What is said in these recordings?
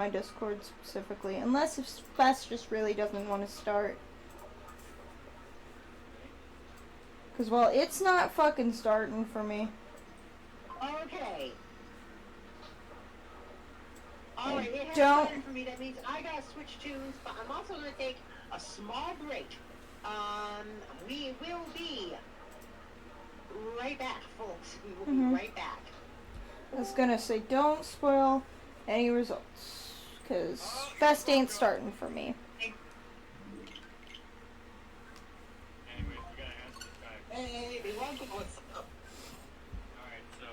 my Discord specifically, unless if Fest just really doesn't want to start. Because, well, it's not fucking starting for me. Okay. Alright, it has started for me. That means I gotta switch tunes, but I'm also gonna take a small break. We will be right back, folks. We will be right back. I was gonna say, don't spoil any results. Because Fest ain't starting for me. Hey, welcome. What's up? Alright, so...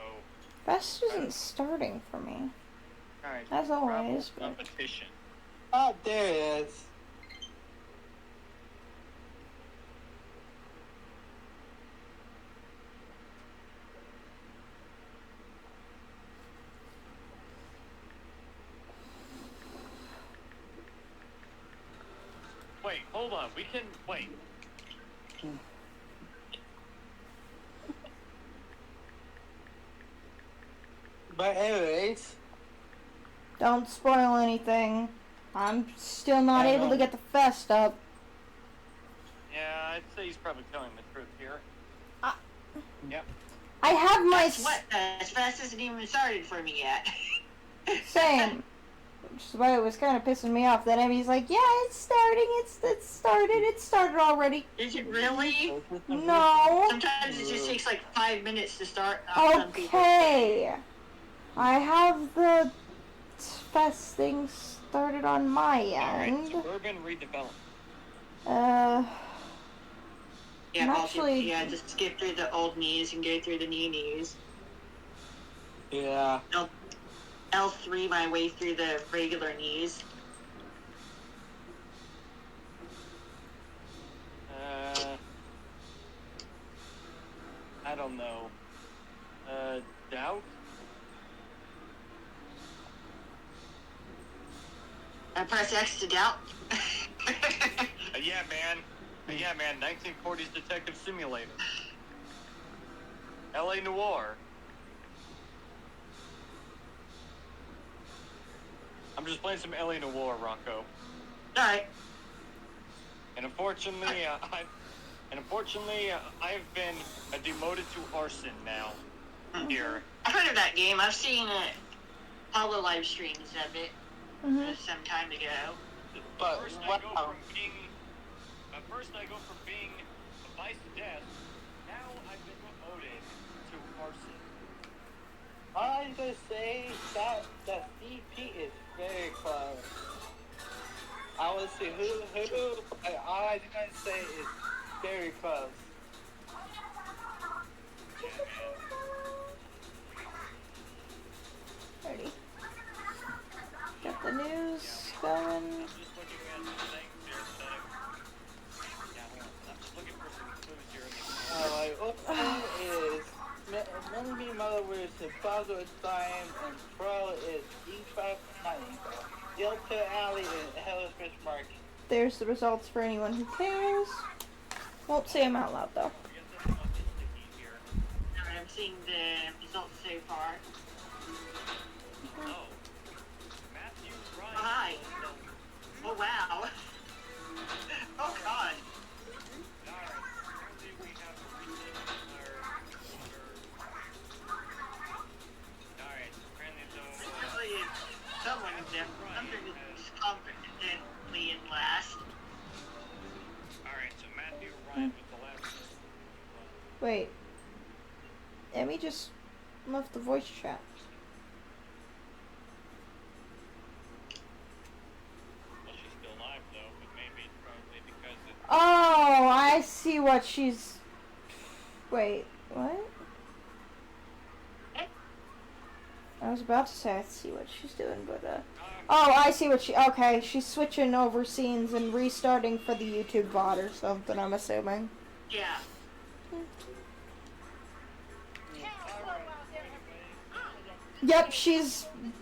Fest isn't starting for me. Alright, as always. Competition. Oh, there it is. Wait, hold on. We can... Wait. But anyways, don't spoil anything. I'm still not able to get the Fest up. Yeah, I'd say he's probably telling the truth here. Yep. I have my... What? Fest isn't even started for me yet. Same. Which is why it was kind of pissing me off that Emmy's like, yeah, it's starting, it started already. Is it really? No. Sometimes it just takes like 5 minutes to start. Okay. I have the Fest thing started on my end. Alright, Suburban redevelopment. Yeah, actually, just skip through the old knees and go through the new knees. yeah. L3 my way through the regular knees. I don't know. Doubt? I press X to doubt. Yeah, man. 1940s Detective Simulator. L.A. Noire. I'm just playing some L.A. Noire, Rocco. Alright. And unfortunately, I've been demoted to arson now. Here. I've heard of that game. I've seen Hollow live streams of it some time ago. But first I go from being a vice death. Now I've been promoted to arson. all I'm gonna say that the CP is very close. I will see who. All I'm gonna say is very close. Ready. Got the news going. I'm just looking at some things here I'm just looking for some clues here. What is Melanie Mother is Chicago time and Pro is E5 Delta Alley and Hellas Fish Market. There's the results for anyone who cares. Won't say them out loud though. I'm seeing the results so far. Oh. Matthew Ryan. Oh, hi. Oh, wow. Oh, God. Someone is confidently in last. Alright, so Matthew Ryan was the last. Wait. Emmy just left the voice chat. Well, she's still alive though, but maybe it's probably because it's... Oh, I see what she's... Wait, what? I was about to say I see what she's doing, but oh, I see what she... Okay, she's switching over scenes and restarting for the YouTube VOD or something, I'm assuming. Yeah. Yep,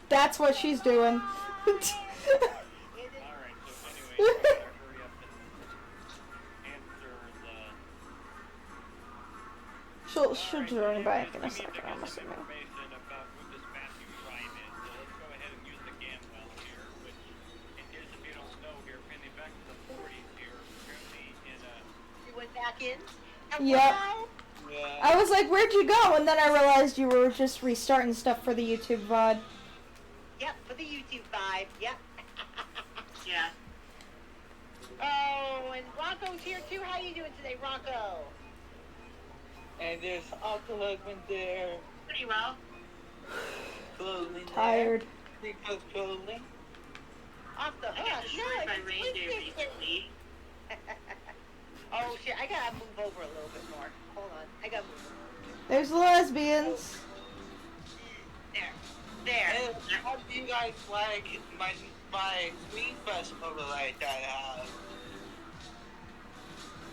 that's what she's doing. Alright, so anyway, we gotta hurry up and answer the... She'll join back in a second, I'm assuming. lesbians. Hello. Yep. Yeah. I was like, where'd you go? And then I realized you were just restarting stuff for the YouTube VOD. Yep, for the YouTube vibe. Yep. Yeah. Oh, and Rocco's here too. How you doing today, Rocco? And there's Uncle Husband there. Pretty well. Clothing Tired. there. Because clothing. Off the I got hook. destroyed by it's reindeer Wednesday. recently. Oh shit! I gotta move over a little bit more. Hold on. I gotta move. There's the lesbians. There. There. And how do you guys like my Screen Fest overlay that I have?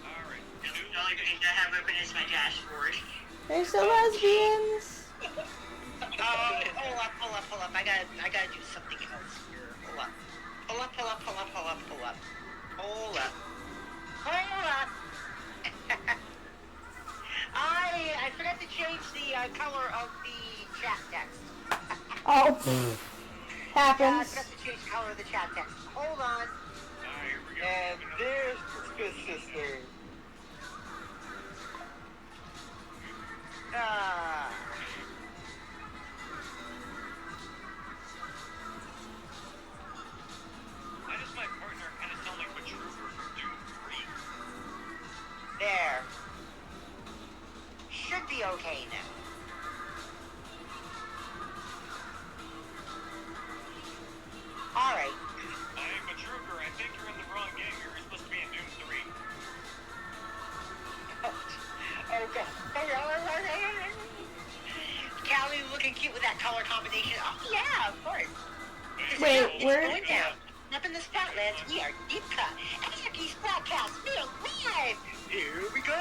Alright. The only thing I have open is my dashboard. There's the lesbians. Pull up. I gotta do something else here. Pull up. I forgot to change the color of the chat text. Oh, Yeah, I happens. forgot to change the color of the chat text. Hold on. Alright, here we go. And there's good sister. Why does my partner kind of sound like Matrooper from Doom 3? There. Should be okay now. Alright. I am Matrooper. I think you're in the wrong game. You're supposed to be in Doom 3. Okay. Callie looking cute with that color combination. Oh, yeah, of course. Wait, It's where- going down. Up in the Spotlands, we are Deep Cut. Anarchy's broadcast film live. Here we go.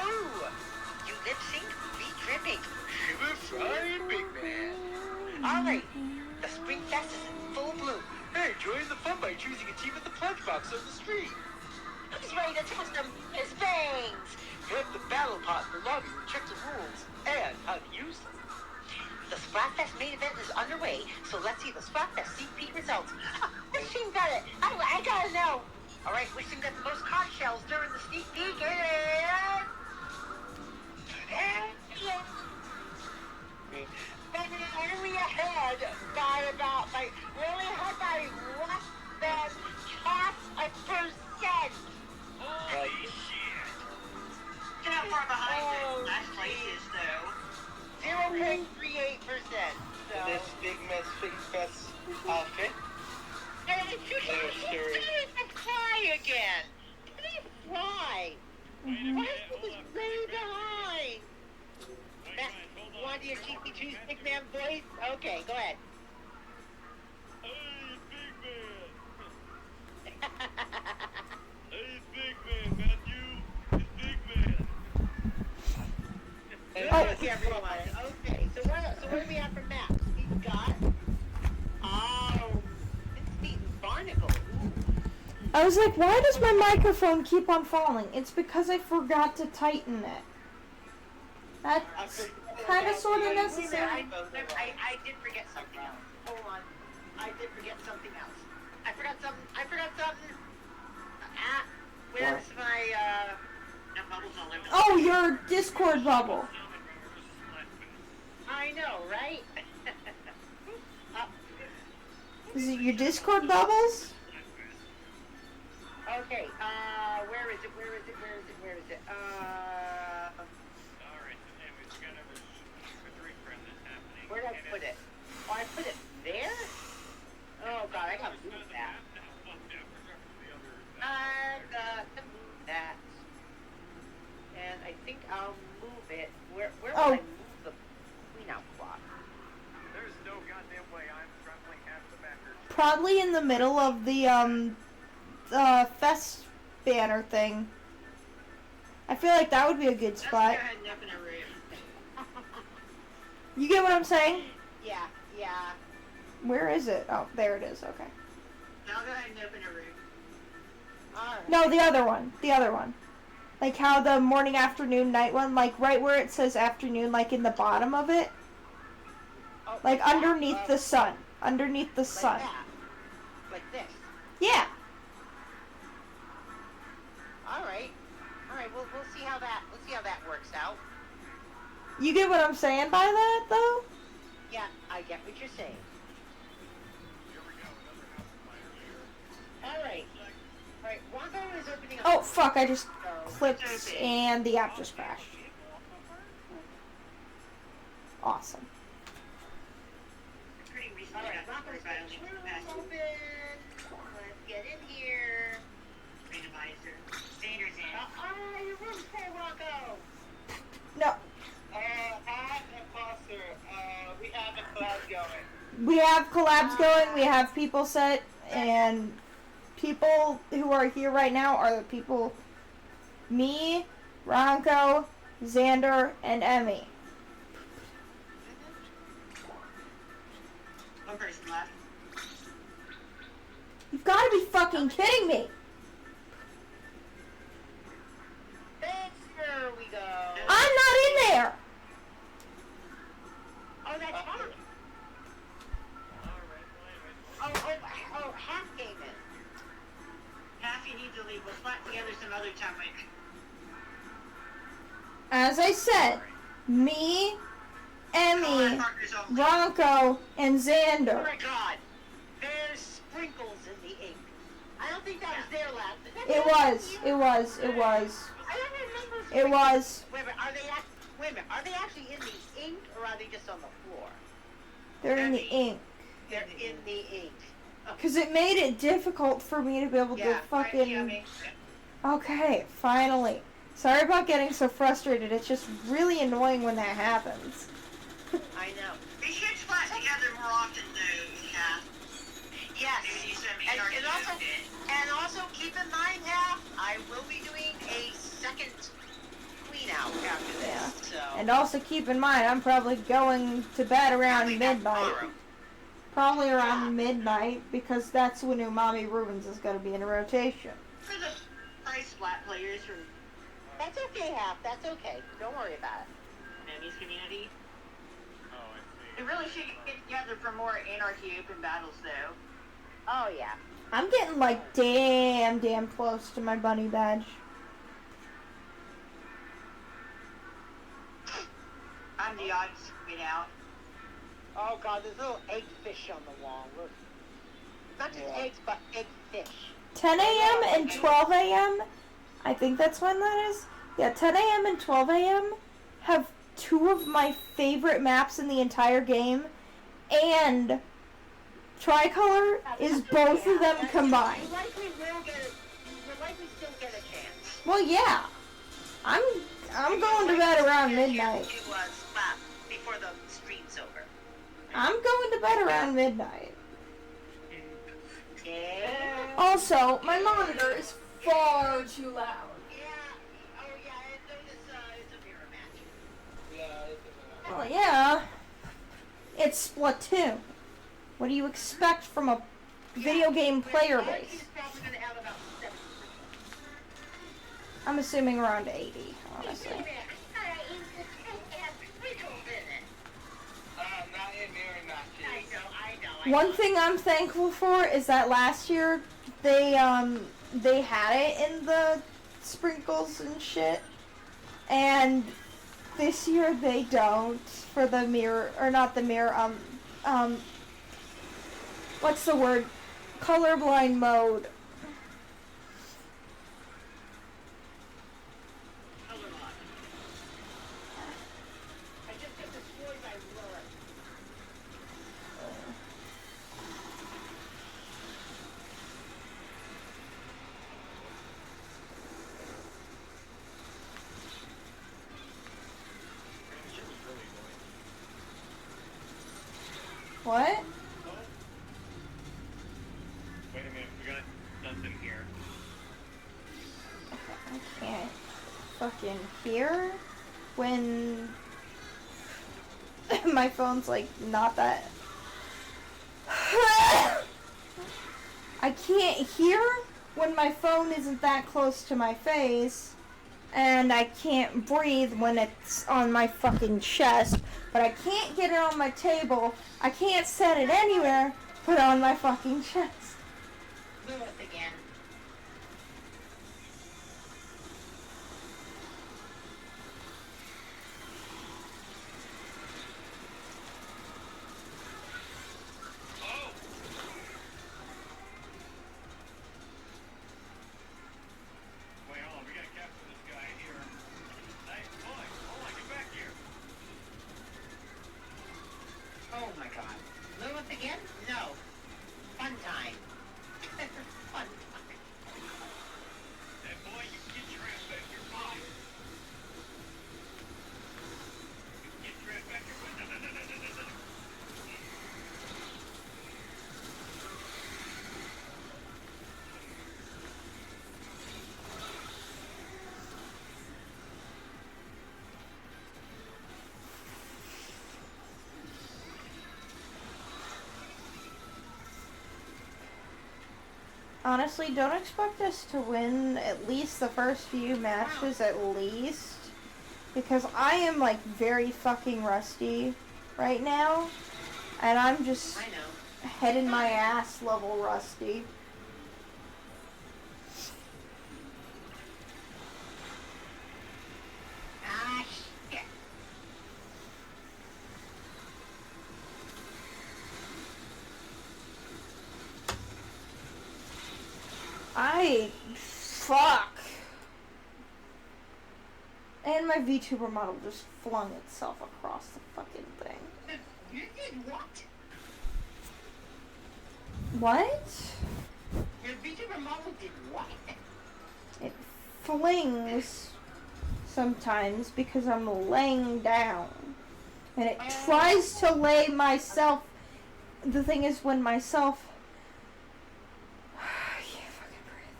You lip sync, we dripping. Shiver fry big man. All right, the Spring Fest is in full bloom. Hey, join the fun by choosing a team at the punch box on the street. Who's ready to toast them his bangs? Hit the battle pot for lobby and check the rules and how to use them. The Splatfest main event is underway, so let's see the Splatfest CP results. Which team got it? I gotta know. All right, which team got the most conch shells during the sneak peek? Really ahead by less than half a percent. Holy shit. Look how far behind Oh, the last place is, though. 0.38%. And this So. big mess Screen Fest outfit. Did it fly again? Did it fly? Wait a Why minute. is Hold this up. way behind? Wait a That, minute. Hold on. want to do your GP2's big man voice? Okay, go ahead. Hey, big man. Hey, big man. Matthew. It's big man. And Oh. Good, everyone. Okay, so what do we have for maps? We've got Mincemeat and Barnacle. Ooh. I was like, why does my microphone keep on falling? It's because I forgot to tighten it. That's kind of sort of necessary. I did forget something else. Hold on. I did forget something else. I forgot something. Where's my That bubble's all over the Oh, your Discord bubble. I know, right? Is it your Discord bubbles? Okay, where is it? Alright, so anyways, we got a drink run that's happening. Where did I And put it's- it? Oh, I put it there? Oh god, I gotta move that. I gotta move that. And I think I'll move it. Where will Oh. I move the Queen Out clock? There's no goddamn way I'm traveling half the backers. Probably in the middle of the fest banner thing. I feel like that would be a good Let's go spot. ahead and open a room. You get what I'm saying? Yeah. Where is it? Oh, there it is. Okay. I'll go ahead and open a room. Alright. No, the other one. The other one. Like how the morning, afternoon, night one, like right where it says afternoon, like in the bottom of it. Oh, Like that. underneath the sun. Underneath the Like sun. that. Like this. Yeah. Alright, we'll see how that You get what I'm saying by that, though? Yeah, I get what you're saying. Alright. Alright, Rocco is opening up. Oh, fuck, I just So, clicked and the app just crashed. Awesome. Pretty recently Alright, got Rocco's supported by got only rooms capacity open. Let's get in here. randomizer. Vader's in. Your room's full, Rocco. No, Hi, Imposter. We have a class going. we have collabs going, we have people set, and people who are here right now are the people, me, Ronco, Xander, and Emmy. One person left. You've got to be fucking kidding me! There we go. I'm not in there! Oh, that's fine. Oh, half came in. Half you need to leave. We'll slap together some other time. As I said, me, Emmy, Partners only. Ronco, and Oh Xander. my god. There's sprinkles in the ink. I don't think that was there last. It was. I don't remember. It was. Wait a minute, are they actually in the ink or are they just on the floor? They're in the ink. They're in the ink. Because it made it difficult for me to be able to Yeah, fucking... Okay, finally. Sorry about getting so frustrated. It's just really annoying when that happens. I know. We should splat together more often, though, Kath. Yes. Maybe you send me And, an and also keep in mind, Half, I will be doing a second clean out after this. So. And also keep in mind, I'm probably going to bed around Probably not midnight. tomorrow. Probably around midnight, because that's when Umami Rubens is going to be in rotation. For the price splat players from That's okay, Half. That's okay. Don't worry about it. Enemy's community. Oh, I see. We really should get together for more Anarchy Open battles, though. Oh, yeah. I'm getting like damn close to my bunny badge. I'm the odd squid out. Oh, God, there's little egg fish on the wall. Look. Not just eggs, but egg fish. 10 a.m. and 12 a.m. I think that's when that is. Yeah, 10 a.m. and 12 a.m. have two of my favorite maps in the entire game, and Tricolor is both of them combined. You likely will get it. You likely still get a chance. Well, yeah. I'm going to bed around midnight. To splat before the stream's over. I'm going to bed around midnight. Yeah. Also, my monitor is far too loud. Yeah. Oh, yeah. It's a mirror match. Yeah, it's Well, yeah. It's Splatoon. What do you expect from a video game player I think base? it's probably going to have about 7%. I'm assuming around 80, honestly. not in mirror matches. I know. One thing I'm thankful for is that last year they had it in the sprinkles and shit, and this year they don't for the mirror, or not the mirror, what's the word? Colorblind mode. I just get destroyed by Lilith. What? Wait a minute, we got something here. I can't fucking hear when my phone's like not that. I can't hear when my phone isn't that close to my face, and I can't breathe when it's on my fucking chest, but I can't get it on my table. I can't set it anywhere but on my fucking chest. Lilith again. Honestly, don't expect us to win at least the first few matches at least. Because I am like very fucking rusty right now. And I'm just I know. head in my ass level rusty. Ah, shit. Fuck. And my VTuber model just flung itself across the fucking thing. You did what? What? Your VTuber model did what? It flings sometimes because I'm laying down. And it tries to lay myself. The thing is, when myself. I can't fucking breathe.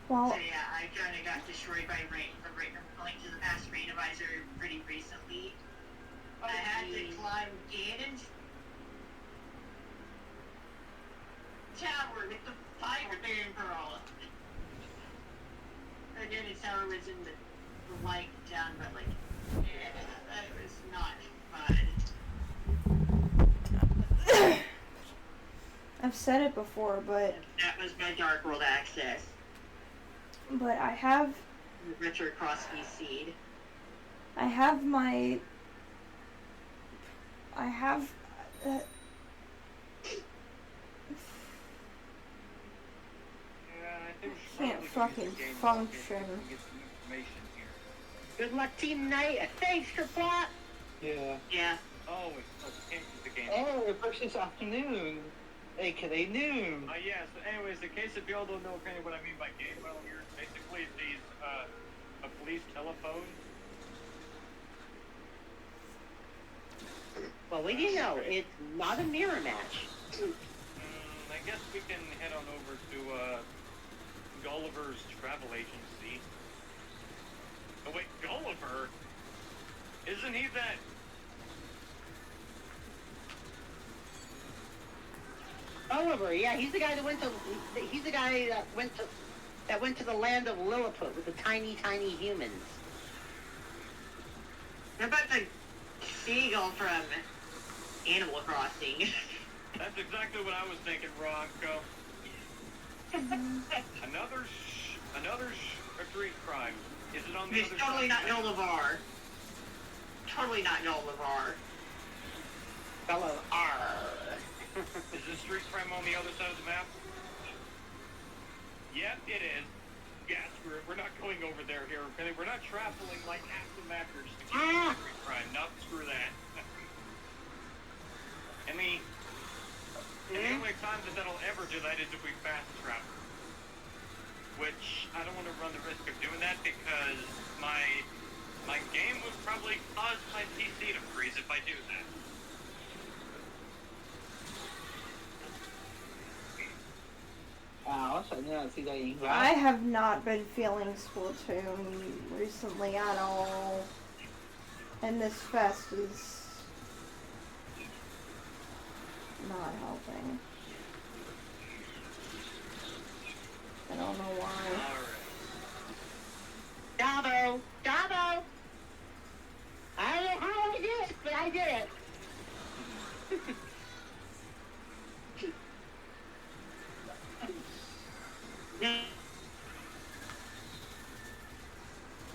Well, So yeah, I kind of got destroyed by rain from Link to the Past Rain Advisor pretty recently. I had to climb Ganon's tower with the fire bearing Pearl. Ganon's tower was in the light down, but like, yeah, that was not fun. I've said it before, but That was my Dark World access. I have Retro Crossby Seed. I have my I have Yeah, I think we should can't probably fucking use the game function. to get some information here. Good luck, Team Knight. Thanks for plot. Yeah. Yeah. Oh, we can't use the game. Oh, versus afternoon. AKA noon. Yes. Anyways, in case if y'all don't know kind of what I mean by game model here, basically these a police telephone. Well, what do you know? It's not a mirror match. I guess we can head on over to Gulliver's Travel Agency. Oh wait, Gulliver? Isn't he that? Oliver, yeah, he's the guy that went to. He's the guy that went to the land of Lilliput with the tiny, tiny humans. What about the seagull from Animal Crossing? That's exactly what I was thinking, Ronco. Another street crime. Is it on the It's other totally side? not Noel LeVar. Totally not Noel LeVar. Fellow R. Is this street crime on the other side of the map? Yep, it is. Yeah, screw it. We're not going over there here. Okay? We're not traveling like half the mappers to get to street crime. Not screw that. And the only time that'll ever do that is if we fast travel. Which I don't want to run the risk of doing that because my game would probably cause my PC to freeze if I do that. Wow, I did not see that in I have not been feeling Splatoon recently at all. And this fest is not helping. I don't know why. Dabo! Dabo! I don't know how I did it, but I did it.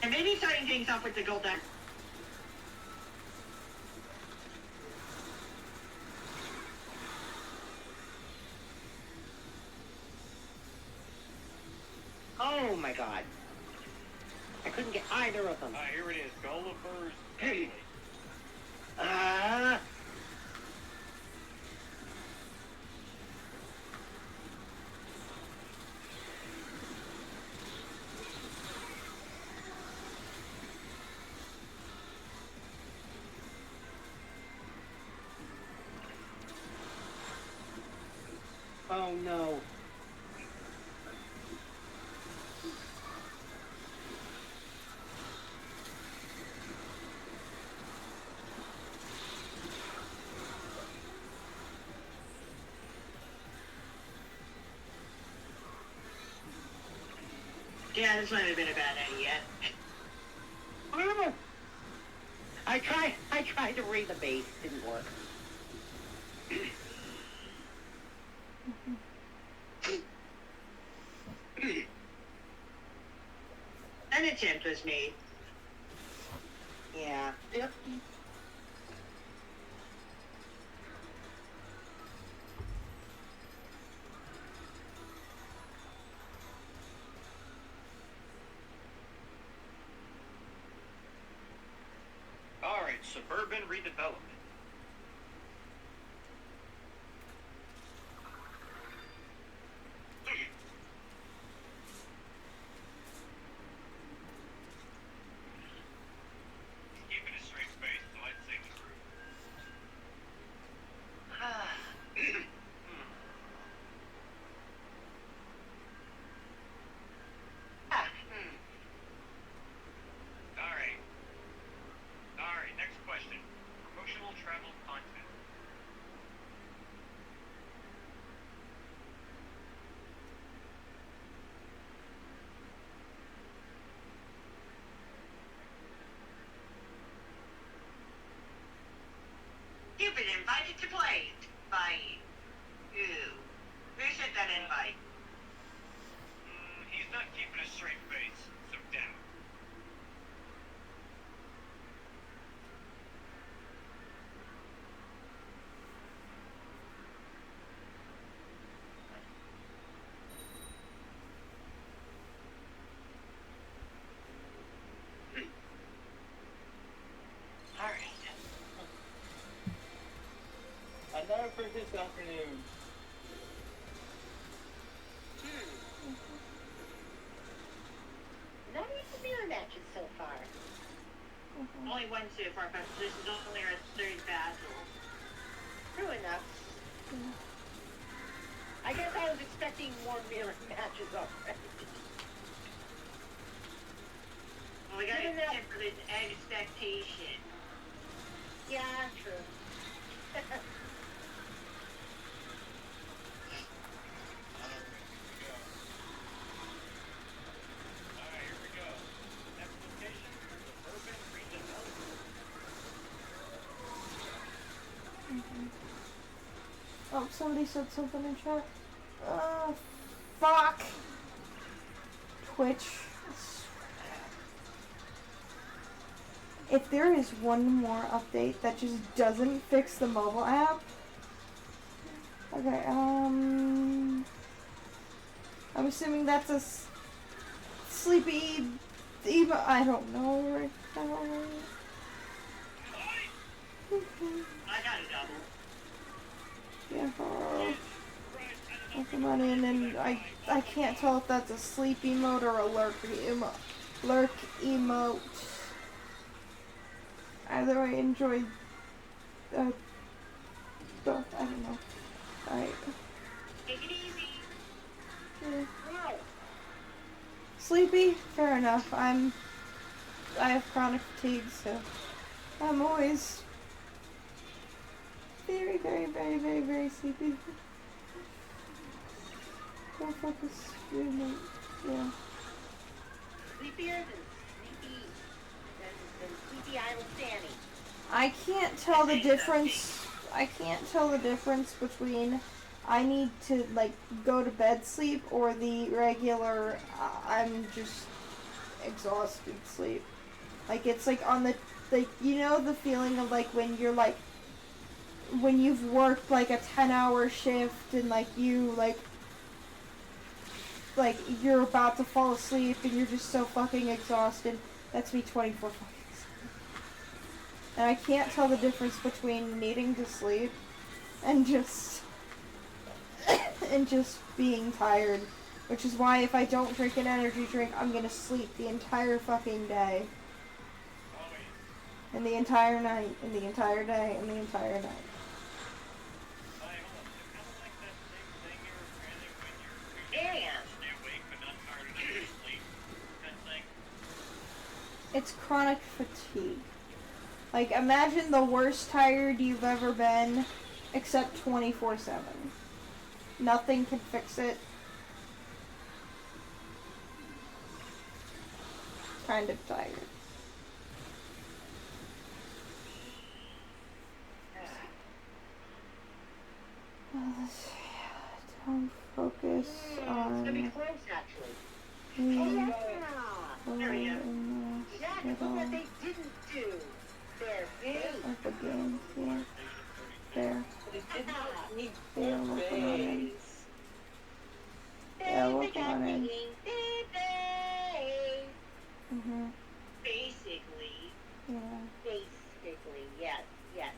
And maybe starting things off with the gold deck. Oh my god. I couldn't get either of them. Here it is. Gulliver's Hey. Family. Oh no. Yeah, this might have been a bad idea. Oh. I tried to read the base, didn't work. An attempt was made. Yeah. Yep. Alright, suburban redevelopment. Keeping a straight face, so I'd say the group. Alright. Alright, next question. Promotional travel content. You've been invited to play by you. Who sent that invite? He's not keeping a straight face, so down. Alright. Another for this afternoon. Not even mirror matches so far. Only one so far, but this is only our third battle. True enough. I guess I was expecting more mirror matches already. Well, we gotta Good enough. temper the expectation. Yeah, true. Alright, here we go. Next location, suburban redevelopment. Oh, somebody said something in chat. Fuck. Twitch. If there is one more update that just doesn't fix the mobile app. Okay, I'm assuming that's a sleepy emo. I don't know right now. I got a double. Yeah, I'll come on in, and I can't tell if that's a sleep emote or a lurk emote. Either way, enjoy both. I don't know. Alright. Take it easy. Yeah. Wow. Sleepy? Fair enough. I have chronic fatigue, so I'm always very, very, very, very, very sleepy. Don't focus. Yeah. Sleepier than Sleepy Island Fanny. I can't tell the difference. I can't tell the difference between I need to like go to bed sleep or the regular I'm just exhausted sleep. Like it's like on the like you know the feeling of like when you're like when you've worked like a 10-hour shift and like you like you're about to fall asleep and you're just so fucking exhausted. That's me 24 fucking seconds. And I can't tell the difference between needing to sleep and just being tired. Which is why if I don't drink an energy drink, I'm gonna sleep the entire fucking day. And the entire night, and the entire day, and the entire night. It's chronic fatigue. Like, imagine the worst tired you've ever been, except 24/7. Nothing can fix it. kind of tired. Don't focus It's gonna be on close, actually. me Oh, yeah. There we go. Jack, look what they didn't do. Their face. of the game. Yeah. There. But it didn't need Yeah, their look on it. face. Yeah, They look got on the it. ink face. Mm-hmm. Basically. Yeah. Basically, yes, yes.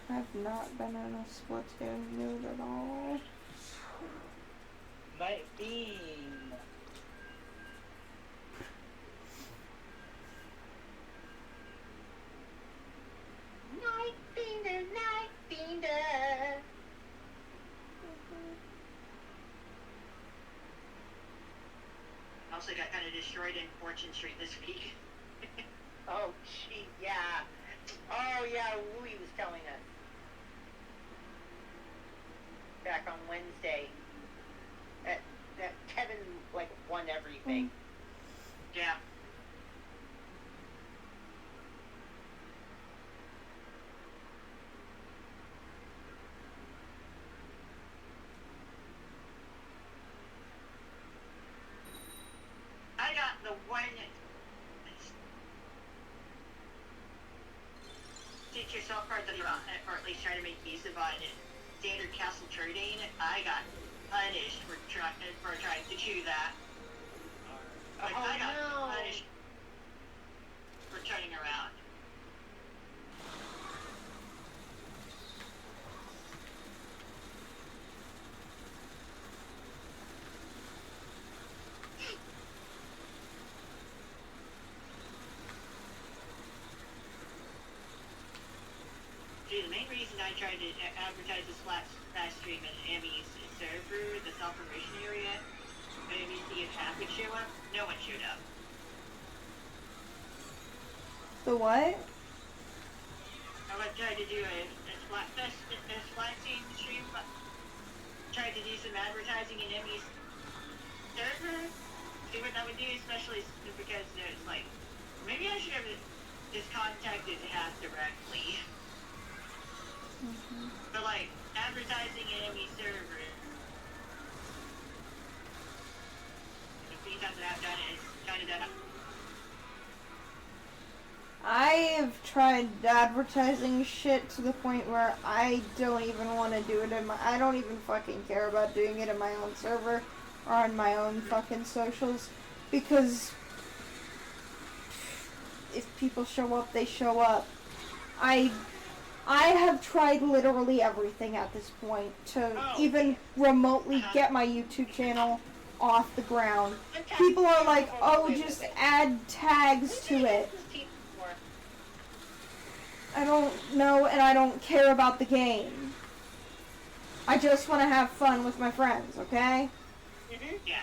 I've not been in a Splatoon mood at all. Night Beam. Night Fiender, Night Fiender. Also got kind of destroyed in Fortune Street this week. Oh, gee, yeah. Oh, yeah, Louis was telling us. Back on Wednesday. That Kevin, like, won everything. Yeah. I got the one teach yourself part that you or at least try to make use of on standard castle trading. I got punished for trying to do that. Like, Oh, I got no. punished for turning around. See, the main reason I tried to advertise this last stream in Emmy's server, the self-promotion area, maybe see if Pat would show up. No one showed up. The what? I tried to do a Splatfest, a Splat scene stream, but tried to do some advertising in Emmy's server. See what that would do, especially because there's like, maybe I should have just contacted Pat directly. Mm-hmm. But like, advertising in Emmy's server, the few times that I've done it, it's kind of done. I've tried advertising shit to the point where I don't even want to do it in my. I don't even fucking care about doing it in my own server or on my own fucking socials, because if people show up, they show up. I have tried literally everything at this point to even remotely get my YouTube channel off the ground. People are like, oh, just add tags to it. I don't know, and I don't care about the game. I just want to have fun with my friends, okay? Yeah.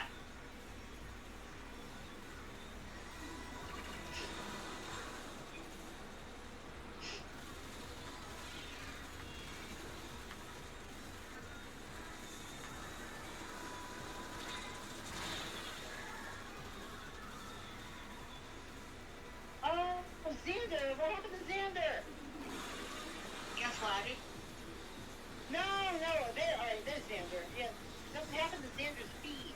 Oh, Xander, what happened to Xander? Gas flagged. No, there's Xander. Yeah, something happened to Xander's feed.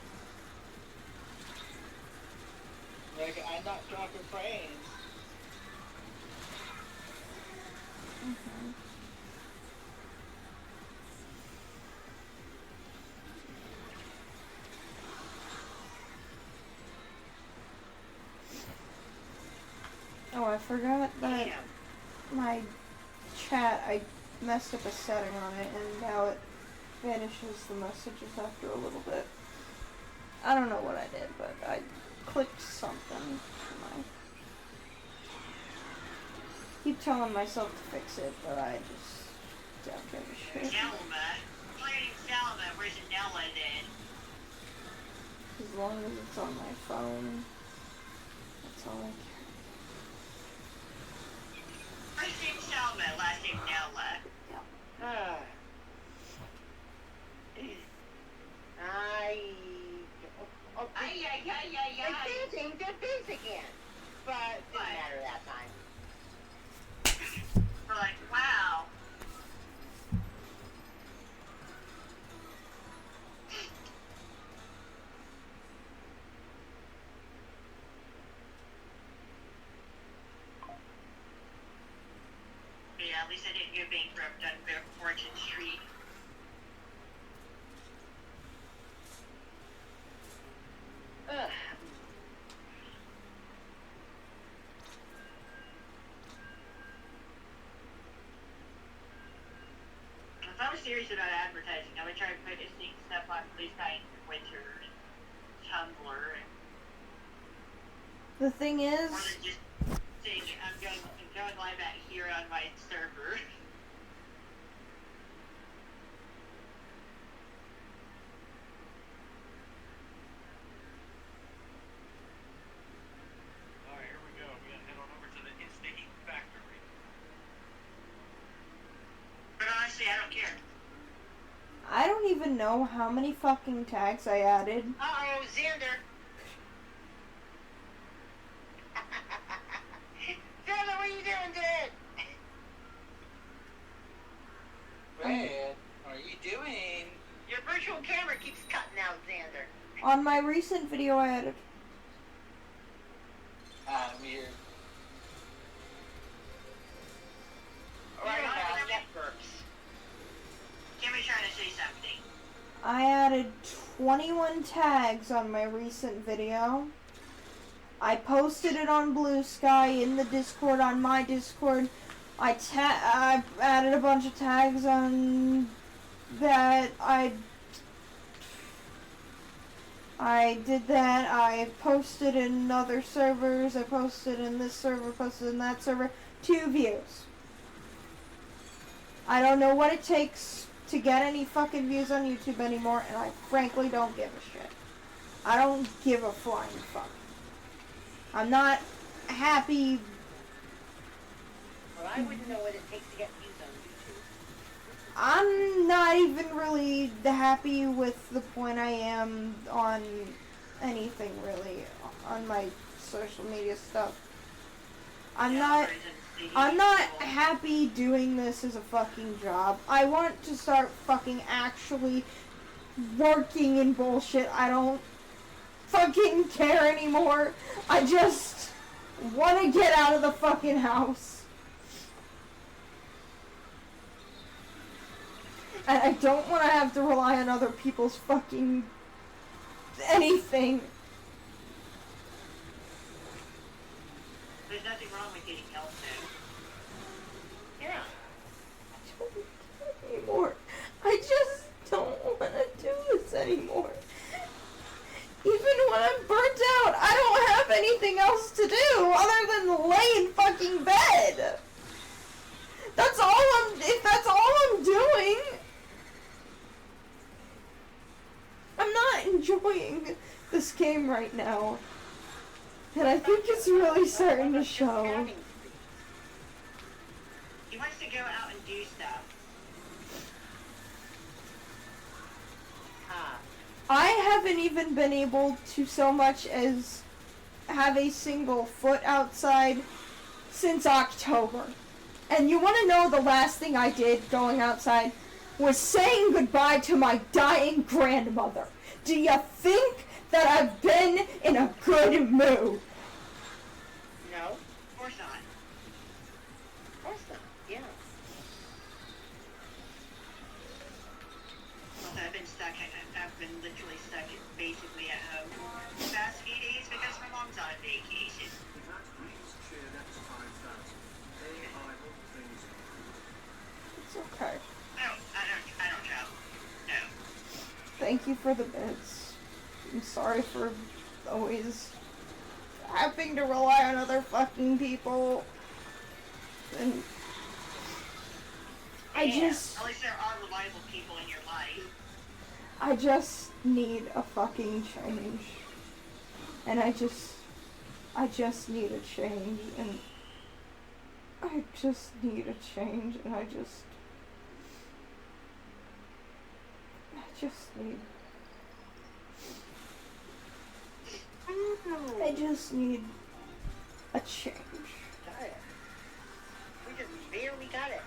Like, I'm not dropping frames. Mm-hmm. Oh, I forgot that my chat, I messed up a setting on it, and now it vanishes the messages after a little bit. I don't know what I did, but I clicked something. I keep telling myself to fix it, but I just don't give a shit. Selma. Playing Selma. Where's Nella then? As long as it's on my phone, that's all I care. First name Selma, last name Nella. Ah. up on Fortune Street. Ugh. If I was serious about advertising, I would try to put stuff on Blue Sky Winter and Tumblr, and The thing is, more than just saying I'm going live out here on my server. Alright, here we go. We gotta head on over to the Insta-Heat Factory. But honestly, I don't care. I don't even know how many fucking tags I added. Uh-oh, Xander. Xander, what are you doing today? Red, what are you doing? Your virtual camera keeps cutting out, Xander. On my recent video I added. Ah, weird. Right Yeah, now, I- net burps. Kimmy's trying to say something. I added 21 tags on my recent video. I posted it on Blue Sky in the Discord, on my Discord. I added a bunch of tags on that. I did that. I posted in other servers. I posted in this server, posted in that server. 2 views. I don't know what it takes to get any fucking views on YouTube anymore, and I frankly don't give a shit. I don't give a flying fuck. I'm not happy. Well, I wouldn't know what it takes to get views on YouTube. I'm not even really happy with the point I am on anything really, on my social media stuff. I'm not happy doing this as a fucking job. I want to start fucking actually working in bullshit. I don't fucking care anymore. I just want to get out of the fucking house. And I don't want to have to rely on other people's fucking anything. There's nothing wrong with getting help now. Yeah. I don't care anymore. I just don't want to do this anymore. Even when I'm burnt out, I don't have anything else to do other than lay in fucking bed. If that's all I'm doing. I'm not enjoying this game right now. And I think it's really starting to show. He wants to go out and do stuff. I haven't even been able to so much as have a single foot outside since October. And you want to know the last thing I did going outside was saying goodbye to my dying grandmother. Do you think that I've been in a good mood? No, Of course not. of course not. Yeah. Also, I've been stuck. I've been literally stuck basically at home the past few days because my mom's on vacation. It's okay. I don't travel. No. Thank you for the bits. I'm sorry for always having to rely on other fucking people. And I just At least there are reliable people in your life. I just need a fucking change. And I just need a change, and I just need a change, and I just need a change. Got it. We just barely got it.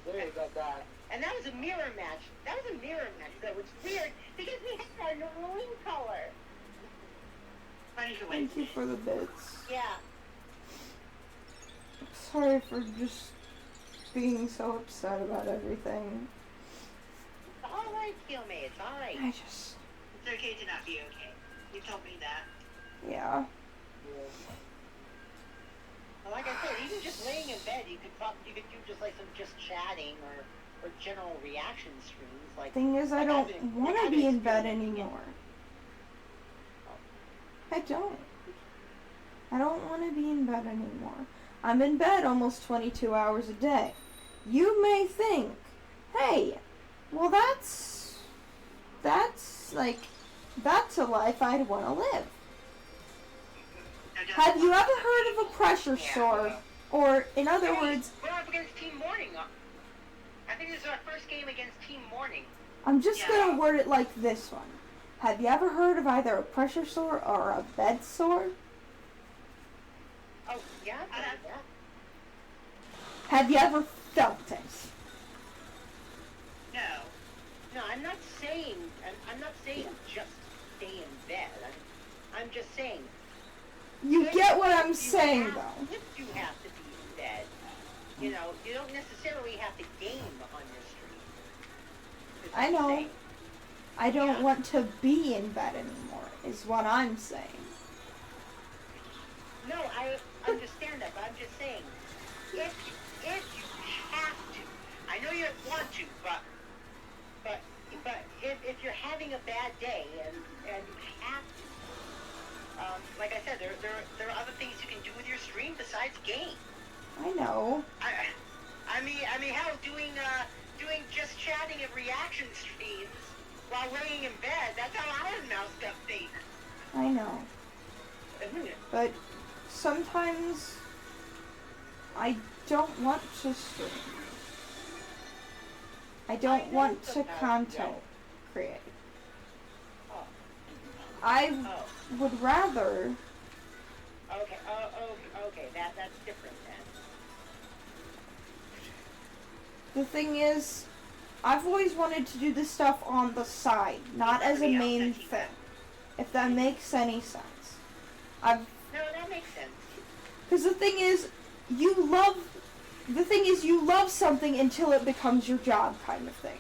There you got that. And that was a mirror match. That was a mirror match, though, which is weird because we had our normal wing color. Funny Thank you for the bits. Yeah. Sorry for just being so upset about everything. Alright, Killmate, it's alright. I just, It's okay to not be okay. You told me that. yeah. Well, like I said, even just laying in bed, you could do just like some just chatting or general reaction streams. Like, Thing is, I don't want to be in bed anymore. I don't. I don't want to be in bed anymore. I'm in bed almost 22 hours a day. You may think, hey, well that's a life I'd want to live. Have you ever heard of a pressure sore? Or, in other words, we're up against Team Morning. I think this is our first game against Team Morning. I'm just going to word it like this one. Have you ever heard of either a pressure sore or a bed sore? Oh, yeah, yeah. Have you ever felt it? No. No, I'm not saying just stay in bed. I'm just saying. You get what I'm You saying, have- though. If you have to be in bed, you know, you don't necessarily have to game on your stream. Is what I I'm know. saying. I don't Yeah. want to be in bed anymore, is what I'm saying. No, I understand that, but I'm just saying, if you have to, I know you want to, but if you're having a bad day and you have to, like I said, there are other things you can do with your stream besides game. I know. I mean, hell, doing just chatting and reaction streams while laying in bed. That's how I announced updates. I know. Isn't it? But sometimes I don't want to stream. I don't know want to sometimes, content create. Oh. I Oh. would rather Okay. Okay. That's different then. the thing is, I've always wanted to do this stuff on the side, not as a Somebody else main touching thing. that. If that makes any sense. I've No, that makes sense. Because the thing is, you love something until it becomes your job, kind of thing.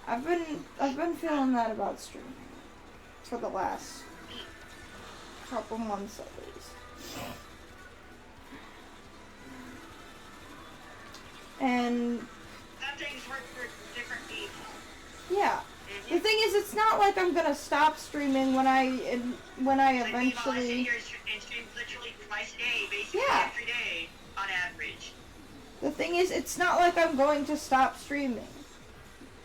I've been feeling that about streaming for the last couple months at least. And Some things work for different people. yeah, the thing is, it's not like I'm gonna stop streaming when I Like me, while I sit eventually. here and stream literally twice a day, basically Yeah. every day, on average. The thing is, it's not like I'm going to stop streaming.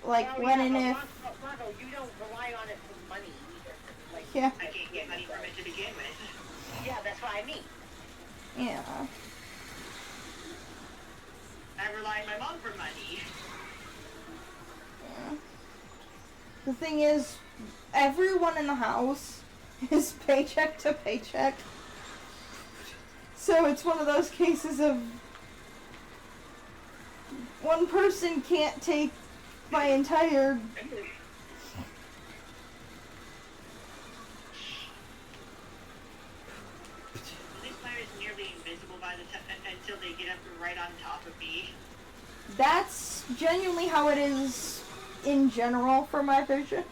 Like Well, when yeah, and but if. Margo, you don't rely on it for money either. Like, Yeah. I can't get money from it to begin with. yeah, that's what I mean. Yeah. I rely on my mom for money. Yeah. The thing is, everyone in the house is paycheck to paycheck. So it's one of those cases of one person can't take my entire. This player is nearly invisible by the until they get up right on top of me. That's genuinely how it is in general for my vision.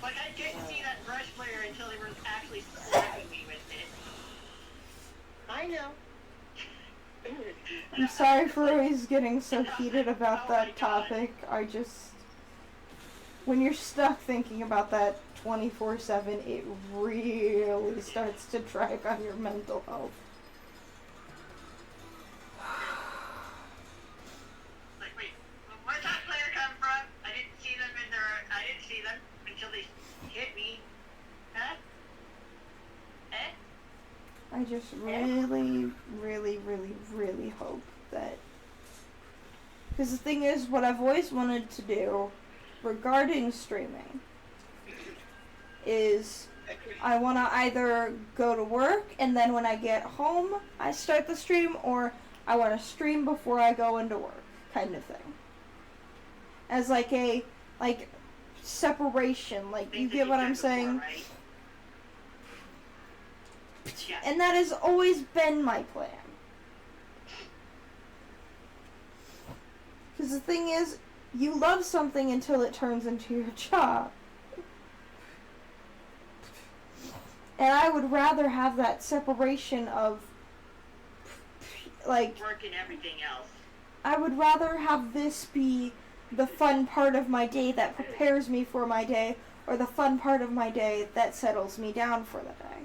Like, I didn't see that brush player until they were actually slapping me with it. I know. I'm sorry for always getting so heated about Oh my that topic. I just. When you're stuck thinking about that 24/7, it really starts to drag on your mental health. Like, wait, where'd that player come from? I didn't see them until they hit me. Huh? Eh? I just really, really, really, really hope that. Because the thing is, what I've always wanted to do regarding streaming is I want to either go to work and then when I get home I start the stream, or I want to stream before I go into work, kind of thing. As like a separation, like you Things that get what you've I'm done before, saying? right? Yeah. And that has always been my plan. Because the thing is, you love something until it turns into your job. And I would rather have that separation of, like, Work and everything else. I would rather have this be the fun part of my day that prepares me for my day, or the fun part of my day that settles me down for the day.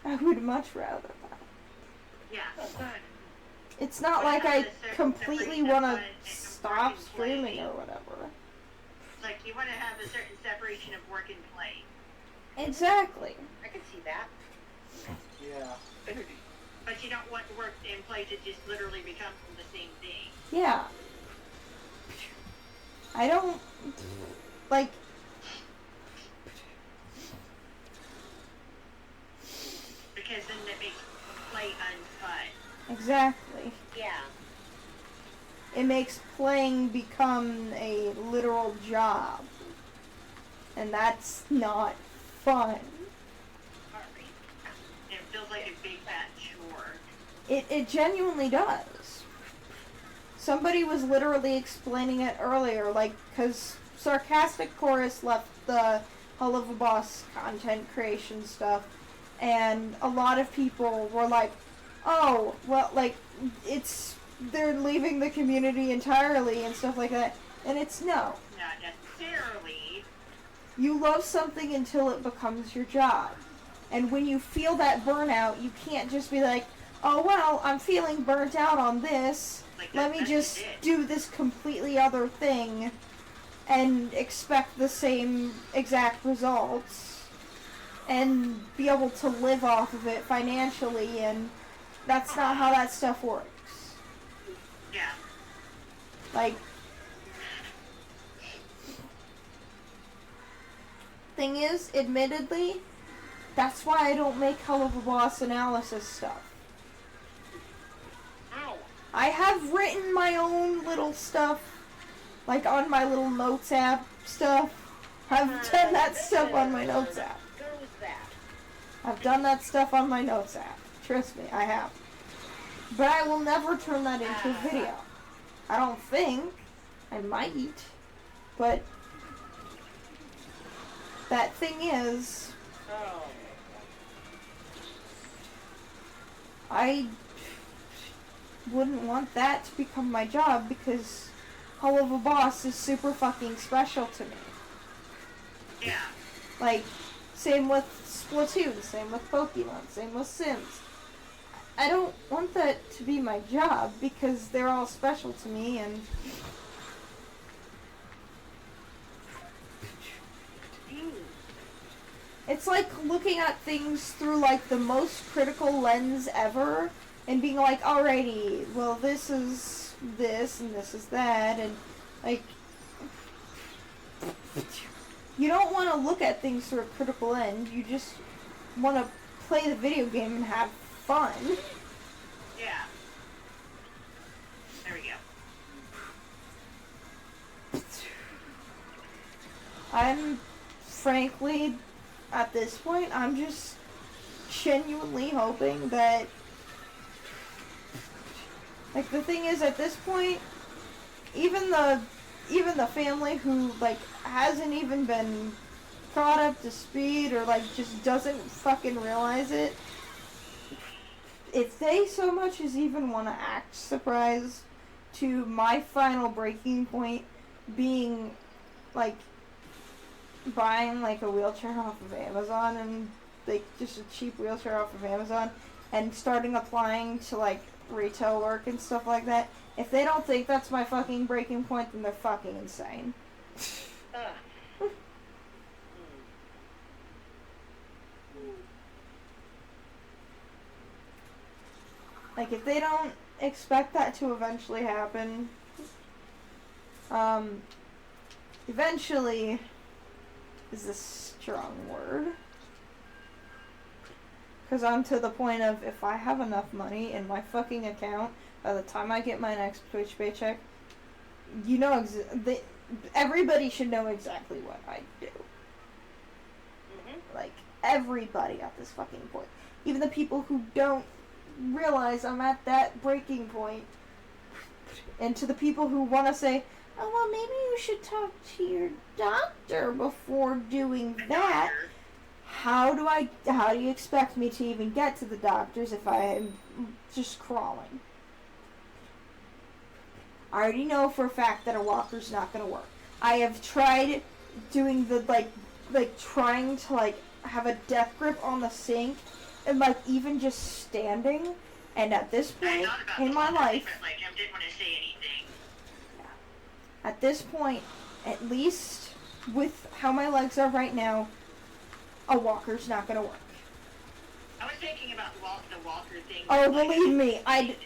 I would much rather that. Yeah. It's not like I completely want to stop streaming or whatever. Like, you want to have a certain separation of work and play. Exactly. I can see that. Yeah. But you don't want work and play to just literally become the same thing. Yeah. I don't, like, Because then that makes play unfun. exactly. Yeah. It makes playing become a literal job. And that's not fun. It feels like a big fat chore. It genuinely does. Somebody was literally explaining it earlier, like, because Sarcastic Chorus left the Hell of a Boss content creation stuff, and a lot of people were like, oh, well, like, they're leaving the community entirely and stuff like that. And it's no. Not necessarily. You love something until it becomes your job. And when you feel that burnout, you can't just be like, oh, well, I'm feeling burnt out on this. Like Let me that's just it. do this completely other thing and expect the same exact results and be able to live off of it financially, and that's not how that stuff works. Yeah. Like, thing is, admittedly, that's why I don't make Hell of a Boss analysis stuff. Ow. I have written my own little stuff, like on my little notes app stuff. I've done that stuff on my notes app. Goes that. I've done that stuff on my notes app. Trust me, I have. But I will never turn that into a video. I don't think. I might. But that thing is, Oh. I wouldn't want that to become my job because Hell of a Boss is super fucking special to me. Yeah. Like, same with Splatoon, same with Pokemon, same with Sims. I don't want that to be my job because they're all special to me, and it's like looking at things through like the most critical lens ever and being like, alrighty, well this is this and this is that, and like, you don't want to look at things through a critical lens, you just want to play the video game and have fun. Yeah. There we go. I'm frankly, at this point, I'm just genuinely hoping that, like, the thing is, at this point, even the family who, like, hasn't even been caught up to speed or, like, just doesn't fucking realize it, if they so much as even want to act surprised to my final breaking point being, like, buying like a wheelchair off of Amazon, and like just a cheap wheelchair off of Amazon, and starting applying to like retail work and stuff like that, if they don't think that's my fucking breaking point, then they're fucking insane. Like, if they don't expect that to eventually happen, eventually is a strong word. Because I'm to the point of, if I have enough money in my fucking account, by the time I get my next Twitch paycheck, you know, everybody should know exactly what I do. Mm-hmm. Like, everybody at this fucking point. Even the people who don't realize I'm at that breaking point. And to the people who want to say, oh, well, maybe you should talk to your doctor before doing that. How do you expect me to even get to the doctors if I'm just crawling? I already know for a fact that a walker's not going to work. I have tried doing the, trying to, have a death grip on the sink, and, even just standing, and at this point in my life, I didn't want to say anything. at this point, at least with how my legs are right now, a walker's not going to work. I was thinking about the walker thing. Oh, believe me, I'd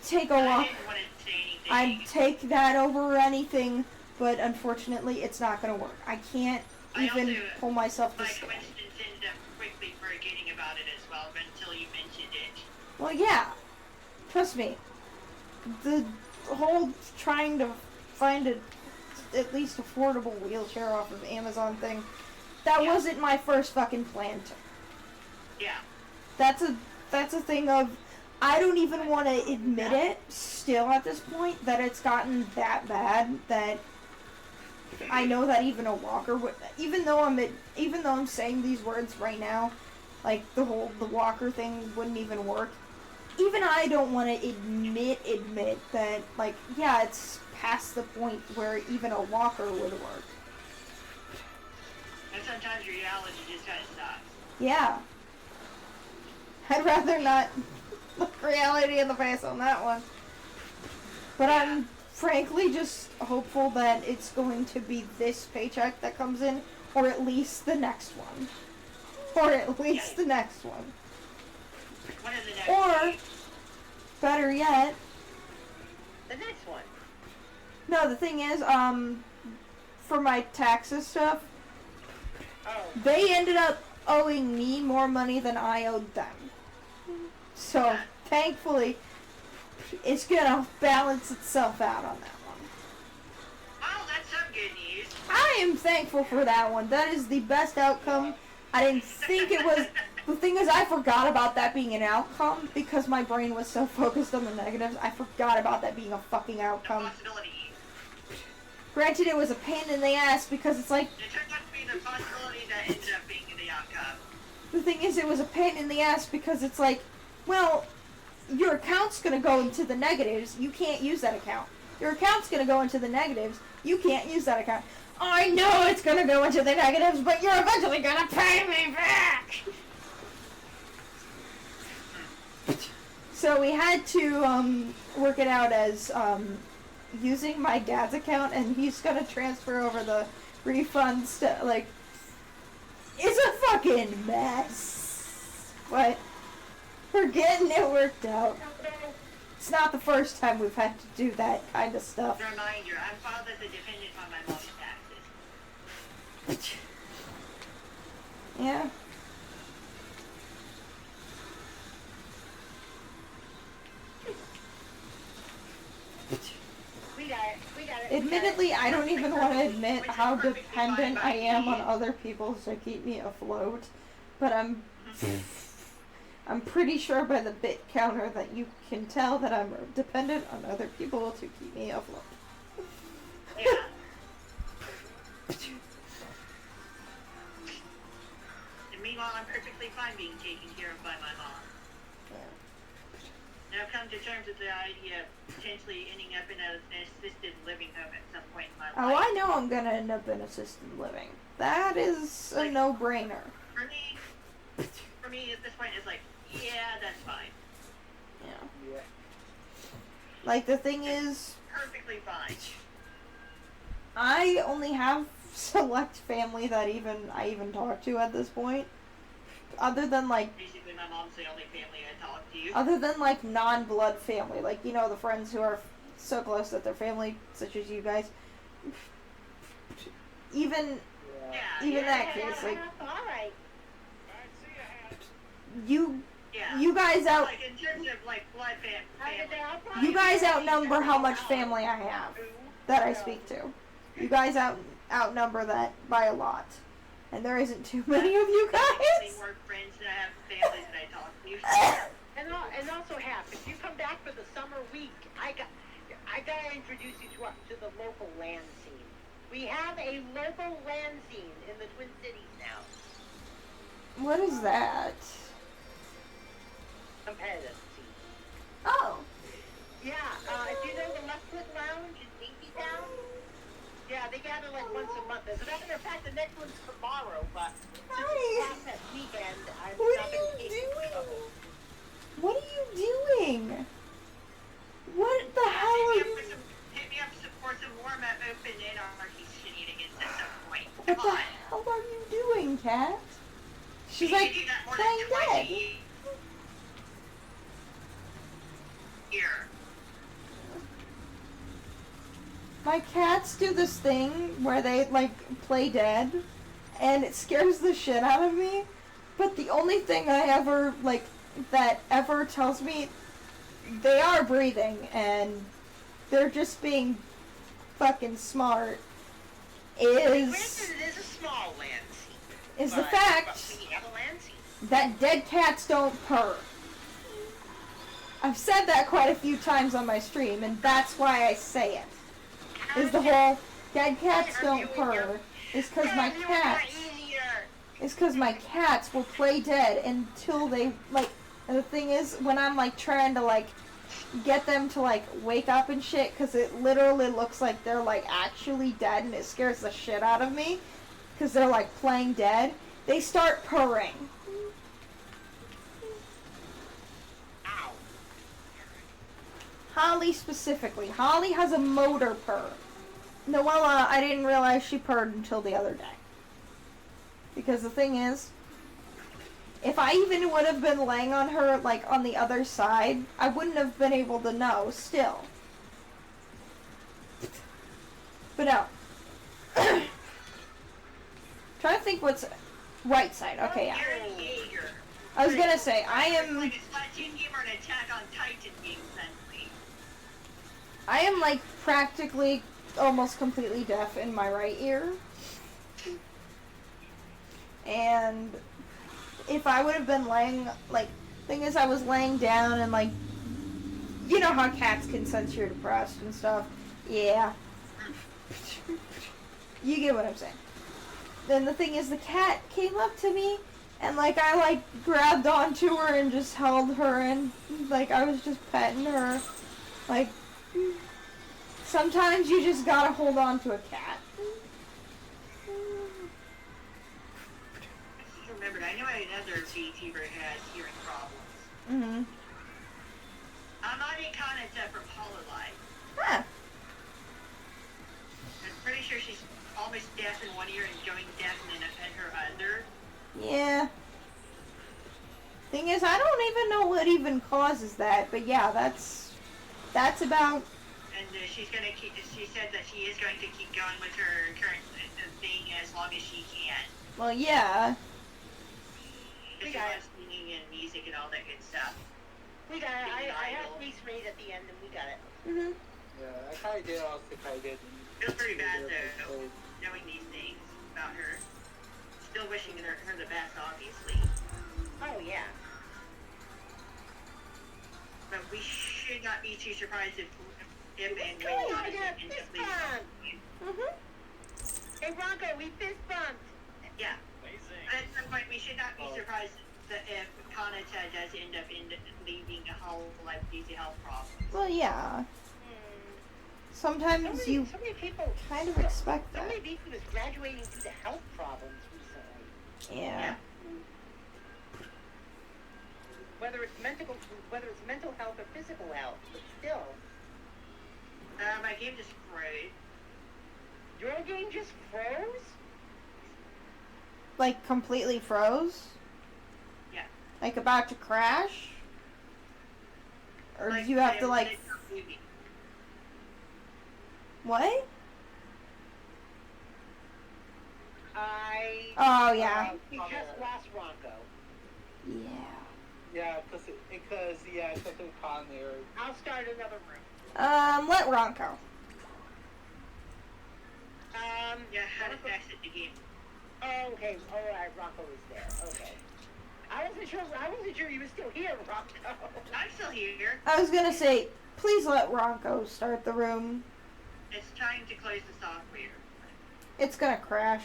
take a I walk. didn't want to say anything. I'd take that over anything, but unfortunately, it's not going to work. I can't even pull myself to By stand. coincidence, ended up quickly forgetting about it as well until you mentioned it. Well, yeah. Trust me. The whole trying to find a at least affordable wheelchair off of Amazon thing, that wasn't my first fucking plan to. Yeah. That's a thing of, I don't even want to admit it still at this point that it's gotten that bad that I know that even a walker would, even though I'm saying these words right now, the walker thing wouldn't even work. Even I don't want to admit that, yeah, it's past the point where even a walker would work. And sometimes reality just kind of sucks. Yeah. I'd rather not look reality in the face on that one. But I'm frankly just hopeful that it's going to be this paycheck that comes in, or at least the next one. Or at least the next one. One of the next Or, week. better yet, The next one. no, the thing is, for my taxes stuff, Oh. they ended up owing me more money than I owed them. So, thankfully, it's gonna balance itself out on that one. Oh, that's some good news. I am thankful for that one. That is the best outcome. I didn't think it was. The thing is, I forgot about that being an outcome because my brain was so focused on the negatives. I forgot about that being a fucking The outcome. possibility. Granted, it was a pain in the ass because it's like, It turned out to be the possibility that ended up being the outcome. the thing is, it was a pain in the ass because it's like, well, your account's gonna go into the negatives. You can't use that account. Your account's gonna go into the negatives. You can't use that account. I know it's gonna go into the negatives, but you're eventually gonna pay me back. So we had to work it out as using my dad's account, and he's gonna transfer over the refunds to it's a fucking mess. But we're getting it worked out. It's not the first time we've had to do that kind of stuff. Reminder, I'm filed as a dependent on my mom's taxes. Yeah. We got it. We got it. Admittedly, I don't even want to admit how dependent I am on other people to keep me afloat, but I'm pretty sure by the bit counter that you can tell that I'm dependent on other people to keep me afloat. Yeah. And meanwhile, I'm perfectly fine being taken care of by my mom. And I've come to terms with the idea of potentially ending up in an assisted living home at some point in my Oh, life. I know I'm gonna end up in assisted living. That is a no-brainer. For me, at this point, it's like, yeah, that's fine. Yeah. Yeah. The thing is, Perfectly fine. I only have select family that I even talk to at this point. Other than Basically, my mom's the only family I talk to. other than non-blood family, the friends who are so close that they're family, such as you guys. Even Yeah. that case, All right. you Yeah. guys In terms of blood family. you guys outnumber how much family I have that I speak to. You guys outnumber that by a lot. And there isn't too many of you I have guys. more friends than I have families that I talk to. And also, Hap, if you come back for the summer week, I gotta introduce you to the local land scene. We have a local land scene in the Twin Cities now. What is that? Competitive scene. Oh. Yeah, if you know the Left Foot Lounge in Dinky Town, yeah, they gather like once a month. As a matter of fact, the next one's tomorrow, but since it's past that weekend, I'm What not are going to you keep doing? trouble. What are you doing? What the hell are you? Hit me up for some more open anarchy shenanigans at some point. What Come the on. hell are you doing, Cat? She's You like do that more playing than twice a dead. year. My cats do this thing where they like play dead, and it scares the shit out of me. But the only thing I ever like that ever tells me they are breathing and they're just being fucking smart Granted, is it is a small land scene. the but fact we have a land scene. that dead cats don't purr. I've said that quite a few times on my stream, and that's why I say it. Is the whole dead cats don't purr is because my cats will play dead until they like. And the thing is, when I'm like trying to like get them to like wake up and shit, because it literally looks like they're like actually dead, and it scares the shit out of me, because they're like playing dead. They start purring. Ow. Holly specifically. Holly has a motor purr. Noella, I didn't realize she purred until the other day. Because the thing is, if I even would have been laying on her, like, on the other side, I wouldn't have been able to know, still. But no. Trying to think what's right side. Okay, yeah. You're a Jaeger. I was gonna say, I It's am... like a Splatoon game or an Attack on Titan game, essentially. I am, like, practically almost completely deaf in my right ear. And if I would have been laying, like, thing is I was laying down and, like, you know how cats can sense you're depressed and stuff? Yeah. You get what I'm saying. Then the thing is the cat came up to me and, like, I, like, grabbed onto her and just held her and, like, I was just petting her. Like, sometimes you just gotta hold on to a cat. I just remembered, I know another VTuber has hearing problems. Mm-hmm. Amani Kanata from Hololive. Huh. I'm pretty sure she's almost deaf in one ear and going deaf in her other. Yeah. Thing is, I don't even know what even causes that, but yeah, that's about... And she's gonna keep. She said that she is going to keep going with her current thing as long as she can. Well, yeah. She loves singing and music and all that good stuff. We got it. I had Reese Reed at the end, and we got it. Mm-hmm. Yeah, I kind of did also kind of did. Feels pretty bad though, knowing these things about her. Still wishing her the best, obviously. Oh yeah. But we should not be too surprised if and when Go, I Jonathan got ends fist up leaving. bump. Mm-hmm. Hey Ronco, we fist bumped. Yeah. Amazing. At some point, we should not be surprised that if Kanata does end up leaving a whole life due to health problems. Well, yeah. So Sometimes many, you so many people kind of expect So that. many people is graduating due to health problems recently. Yeah. Whether it's mental health or physical health, but still, My game just froze. your game just froze. Like, completely froze? Yeah. Like, about to crash? Or Like, did you have to, when like... it's not moving. What? I Oh, yeah. we just lost Ronco. Yeah. Yeah, because of Connor. I'll start another room. Let Ronco. Yeah, how to exit the game. Oh, okay. All right, Rocco was there. Okay. I wasn't sure you were still here, Rocco. I'm still here. I was gonna say, please let Rocco start the room. It's trying to close the software. It's gonna crash.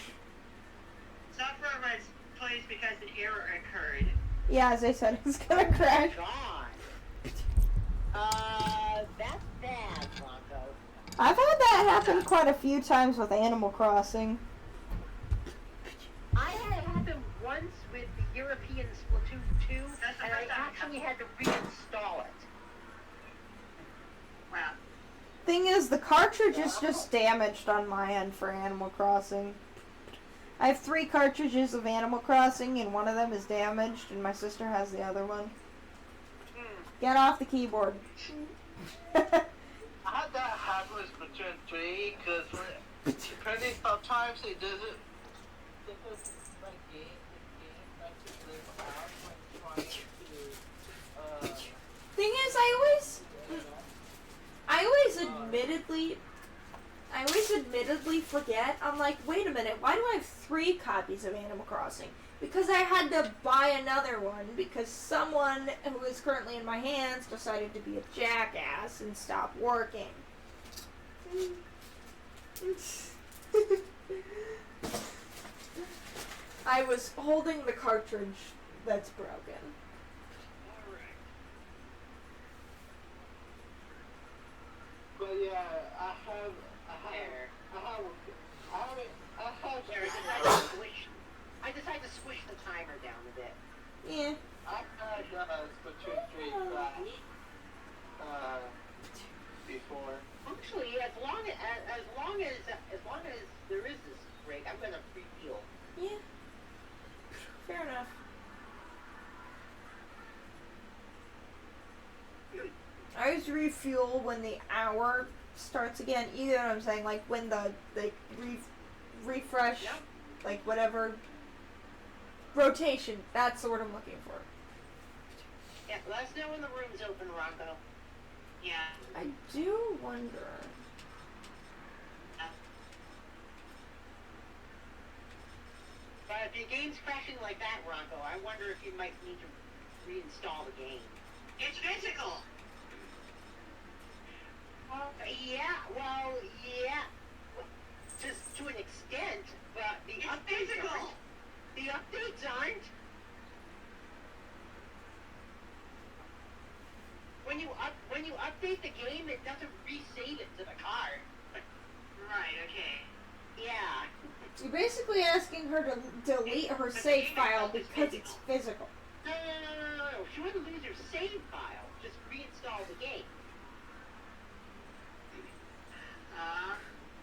Software was closed because an error occurred. Yeah, as I said, it's gonna crash. God. That's bad, Rocco. I've had that happen quite a few times with Animal Crossing. I had it happen once with the European Splatoon 2, That's the and I first time. actually had to reinstall it. Wow. Thing is, the cartridge is just damaged on my end for Animal Crossing. I have 3 cartridges of Animal Crossing, and one of them is damaged, and my sister has the other one. Get off the keyboard. I had that happen with Splatoon 3 because depending sometimes it doesn't like game actually live out when trying to Thing is, I always admittedly forget. I'm like, wait a minute, why do I have 3 copies of Animal Crossing? Because I had to buy another one because someone who is currently in my hands decided to be a jackass and stop working. I was holding the cartridge that's broken. but yeah, I have I decided to squish the timer down a bit. Yeah. I've had Splatoon 3 crash before. Actually, as long as there is this break, I'm gonna refuel. Yeah. Fair enough. I always refuel when the hour starts again. You know what I'm saying? Like when the refresh, Yep. like whatever rotation. That's the word I'm looking for. Yeah, let us know when the room's open, Rocco. Yeah. I do wonder. But if your game's crashing like that, Rocco, I wonder if you might need to reinstall the game. It's physical. Yeah, just to an extent, but the It's updates physical. aren't. The updates aren't. When you update the game, it doesn't resave it to the card. Right, okay. Yeah. You're basically asking her to delete her save file because it's physical. No. She wouldn't lose her save file. Just reinstall the game.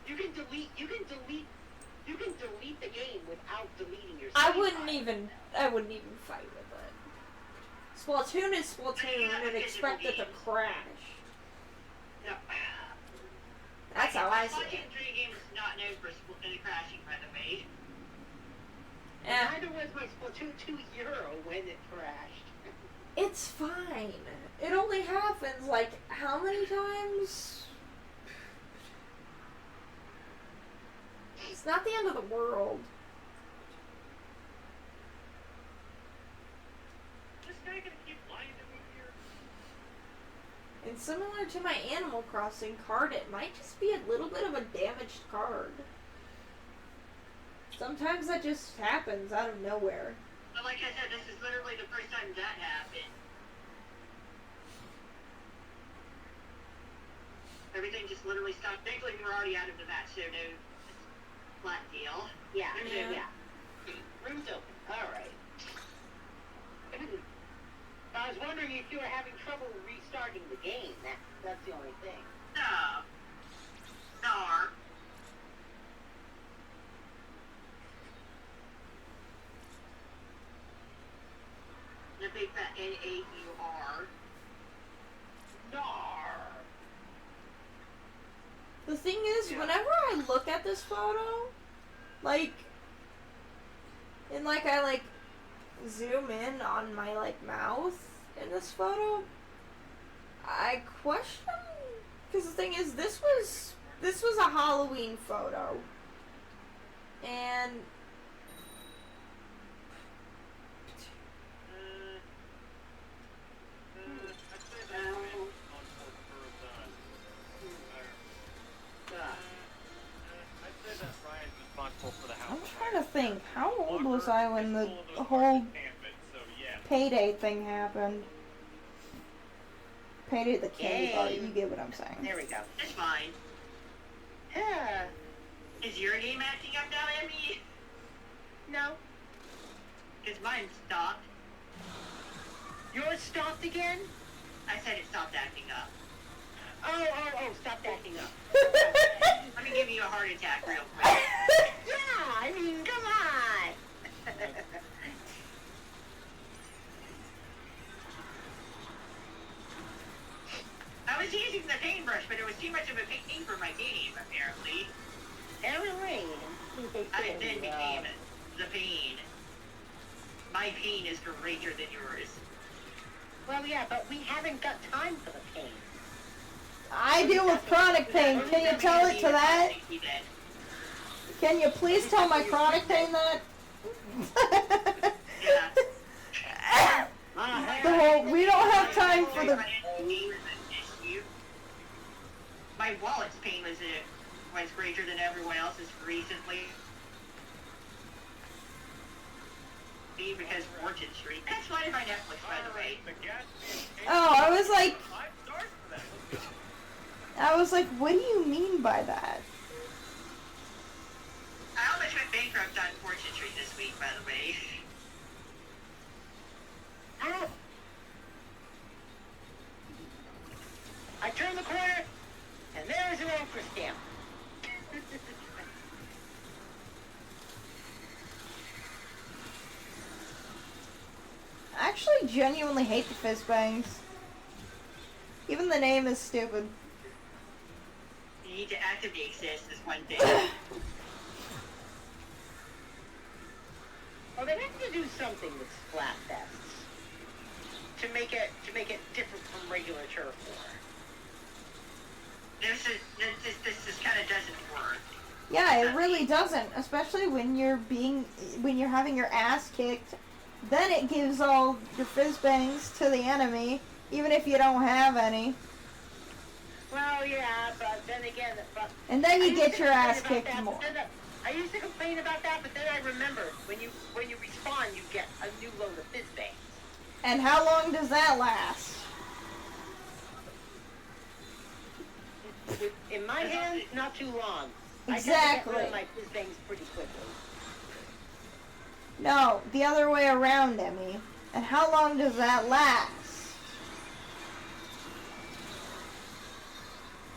You can delete the game without deleting your save I file. wouldn't even fight with it. Splatoon is Splatoon and expect it to crash. No. That's how I see Splatoon it. 3 game is not known for crashing, by the way. Eh, Neither was my Splatoon 2 Euro when it crashed. it's fine. It only happens like how many times? It's not the end of the world. This guy gonna keep lying to me here? And similar to my Animal Crossing card, it might just be a little bit of a damaged card. Sometimes that just happens out of nowhere. But like I said, this is literally the first time that happened. Everything just literally stopped. Thankfully, we were already out of the match, so no flat deal. Yeah. Yeah. Room's open. Alright. I was wondering if you were having trouble restarting the game. That's the only thing. No. Nar. The big fat N-A-U-R. Nar. The thing is, whenever I look at this photo, like, and like I like zoom in on my like mouth in this photo, I question, because the thing is, this was a Halloween photo, and house. I'm trying to think. How old was Locker I when is the full of those whole parts of Gambit, so yeah. Payday thing happened? Payday the candy bar. Game. You get what I'm saying. There we go. That's fine. Yeah. Is your game acting up now, Emmy? No. Because mine stopped. Yours stopped again? I said it stopped acting up. Oh, stopped acting up. Let me give you a heart attack real quick. Yeah, I mean, come on. I was using the paintbrush, but it was too much of a pain for my game, apparently. Aaron I then became the pain. My pain is greater than yours. Well, yeah, but we haven't got time for the pain. I deal with chronic pain. Can you tell it to that? Can you please tell my chronic pain that? Yeah. The whole, we don't have time for the... My wallet's pain was greater than everyone else's recently. Because Fortune Street. That's why my Netflix, by the way. Oh, I was like... 5 stars for that. Let's go. I was like, what do you mean by that? I almost went bankrupt on Fortune Street this week, by the way. Ah. I turn the corner, and there's an anchor stamp. I actually genuinely hate the fizz bangs. Even the name is stupid. You need to activate this one thing. Well, they have to do something with Splatfests to make it different from regular turf war. This just kind of doesn't work. Yeah, it really doesn't. Especially when you're having your ass kicked. Then it gives all your fizz bangs to the enemy, even if you don't have any. Well, yeah, but then again, And then I you used get to your complain ass about kicked that, more. but then I used to complain about that, but then I remembered when you respawn, you get a new load of fizz bangs. And how long does that last? In my hands, not too long. Exactly. I tend to get rid of my fizz bangs pretty quickly. No, the other way around, Emmy. And how long does that last?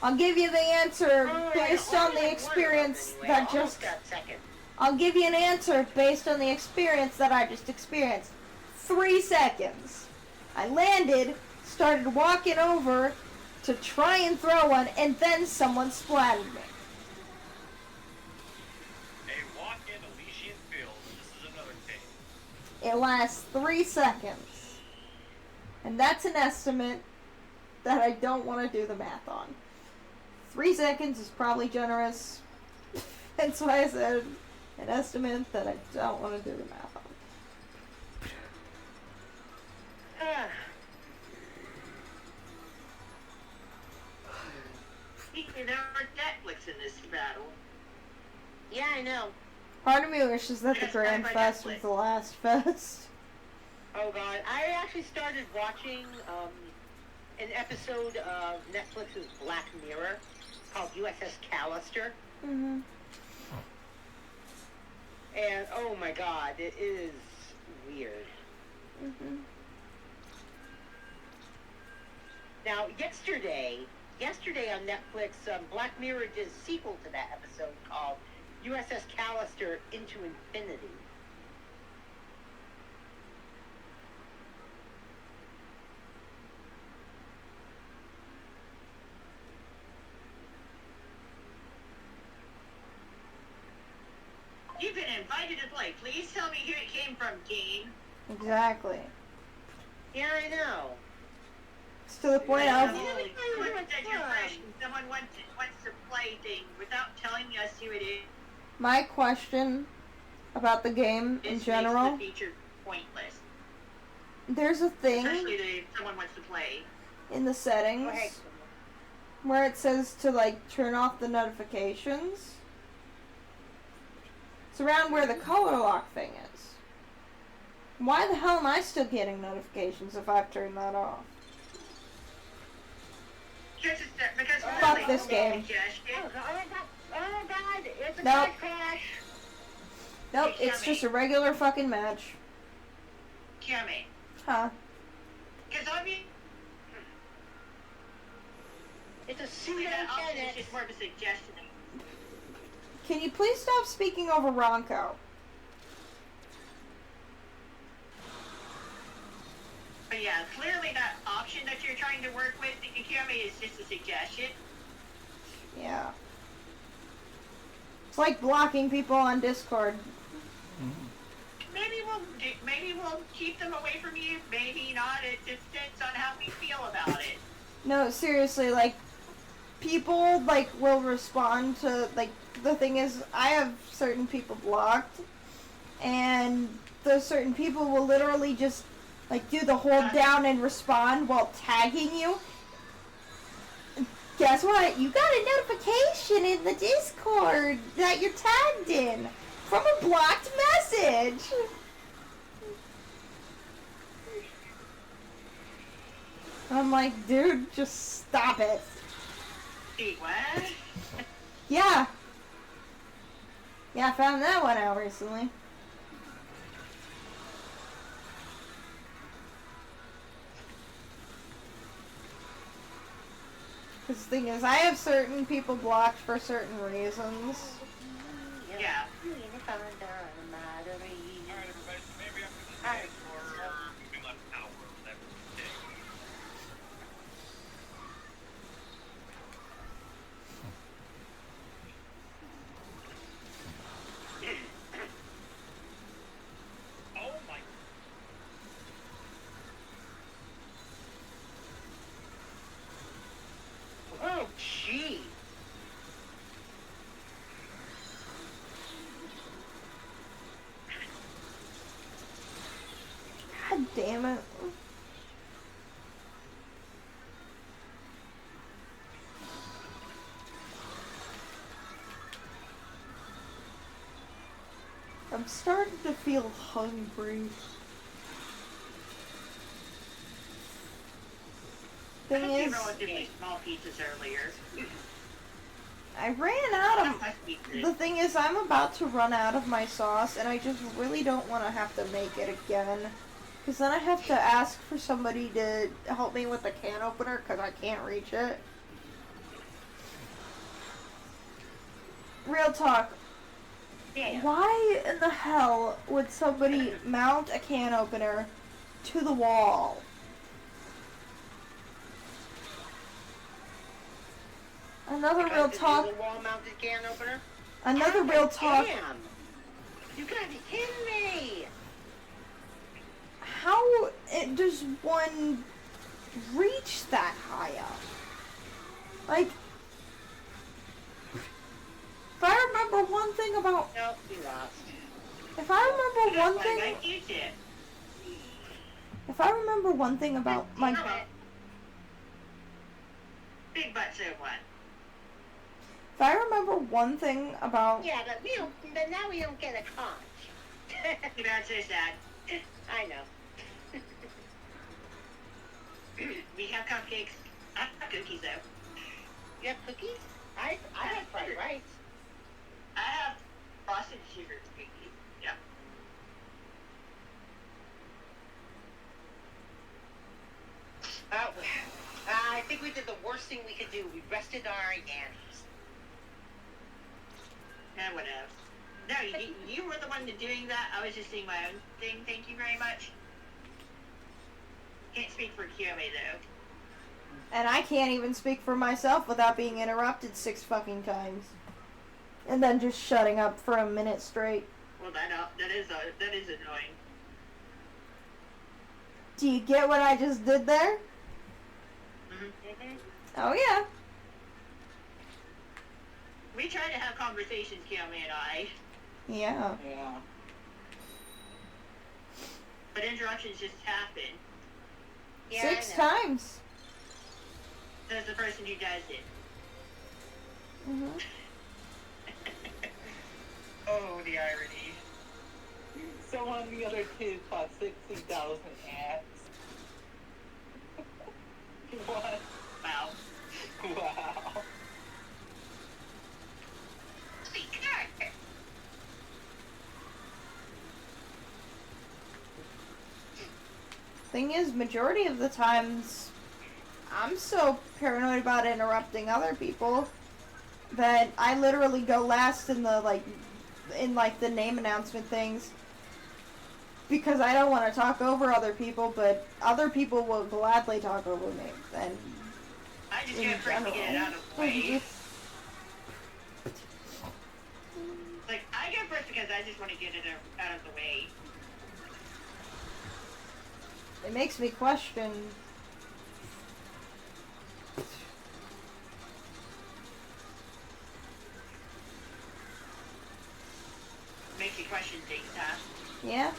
I'll give you the answer based on the experience that just... I'll give you an answer based on the experience that I just experienced. 3 seconds. I landed, started walking over to try and throw one, and then someone splattered me. A walk in Elysian Fields. This is another case. It lasts 3 seconds. And that's an estimate that I don't want to do the math on. 3 seconds is probably generous. That's why I said an estimate that I don't want to do the math on. There are Netflix in this battle. Yeah, I know. Part of me wishes that the Yes, Grand by Fest Netflix. was the last fest. Oh god, I actually started watching an episode of Netflix's Black Mirror called USS Callister, Mm-hmm. and oh my god, it is weird. Mm-hmm. Now, yesterday on Netflix, Black Mirror did a sequel to that episode called USS Callister Into Infinity. You've been invited to play. Please tell me who it came from, game. Exactly. Yeah, I know. It's to the point of... Someone wants to play thing without telling us who it is. My question about the game in This general, makes the feature pointless. there's a thing Especially if someone wants to play. in the settings Go ahead. where it says to like turn off the notifications. It's around where the color lock thing is. Why the hell am I still getting notifications if I've turned that off? Because Fuck this game. Oh God, it's a Nope. crash. Nope, it's just a regular fucking match. Kiyomi. Huh. Because obviously It's a pseudo that option is tennis. just more of a suggestion. Can you please stop speaking over Ronco? But yeah, clearly that option that you're trying to work with, Kiyomi, is just a suggestion. Yeah. It's like blocking people on Discord. Maybe we'll keep them away from you. Maybe not. It just depends on how we feel about it. No, seriously, like, people, like, will respond to, like, the thing is, I have certain people blocked, and those certain people will literally just, like, do the hold down and respond while tagging you. Guess what? You got a notification in the Discord that you're tagged in from a blocked message. I'm like, dude, just stop it. Wait, what? Yeah. Yeah, I found that one out recently. Because the thing is, I have certain people blocked for certain reasons. Yeah. Alright, everybody, so maybe after this game, or moving left power, whatever. Oh my. Oh, gee. God damn it. I'm starting to feel hungry. I Thing had two is, relatively small pizzas earlier. I ran out Not of... much pizza. The thing is, I'm about to run out of my sauce, and I just really don't want to have to make it again. Because then I have to ask for somebody to help me with the can opener, because I can't reach it. Real talk. Yeah. Why in the hell would somebody mount a can opener to the wall? Another real talk. The wall-mounted can opener. Another Oh, real talk. Damn. You gotta be kidding me. How does one reach that high up? Like, if I remember one thing about, Nope, we lost. if I remember one I thing, used it. if I remember one thing about my, Big butt so what? if I remember one thing about, Yeah, but we don't. But now we don't get a conch. Too bad, so sad. I know. We have cupcakes. I have cookies though. You have cookies? I have fried rice. I have frosted sugar cookies. Yeah. I think we did the worst thing we could do. We rested on our yannies. Whatever. No, you were the one doing that. I was just doing my own thing. Thank you very much. Can't speak for Kiyomi though. and I can't even speak for myself without being interrupted 6 fucking times. And then just shutting up for a minute straight. Well, that is annoying. Do you get what I just did there? Mm-hmm. Oh yeah. We try to have conversations, Kiyomi and I, Yeah. Yeah. but interruptions just happen. Yeah, 6 I know. times. There's the person who does it. hmm Oh, the irony. Someone on the other team bought 60,000 ads. What? Wow. Wow. Sweet character. Thing is, majority of the times, I'm so paranoid about interrupting other people that I literally go last in the the name announcement things because I don't want to talk over other people, but other people will gladly talk over me. And I just in go first to get it out of the way. Like, I go first because I just want to get it out of the way. It makes me question. Makes you question things, huh? Yeah.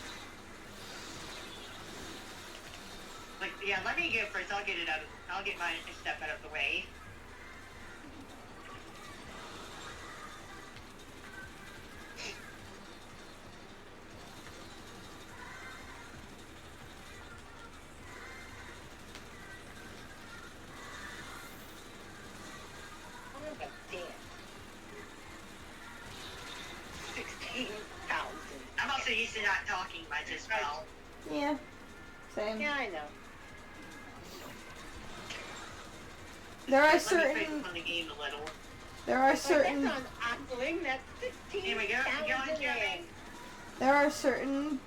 Like, yeah, let me go first. I'll get my stuff out of the way. Oh, but damn. 16,000. I'm also used to not talking much as well. Yeah. Same. Yeah, I know. There are Let me certain. focus on the game a little. There are But certain. that's on Aqualing, that's 16,000. Here we go. Keep going, Jeremy. There are certain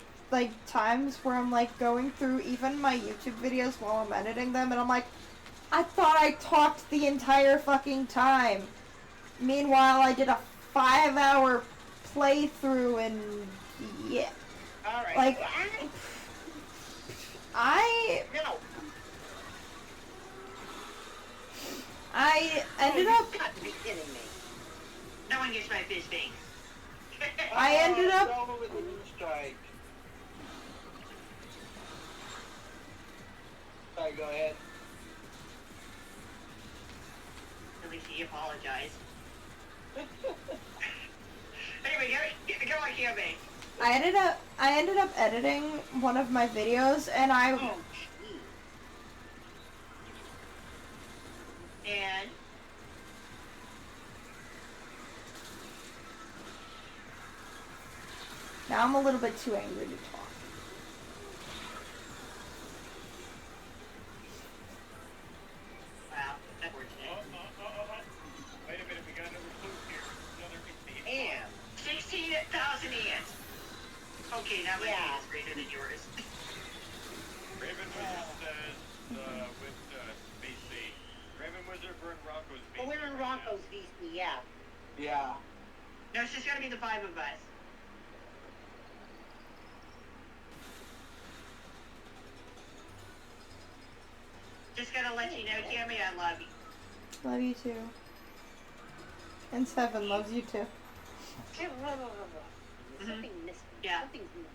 times where I'm going through even my YouTube videos while I'm editing them, and I'm like, I thought I talked the entire fucking time. Meanwhile, I did a 5-hour playthrough, and yeah, Alright. Like- so no. I ended up. You've got to be kidding me. No one gets my fish thing. I ended up- It's over with the new strike. Sorry, go ahead. At least he apologized. Anyway, go on, Jeremy. I ended up editing one of my videos, and I. Oh, gee. And Now I'm a little bit too angry to talk. wow, that worked today. Wait a minute, we got another clue here. Another receipt. And 16,000 ants. Okay, now my Yeah. hand is greater than yours. Raven Wizard says, with BC. Raven Wizard, we're in Rocco's BC. well, we're in right now. Rocco's VC, yeah. Yeah. No, it's just gotta be the 5 of us. Just gotta let you know, Jeremy, I love you. Love you too. And Seven loves you too. Something missing. Yeah. Something's missing.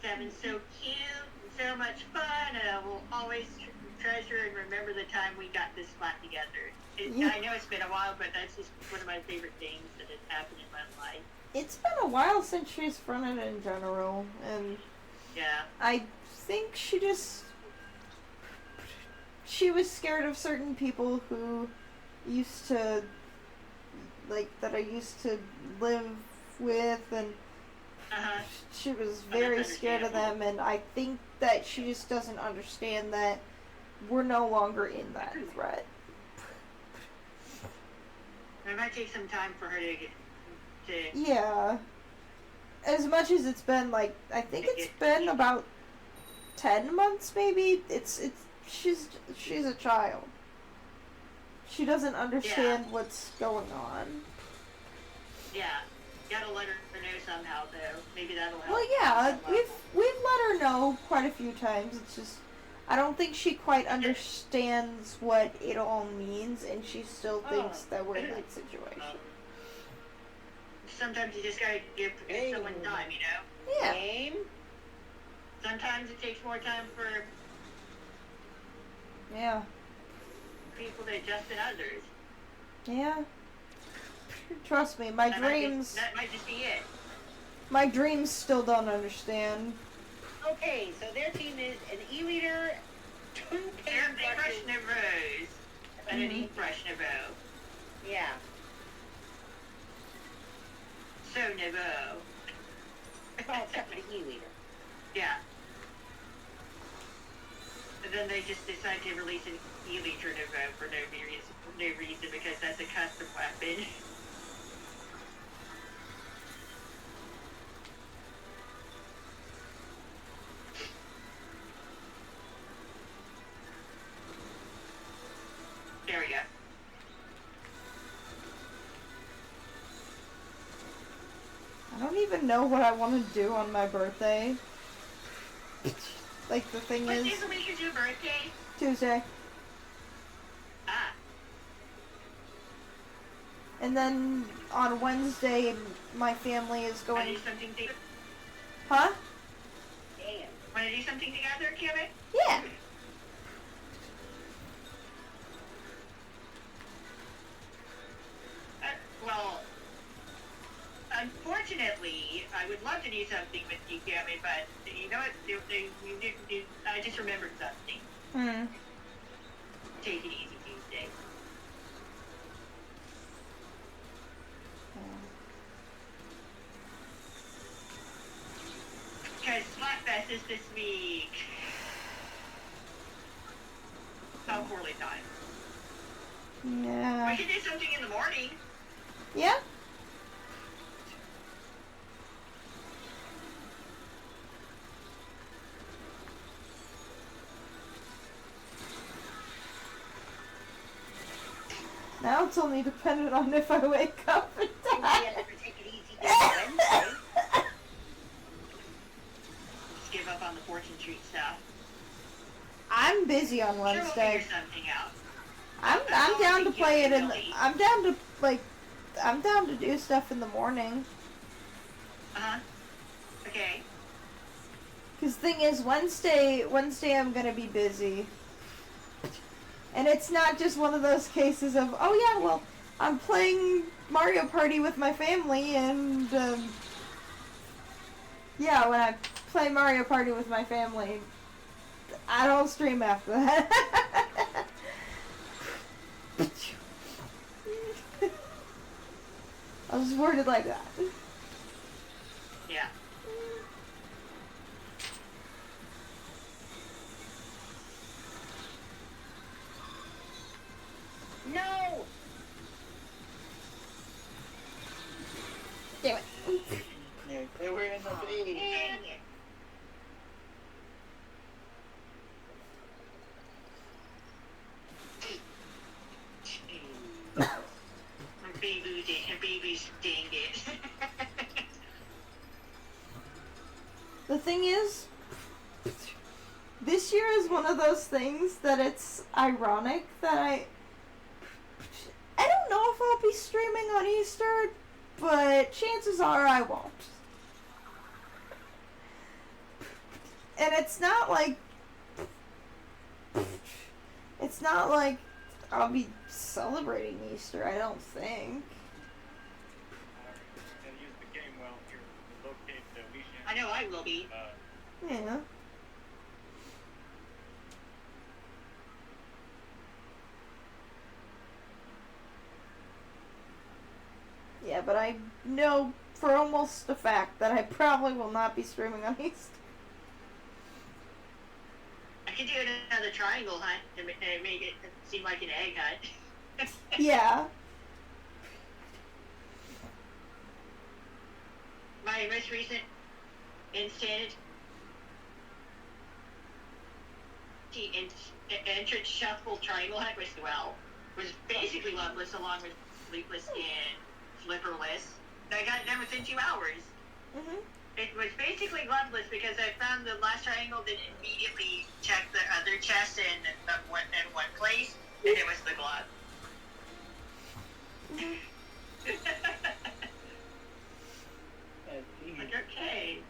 Seven's so cute, and so much fun, and I will always treasure and remember the time we got this flat together. Yeah. I know it's been a while, but that's just one of my favorite things that has happened in my life. It's been a while since she's fronted in general, and Yeah. I think she was scared of certain people who used to, that I used to live with, and Uh-huh. she was Oh, very that's scared of them, and I think that she just doesn't understand that we're no longer in that threat. It might take some time for her to get to. Yeah. As much as it's been, I think it's been about 10 months, maybe. She's a child. She doesn't understand what's going on. Yeah. Gotta let her know somehow, though. Maybe that'll help. Well, yeah, Somehow. we've let her know quite a few times. It's just I don't think she quite understands what it all means, and she still thinks that we're in that situation. Sometimes you just gotta give someone time, you know? Yeah. Game? Sometimes it takes more time for Yeah. people to adjust than others. Yeah. Trust me, my That dreams, might just be it. my dreams still don't understand. Okay, so their team is an E-liter, 2 They're paintbrushes. brush no rose. And an ink brush no bow. Yeah. So no bow. Well, except for the E-liter. Yeah. And then they just decide to release an E-liter no bow for no reason because that's a custom weapon. There we go. I don't even know what I want to do on my birthday. Like, the thing What is, day of the week is your birthday? Tuesday. Ah. And then on Wednesday, my family is Wanna going... do something together? Huh? Damn. Wanna do something together, Kevin? Yeah. Well, unfortunately, I would love to do something with you, Kevin, but you know what? I just remembered something. Hmm. Take it easy, Tuesday. Because Splatfest is this week. How poorly timed. Yeah. We could do something in the morning. Yeah? Now it's only dependent on if I wake up in Maybe time. you have to take it easy day Wednesday. Just give up on the Fortune Treat stuff. I'm busy on Sure, we'll Wednesday. figure something out. I'm down to play it in. I'm down to I'm down to do stuff in the morning. Uh-huh. Okay. Cause thing is, Wednesday I'm gonna be busy. And it's not just one of those cases of, oh yeah, well, I'm playing Mario Party with my family, and yeah, when I play Mario Party with my family, I don't stream after that. I was worded like that. Yeah. No! Damn it. Yeah, they were in the bee. Dang it. Baby's dang it. The thing is, this year is one of those things that it's ironic that I don't know if I'll be streaming on Easter, but chances are I won't. And it's not like I'll be celebrating Easter, I don't think. And use the game well here. Locate the weekend. I know I will be. Yeah. Yeah, but I know for almost a fact that I probably will not be streaming on Easter. I could do another triangle hunt and make it seem like an egg hunt. Yeah. My most recent instant entrance shuffle triangle hunt was basically Loveless along with Sleepless and Flipperless. I got it done within 2 hours. Mhm. It was basically Loveless because I found the last triangle didn't immediately check the other chest in one place, and it was the glove. Like, okay.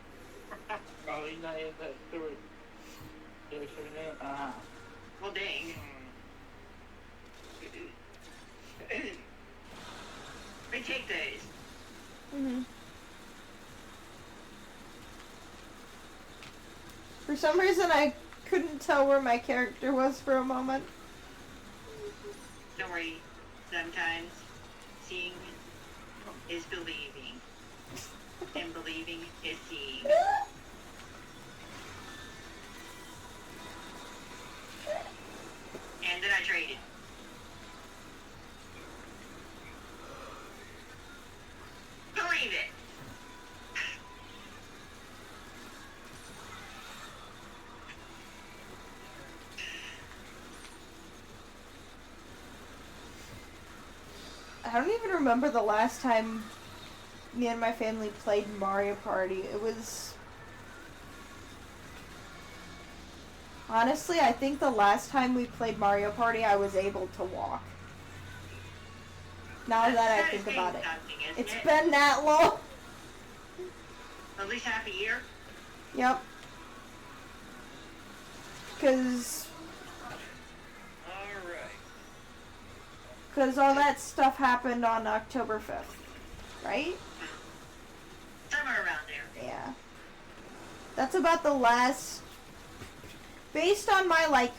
Oh, he's not in that story. Well, dang. We take the For some reason, I couldn't tell where my character was for a moment. Don't worry. Sometimes seeing is believing. And believing is seeing. And then I traded. Believe it. I don't even remember the last time me and my family played Mario Party. It was... Honestly, I think the last time we played Mario Party, I was able to walk. Now that I think about it. It's been that long. At least half a year. Yep. Because all that stuff happened on October 5th, right? Somewhere around there. Yeah. That's about the last... Based on my, like,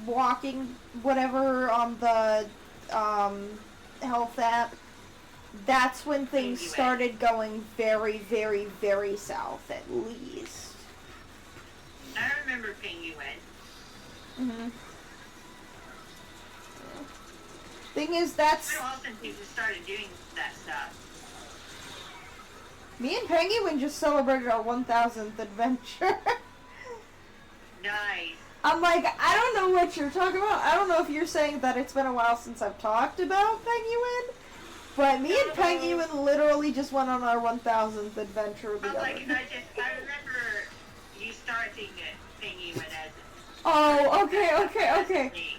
walking, whatever, on the, health app, that's when things started going very, very, very south, at least. I remember Penguin. Mm-hmm. Thing is, that's... It's been a while since we just started doing that stuff. Me and Penguin just celebrated our 1000th adventure. Nice. I'm like, I don't know what you're talking about. I don't know if you're saying that it's been a while since I've talked about Penguin, but me and Penguin literally just went on our 1000th adventure the But other like, day. I remember you starting it Penguin as Oh, okay.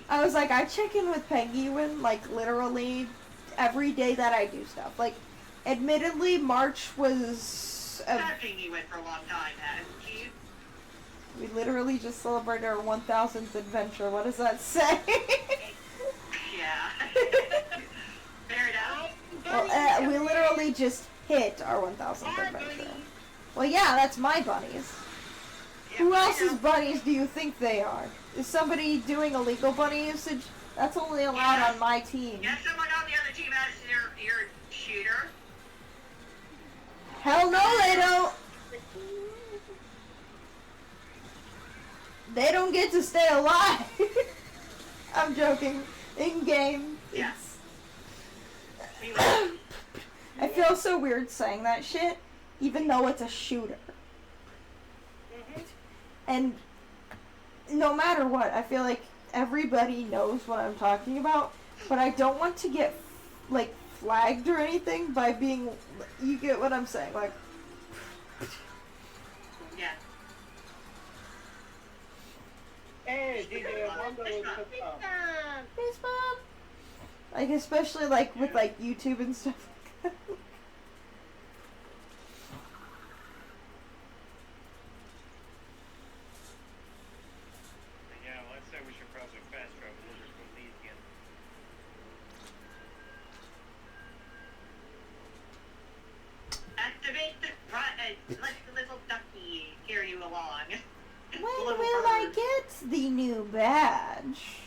I was like, I check in with Penguin, like, literally every day that I do stuff. Like, admittedly, March was... I've had Penguin for a long time, haven't you? We literally just celebrated our 1000th adventure. What does that say? Yeah. Fair enough. Well, we literally just hit our 1000th adventure. Well, yeah, that's my bunnies. Yeah, Who I else's know. bunnies do you think they are? Is somebody doing illegal bunny usage? That's only allowed Yeah. on my team. You have someone on the other team as your shooter. Hell no, they don't! They don't get to stay alive! I'm joking. In game, Yeah. it's... I feel so weird saying that shit, even though it's a shooter. And no matter what, I feel like everybody knows what I'm talking about, but I don't want to get, like, flagged or anything by being... You get what I'm saying? Like... Yeah. Hey, DJ Armando is Peace, Mom! Like, especially, like, with, like, YouTube and stuff like that. Yeah, let's say we should probably fast travel over to these again. Activate let the little ducky carry you along. When Little will I bird. get the new badge?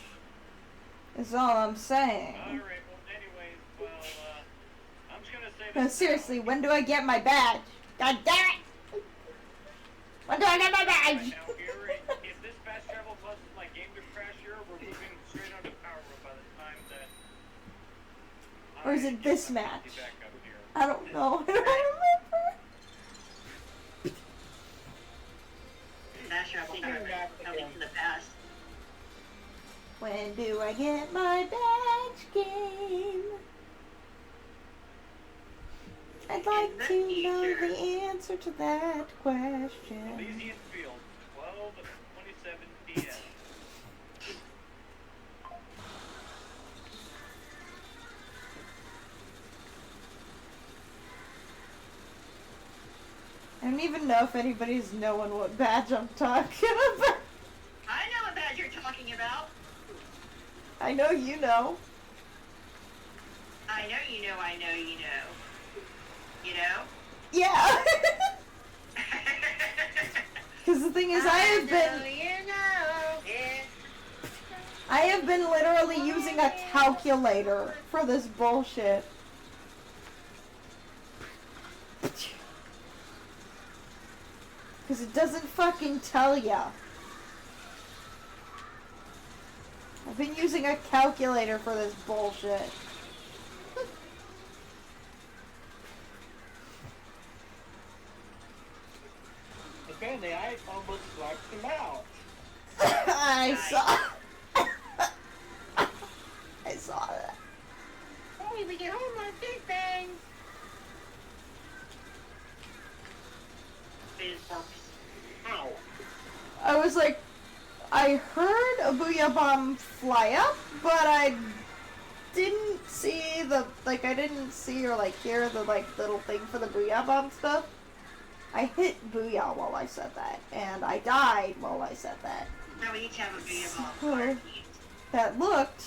Is all I'm saying. Alright, well, anyways, well, I'm just gonna say No, this. seriously, when do I get my badge? God damn it! When do I get my Right badge? now, Gary, if this fast travel plus like game to crash here, we're moving straight onto Power Room by the time that. Or is I it get this my match? PC back up here. I don't know. I don't remember. Fast travel coming to the past. When do I get my badge game? I'd like to know the answer to that question. Elysian Field, 12:27 p.m. I don't even know if anybody's knowing what badge I'm talking about. I know what badge you're talking about. I know you know. I know you know, I know you know. You know? Yeah. Because the thing thing is, I have been literally using a calculator for this bullshit. Because it doesn't fucking tell ya. I've been using a calculator for this bullshit. Apparently, I almost wiped him out. I saw. I saw that. Hey, we get home on Big Bang. Ow. I was like, I heard a Booyah Bomb fly up, but I didn't see the, like, I didn't see or, like, hear the, like, little thing for the Booyah Bomb stuff. I hit Booyah while I said that, and I died while I said that. No, we each have a Booyah Bomb. So, that looked,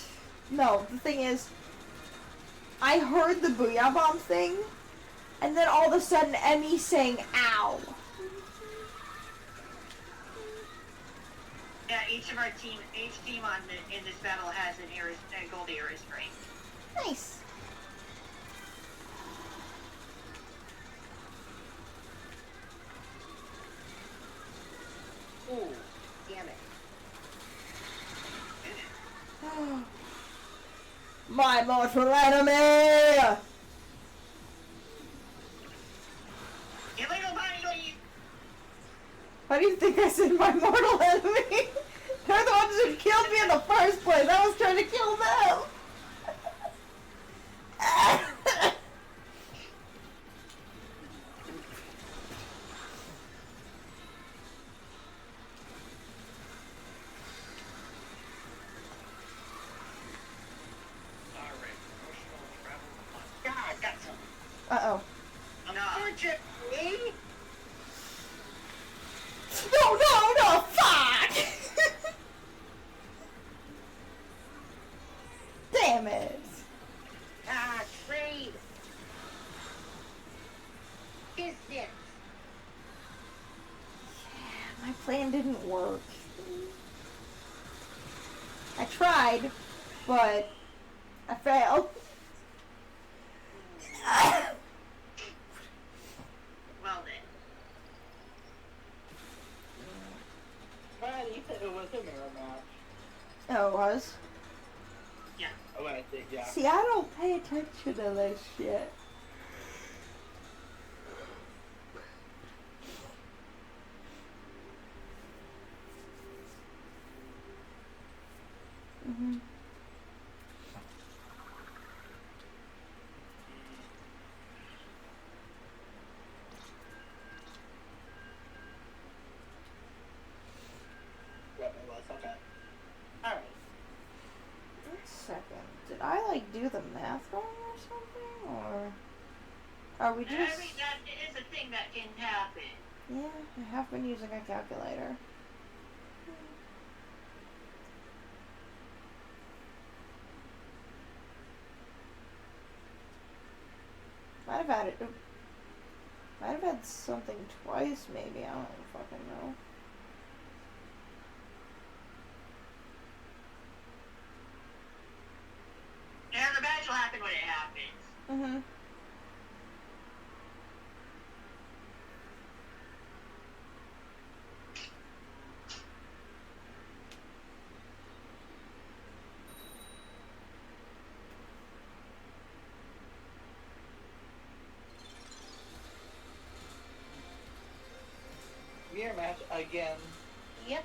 no, the thing is, I heard the Booyah Bomb thing, and then all of a sudden Emmy saying, ow. Yeah, each team in this battle has a gold arrow spray. Nice. Ooh, damn it. My mortal enemy! Illegal body leave! Why do you think I said my mortal enemy? They're the ones who killed me in the first place. I was trying to kill them. Alright, emotional travel behind. God, got some. Uh-oh. Unfortunately, No, fuck! Damn it. trade. Business. My plan didn't work. I tried, but I failed. Well then. Man, you said it was a mirror match. Oh, it was? Yeah. Oh, I think, yeah. See, I don't pay attention to this shit. Mm-hmm. What it was, okay. Alright. Wait a second. Did I, like, do the math wrong or something? Or are we I just... mean, that is a thing that can happen. Yeah, I have been using a calculator. Might have had it. Might have had something twice, maybe. I don't fucking know. Yeah, the match will happen when it happens. Mm-hmm. Mirror match again. Yep.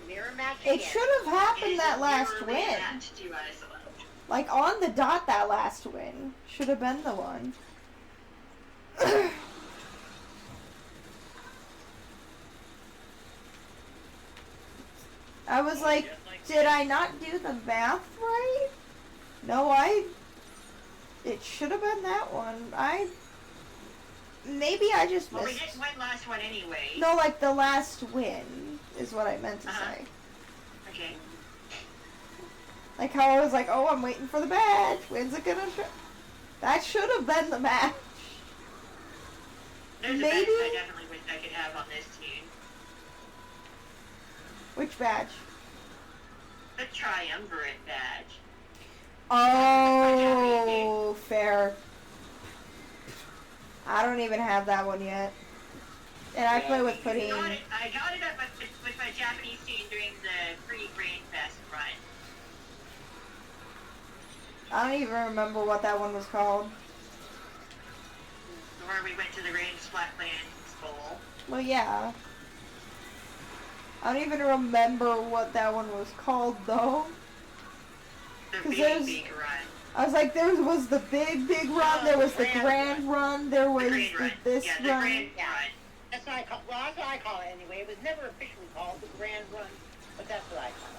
Mirror match again. It should have happened that last Mirror win. rematch to Isolate. Like, on the dot, that last win. Should have been the one. I was like, did I not do the math right? No, it should have been that one. Maybe I just Well, we missed. didn't win last one anyway. No, like the last win is what I meant to Uh-huh. say. Okay. Like how I was like, oh, I'm waiting for the badge. When's it gonna show? That should have been the match. There's a Maybe- match I definitely wish I could have on this team. Which badge? The triumvirate badge. Oh, fair. I don't even have that one yet. And I play with I Pudding. got it up with my Japanese team during the pre-Grain Fest run. I don't even remember what that one was called. Where we went to the Range Flatlands Bowl. Well, yeah. I don't even remember what that one was called, though. The 'Cause big, there's- big run. I was like, there was the big run, there was the grand run, there was The Grand Run. this Yeah, the run. Grand Run. That's what I call. Well, that's what I call it anyway. It was never officially called the Grand Run, but that's what I call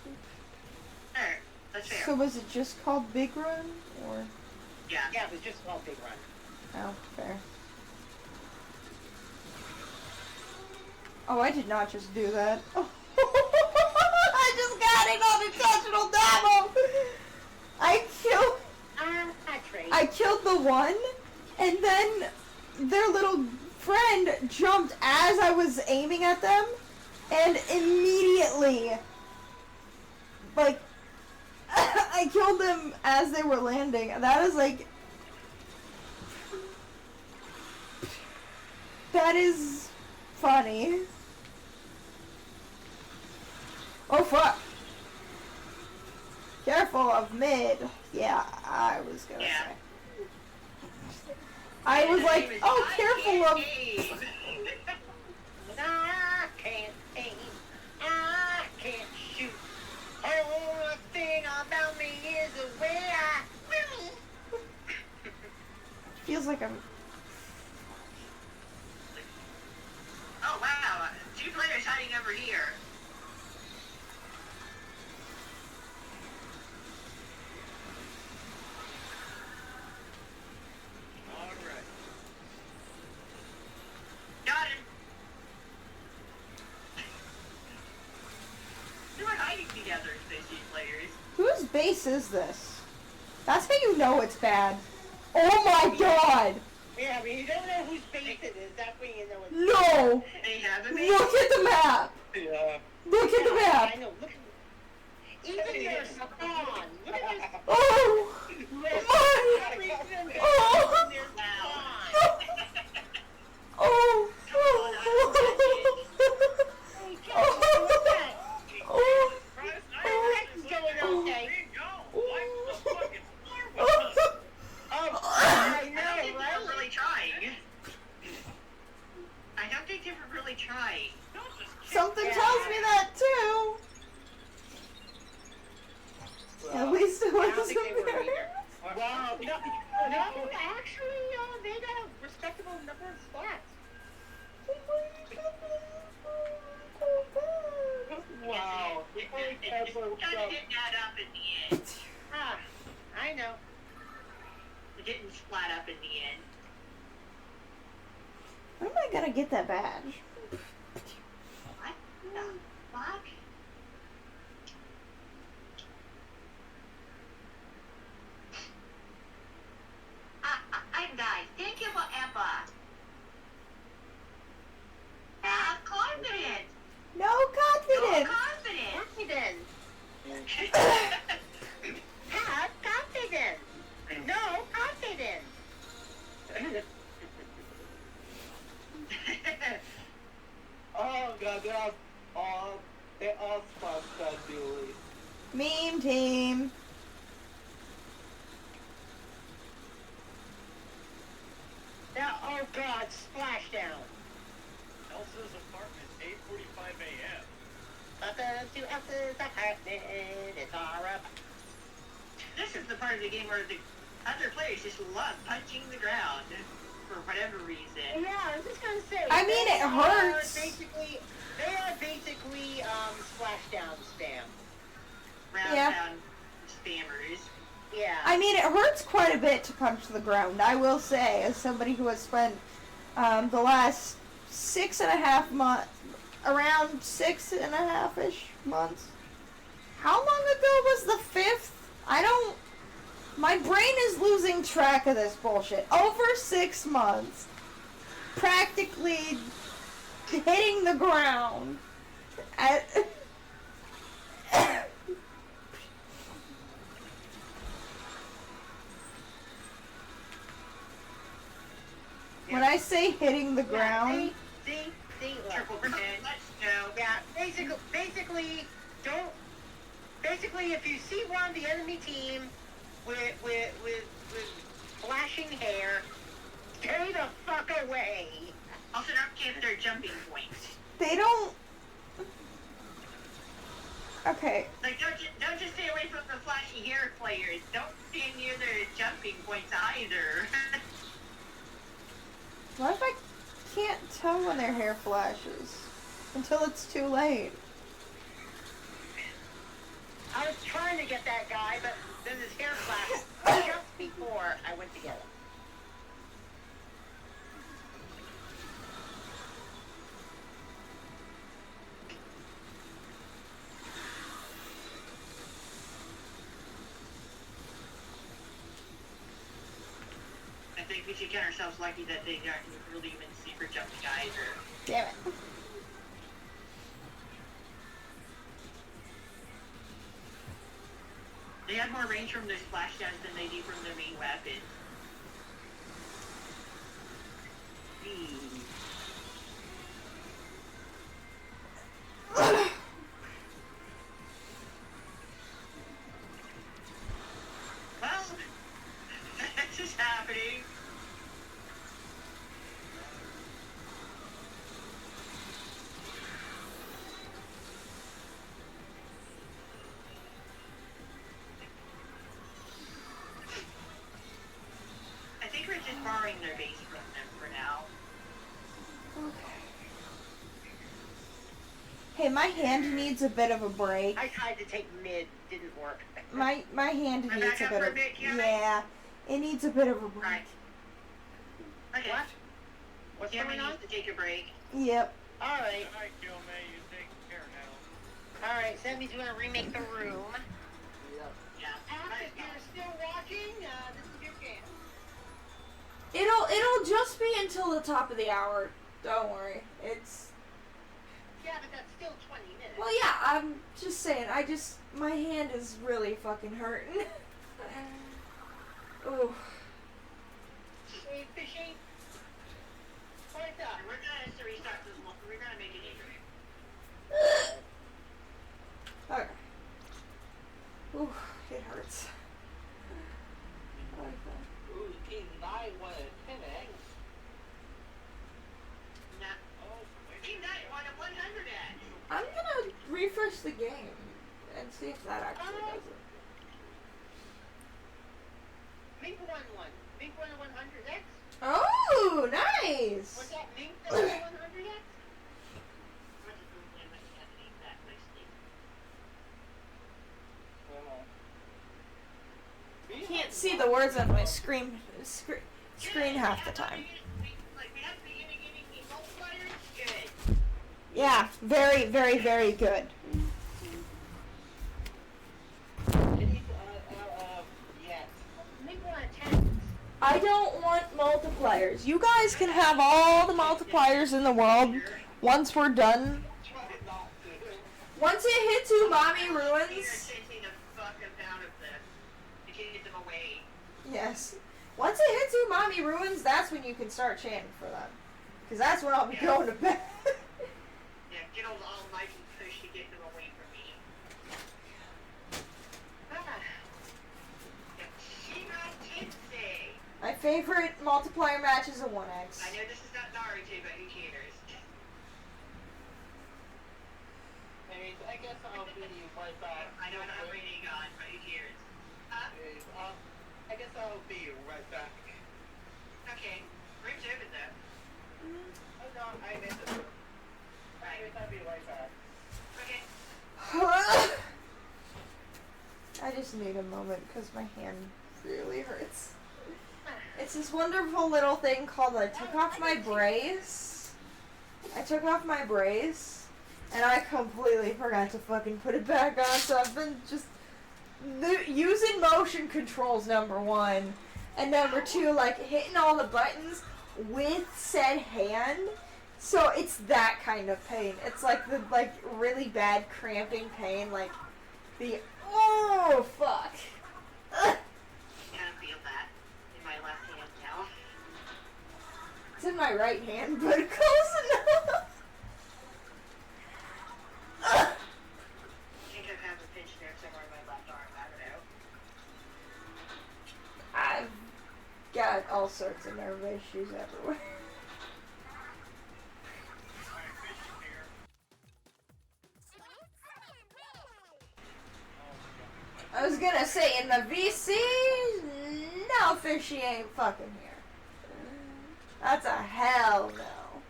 it. Fair. That's fair. So was it just called Big Run? Or, Yeah. Yeah, it was just called Big Run. oh, fair. Oh, I did not just do that. Oh. I just got an unintentional demo! I killed the one, and then their little friend jumped as I was aiming at them, and immediately, like, I killed them as they were landing. That is like, that is funny. Oh fuck. Careful of mid. Yeah, I was gonna Yeah. say. I was like, oh, careful of. I can't aim. I can't shoot. Only thing about me is the way I. Feels like I'm. Oh, wow. 2 players hiding over here. Alright. Got him. They were hiding together, those 2 players. Whose base is this? That's how you know it's bad. Oh my god! Yeah, I mean, you don't know whose base it is. That's when you know it's. No! They have a base. Look at the map! Yeah. Look at the map! I know. Look. Even their spawn. Look at their spawn. Oh! Oh! Wow. Oh! Oh! I don't think they were really trying. I don't think they were really trying. Something tells me that too. At least it I don't was think they were there. either. Wow. No, actually, they got a respectable number of spots. Wow. It kind of didn't add up in the end. Ah, I know. It didn't splat up in the end. When am I gonna get that badge? What the fuck? I'm guys. Thank you for Emma. Have confidence. No No confidence. confidence. Have confidence. No confidence. Oh god, they all spots got dually. Meme team. Now, oh god, splashdown. Elsa's apartment, 8:45 a.m. Welcome to Elsa's apartment. It's our This is the part of the game where the other players just love punching the ground for whatever reason. Yeah, I was just gonna say. I mean, it hurts. They are basically splashdown spam. Round Yeah. down spammers. Yeah. I mean, it hurts quite a bit to punch the ground, I will say, as somebody who has spent the last 6.5 months, around 6.5-ish months. How long ago was the 5th? My brain is losing track of this bullshit. Over 6 months, practically hitting the ground When I say hitting the ground, See, look. Triple ten. Let's go. Yeah, basically, don't. Basically, if you see one of the enemy team with flashing hair, stay the fuck away. Also, don't give their jumping points. they don't. Okay, Like, don't just stay away from the flashy hair players. Don't stand near their jumping points either. what if I can't tell when their hair flashes until it's too late? I was trying to get that guy, but then his hair flashed just before I went to get him. I think we should count ourselves lucky that they aren't really even super jumping either. Damn it. They have more range from their splash downs than they do from their main weapon. Well, this is happening. I think we're just borrowing their base from them for now. Okay. Hey, my hand needs a bit of a break. I tried to take mid, didn't work. My hand I'm needs back a up bit for a of bit, Cameron? yeah. It needs a bit of a break. Right. Okay. What? What's Cameron going on? needs to take a break. Yep. Alright, Alright, Gilmay, you take care now. alright, Sammy's gonna remake the room. Yeah. Ash, if you're still watching, this is your chance. It'll just be until the top of the hour. Don't worry. It's Yeah, but that's still 20 minutes. well, yeah. I'm just saying. My hand is really fucking hurting. Ooh. Hey, fishy. What's up? We're gonna have to restart this one. We're gonna make it easier. Okay. Ooh, it hurts. Okay. Ooh, Team 9 won a 10x. Nah. Oh, Team 9 won a 100x. I'm gonna refresh the game and see if that actually does it. Mink won one. Mink won a 100x? Oh, nice! Was that Mink that won a 100x? Can't see the words on my screen half the time. Yeah, very, very, very good. Yes. Mink won a 10x. I don't want multipliers. You guys can have all the multipliers in the world once we're done. Try not to. Once it hits Umami Ruins. Yes. Once it hits Umami Ruins, that's when you can start chanting for them. Because that's when I'll be going to bed. Yeah, get all almighty push to get them away from me. Yeah, Shima Tensei. My favorite multiplier match is a 1x. I know this is not Naruto, but who cares? Anyways, I guess I'll be right back. I know I'm waiting on, but who cares? Anyways, I guess I'll be right back. Okay, room's open though. Oh no, I missed it. Anyways, I'll be right back. Okay. I just need a moment because my hand really hurts. It's this wonderful little thing called I took off my brace. And I completely forgot to fucking put it back on, so I've been just using motion controls, number one. And number two, like, hitting all the buttons with said hand So it's that kind of pain. It's like the really bad cramping pain, like the oh fuck. Ugh. I kind of feel that in my left hand now. It's in my right hand, but close enough. Ugh. I think I have a pinched nerve somewhere in my left arm. I don't know. I've got all sorts of nerve issues everywhere. I was gonna say, in the VC, no, fishy ain't fucking here. That's a hell no.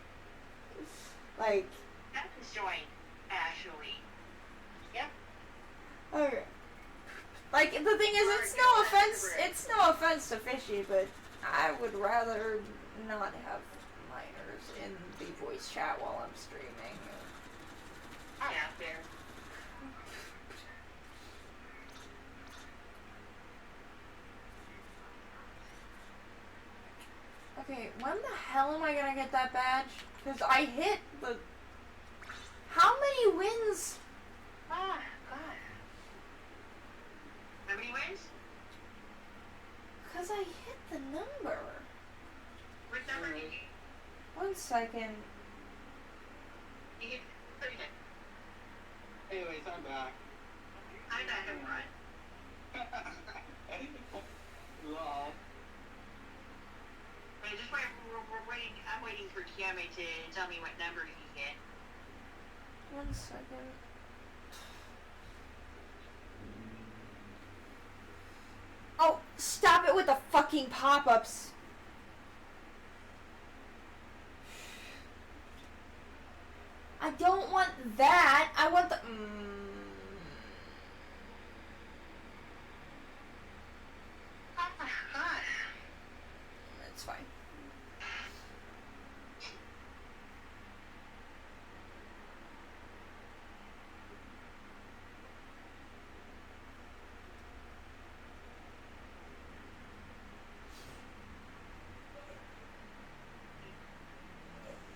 Like, That was joint, actually. Yep. okay. Like, the thing is, it's no offense to fishy, but I would rather not have minors in the voice chat while I'm streaming. Yeah, fair. Okay, when the hell am I gonna get that badge? Because I hit the... How many wins? Ah, God. How many wins? Because I hit the number. What number did you? 1 second. You hit 30. Anyways, I'm back. I got him right. Lol. Wait, just wait. We're waiting. I'm waiting for Kiame to tell me what number he hit. 1 second. Oh, stop it with the fucking pop-ups. I don't want that. I want the... God. It's fine.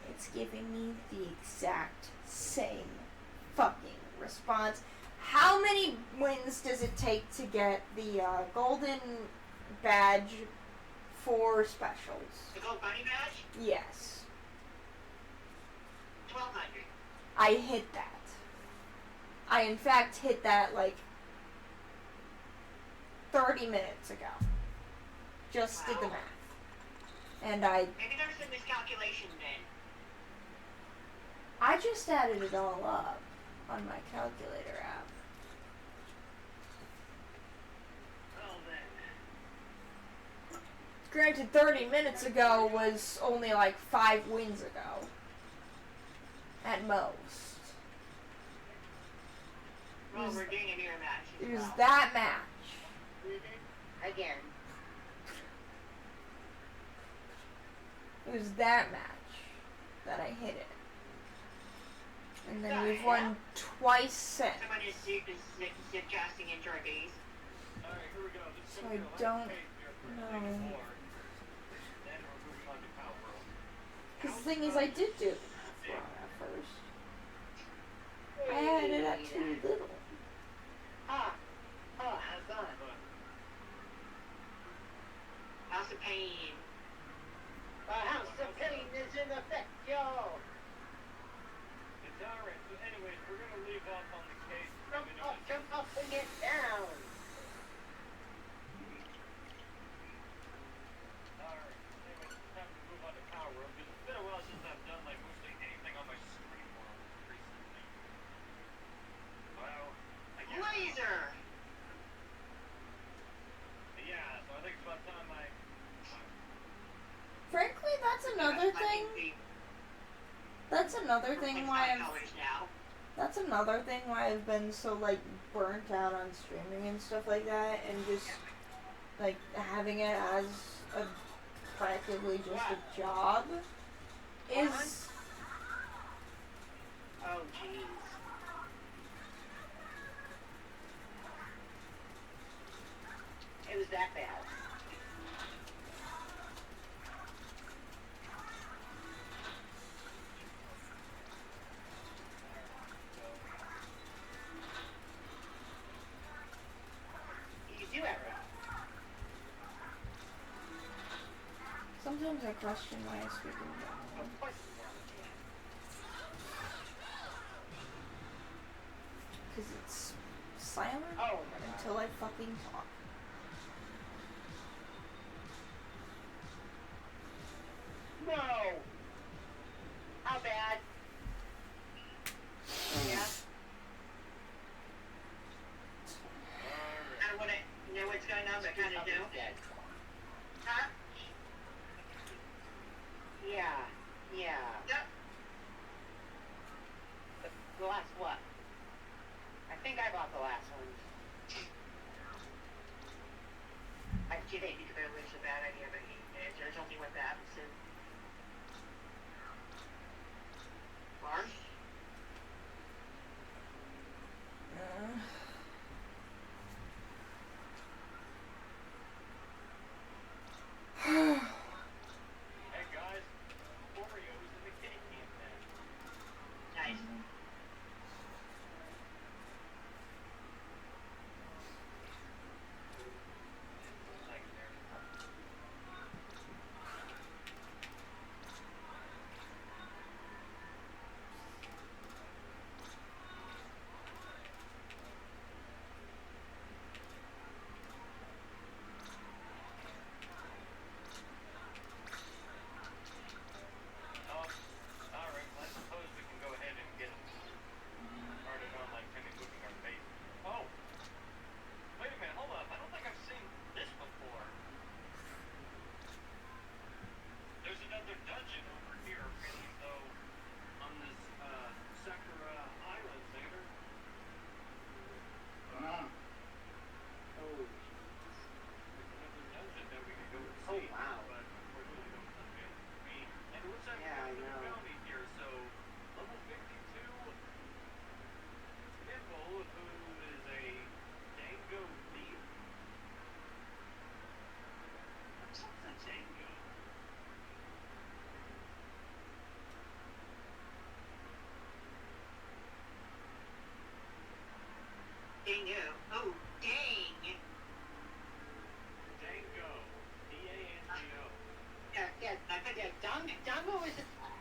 It's giving me the exact same fucking response. How many wins does it take to get the golden badge for specials? The gold bunny badge? Yes. 1,200. I hit that. I in fact hit that like 30 minutes ago. Just did the Wow. math. And I Maybe there's a miscalculation then. just added it all up on my calculator app. Well then. Granted, 30 minutes ago was only like 5 wins ago. At most. Well, we're doing a mirror match. It was that match. Mm-hmm. Again. It was that match that I hit it. And then we've won twice since. Someone is suggesting into our base. Alright, here we go. This is So gonna I be the last don't page here for know. Division 4. Then we're moving on to Power World. Because the thing is, I did do it wrong at first. I had it at too little. Ah, how's that? House of Pain. House of Pain is in effect, yo! It's alright. So anyways, we're gonna leave off on the case. Jump up and get down! Alright. Anyways, it's time to move on to Power World because it's been a while since I've done like mostly anything on my screen world recently. Well, I guess. Laser! Yeah, so I think it's about time I. Frankly, that's another thing. That's another thing why I've been so like burnt out on streaming and stuff like that, and just like having it as a practically just a job is Oh, jeez. It was that bad. I question why I speak in general. Of course you know. Because it's silent Oh my god. until I fucking talk. No! How bad? Yeah. I don't want to know what's going on, but kind of do. Dead. Huh? Yeah. Yeah. Yep. The last what? I think I bought the last one. I did it because it was a bad idea, but there's only one bad, so. Barn? Hey guys, Oreos in the kitty can then. Nice. Thanks, Mary. Oh, alright, well, I suppose we can go ahead and get started on like kind of cooking our base. Oh! Wait a minute, hold up. I don't think I've seen this before. There's another dungeon over here, really, though, on this, Sakura Island, Xander. Oh. There's another dungeon that we can go and Oh, see. wow. But unfortunately, don't have it. And it looks like Yeah, I we have know. a bounty here, so level 52 Nimble, who is a Dango thief. What's a Dango? Dang you. Oh, dang. Dango. D-A-N-G-O. Yeah, Dango is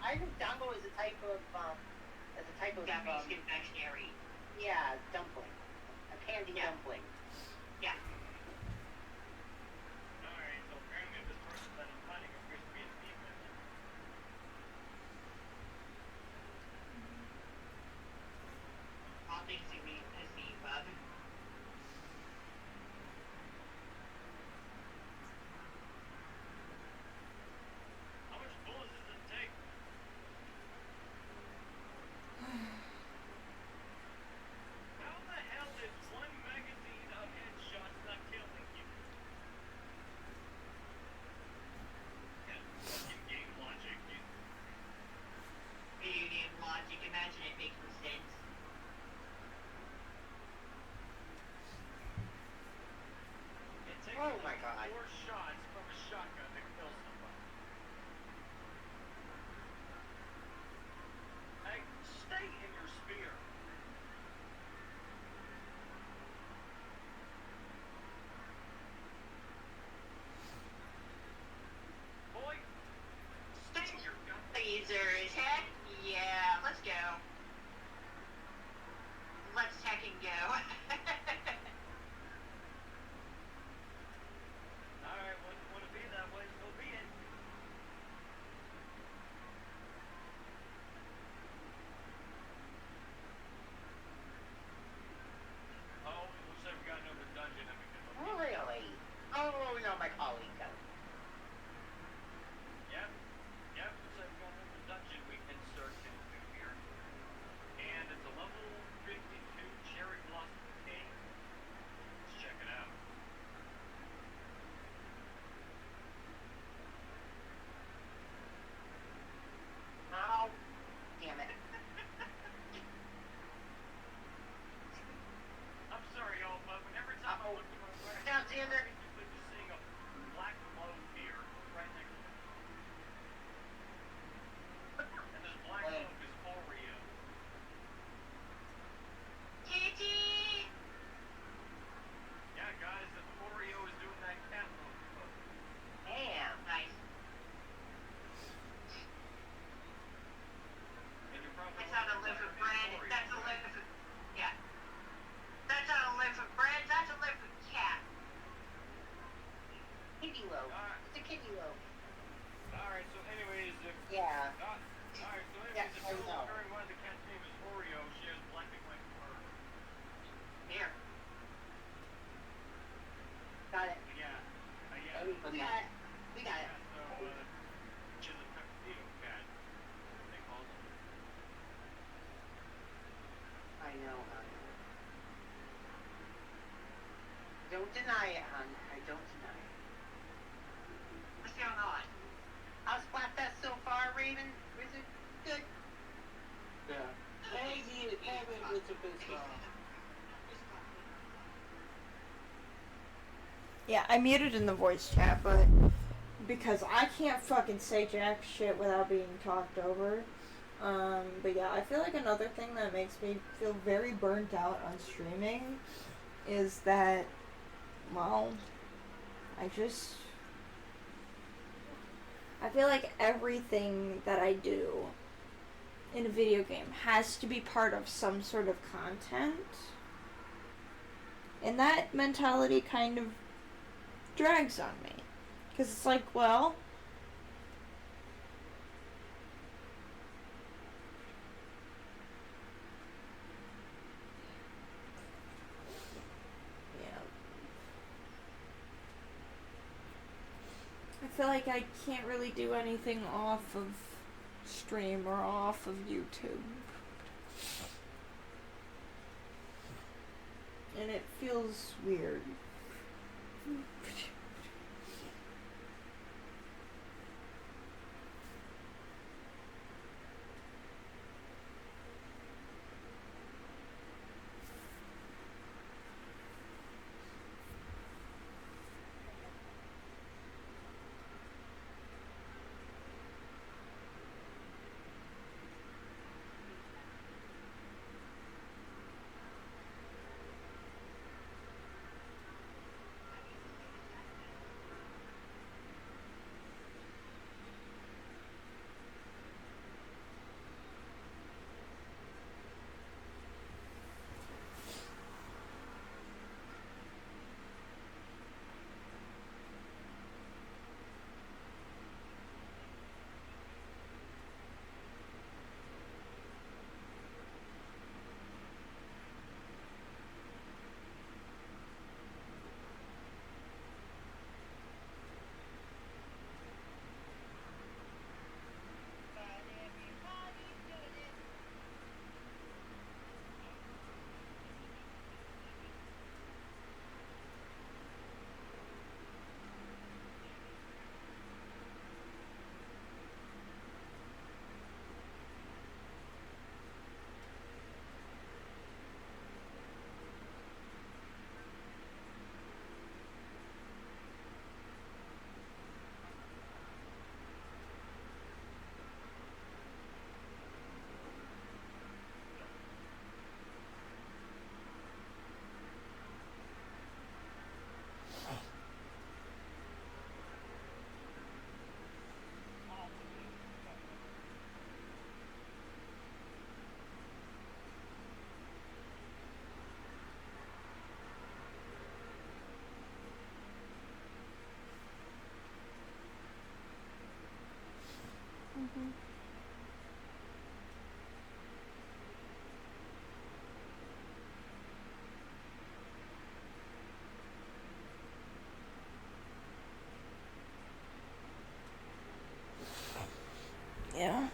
I think Dango is a type of Japanese confectionery. yeah, dumpling. A candy Yeah. dumpling. Yeah. Alright, so apparently this person that I'm finding appears to be a thief. All things to me, bud. How much bullets does it take? How the hell is one magazine of headshots not killing you? Yeah, fucking game logic. Video game logic. Imagine it makes no sense. It takes Oh my like God. 4 shots from a shotgun to kill somebody. Hey, stay in your spear. Boy, stay in your gun. Lasers. Heck yeah. Let's go. Let's heck and go. Alright, well, if you want to be that way, so be it. Oh, it looks like we got another dungeon that we can look Oh, really? Oh no, my colleague does. Yep. Looks like we got another dungeon we can search into here. And it's a level 52 cherry blossom deny it, hon. I don't deny it. What's going on? How's Splatfest so far, Raven? Is it good? Yeah. Maybe it happened with the bit Yeah, I muted in the voice chat, but because I can't fucking say jack shit without being talked over. But yeah, I feel like another thing that makes me feel very burnt out on streaming is that, well, I feel like everything that I do in a video game has to be part of some sort of content. And that mentality kind of drags on me. Because it's like, well, yeah. I feel like I can't really do anything off of stream or off of YouTube. And it feels weird. Mm-hmm. Yeah.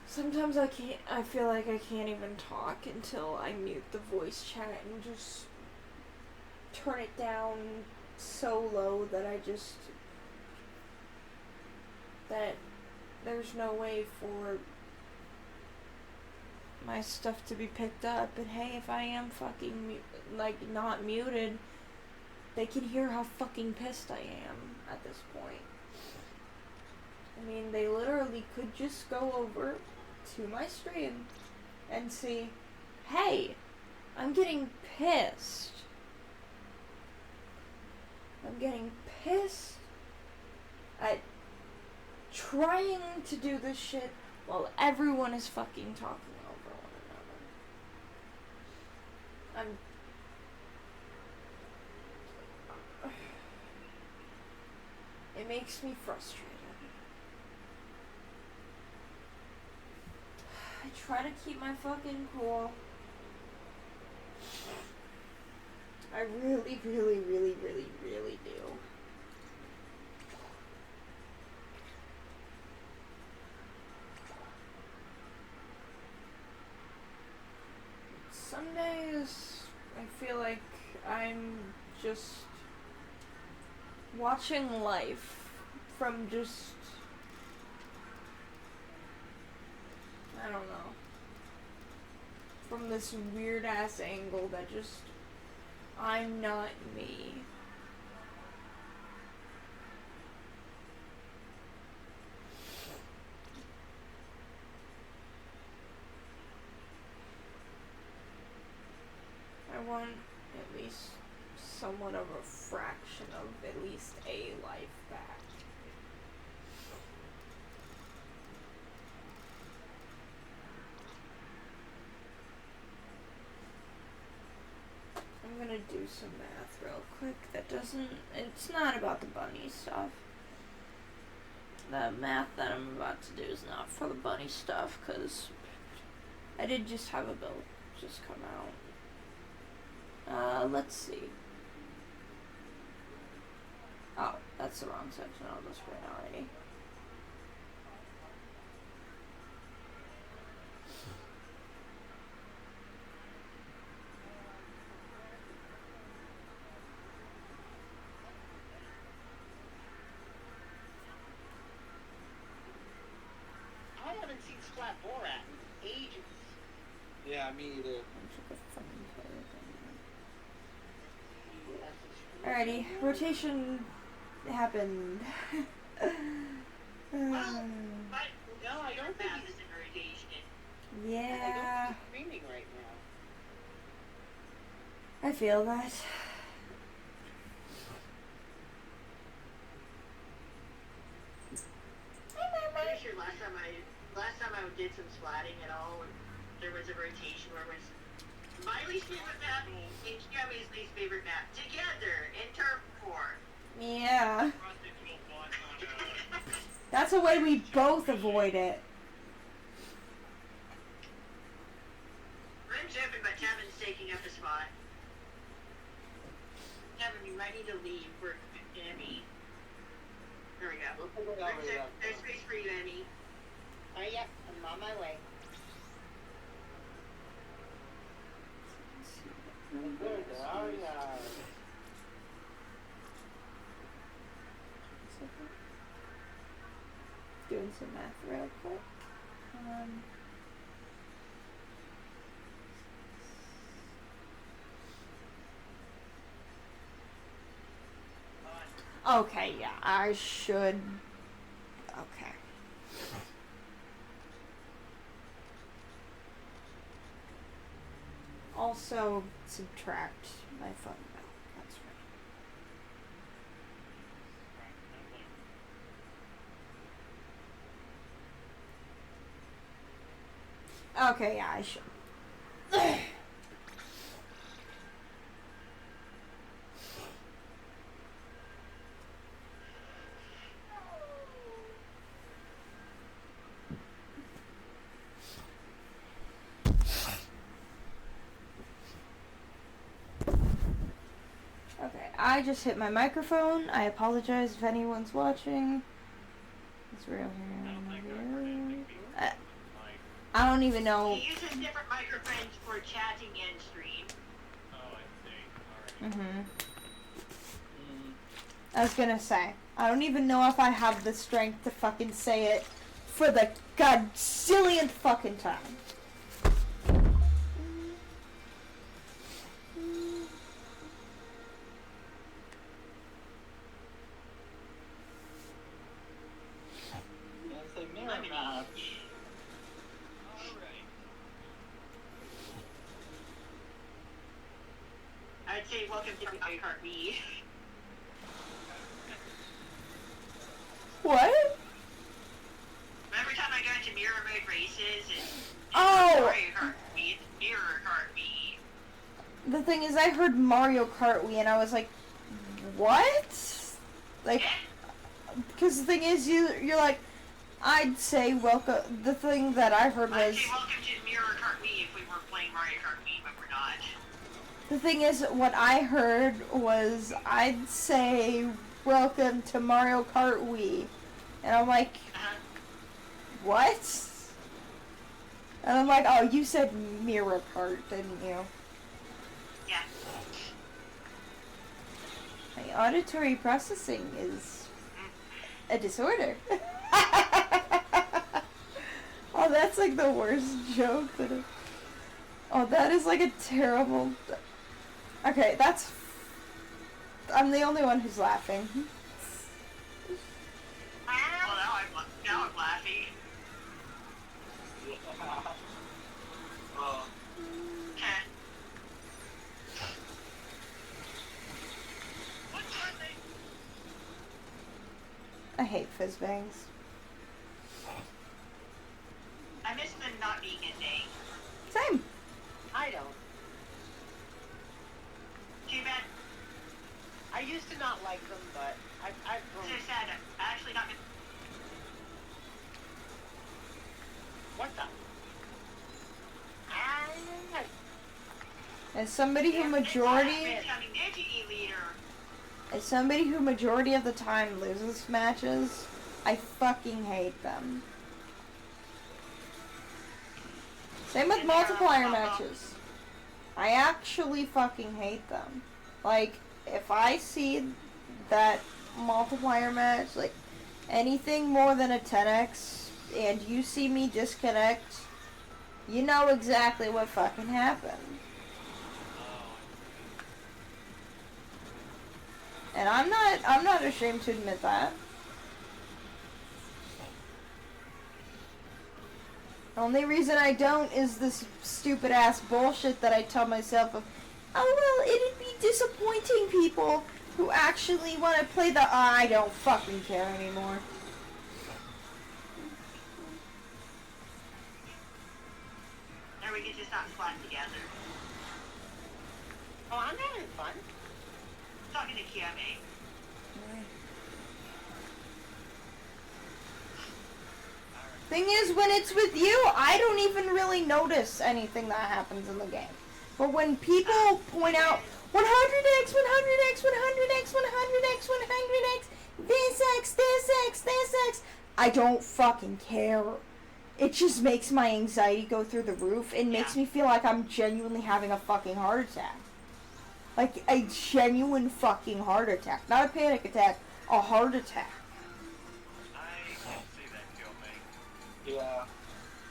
Sometimes I feel like I can't even talk until I mute the voice chat and just turn it down so low that that there's no way for my stuff to be picked up. And hey, if I am fucking not muted, they can hear how fucking pissed I am at this point. I mean, they literally could just go over to my stream and see, hey, I'm getting pissed. I'm getting pissed at trying to do this shit while everyone is fucking talking over one another. It makes me frustrated. I try to keep my fucking cool. I really, really, really, really, really do. Some days I feel like I'm just watching life from just, I don't know, from this weird ass angle that just, I'm not me. I want at least somewhat of a fraction of at least a life back. I'm gonna do some math real quick. It's not about the bunny stuff. The math that I'm about to do is not for the bunny stuff, because I did just have a bill just come out. Let's see. Oh, that's the wrong section on the screen already. I haven't seen Splat Borat in ages. Yeah, me either. Alrighty, rotation happened. But no, I don't don't think have he's- this in rotation. Yeah, I don't think he's streaming right now. I feel that. I'm pretty sure last time I did some splatting at all, there was a rotation where it was my least favorite map and Gabby's least favorite map together in turn 4. Yeah, Frosted will block on, that's a way we both avoid it. Rim's open, but Kevin's taking up the spot. Kevin, you might need to leave for Emmy. There we go. We'll figure it out Rim's later. open. There's space for you, Emmy. Oh, yep, I'm on my way. There they are, yeah. Doing some math real quick. Okay, yeah, I should. Okay. Also, subtract my phone bill. That's right. Okay, yeah, I should. Okay, I just hit my microphone. I apologize if anyone's watching. It's real here. I don't even know. He uses different microphones for chatting and stream. Oh, I see. Alright. I was gonna say, I don't even know if I have the strength to fucking say it for the godzillionth fucking time. It's a mirror match. Alright. I'd say welcome to Mario Kart Wii. What? Every time I go into mirror mode races, it's Oh! Mario Kart Wii. It's Mirror Kart Wii. The thing is, I heard Mario Kart Wii and I was like, what? Like, because the thing is, you're like, I'd say welcome. The thing that I heard I'd was, say welcome to Mirror Kart Wii if we were playing Mario Kart Wii, but we're not. the thing is, what I heard was, I'd say welcome to Mario Kart Wii. And I'm like, what? And I'm like, oh, you said Mirror Kart, didn't you? Yeah. My auditory processing is a disorder. Oh, that's like the worst joke that oh, that is like a terrible... Okay, that's... I'm the only one who's laughing. Well, now I'm laughing. Well, Okay. What are they? I hate fizz bangs. I miss them not being a thing. Same. I don't. Too bad. I used to not like them, but I've So grown. sad. I actually got. What the? As somebody who majority... As somebody who majority of the time loses matches, I fucking hate them. Same with multiplier matches. I actually fucking hate them. Like, if I see that multiplier match, like, anything more than a 10x, and you see me disconnect, you know exactly what fucking happened. And I'm not ashamed to admit that. The only reason I don't is this stupid ass bullshit that I tell myself of, oh well, it'd be disappointing people who actually want to play the... I don't fucking care anymore. Or we could just not squat together. Oh, I'm having fun. Talking to Kiyomi. Thing is, when it's with you, I don't even really notice anything that happens in the game. But when people point out 100x, 100x, 100x, 100x, 100x, this X, this X, this X, I don't fucking care. It just makes my anxiety go through the roof. It makes me feel like I'm genuinely having a fucking heart attack. Like a genuine fucking heart attack. Not a panic attack, a heart attack. I can see that, Kiyomi. yeah.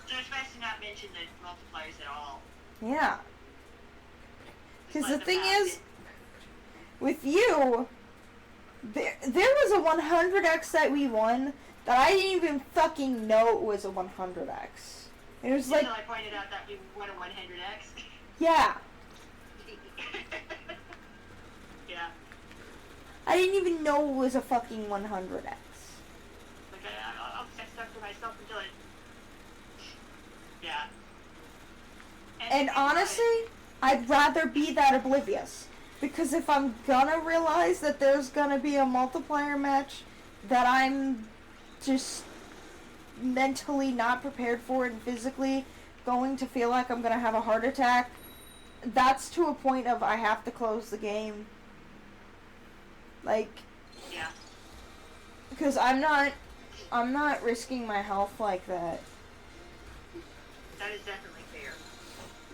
So it's best to not mention the multipliers at all. Yeah. Because the Let them thing have is, it. with you, there was a 100x that we won that I didn't even fucking know it was a 100x. It was like, Until I pointed out that we won a 100x. yeah. Yeah. I didn't even know it was a fucking 100x. Like, I'll just stuck to myself until it... Yeah. And honestly, I'd rather be that oblivious. Because if I'm gonna realize that there's gonna be a multiplier match that I'm just mentally not prepared for and physically going to feel like I'm gonna have a heart attack, that's to a point of I have to close the game. Like, Yeah. because I'm not risking my health like that. That is definitely fair.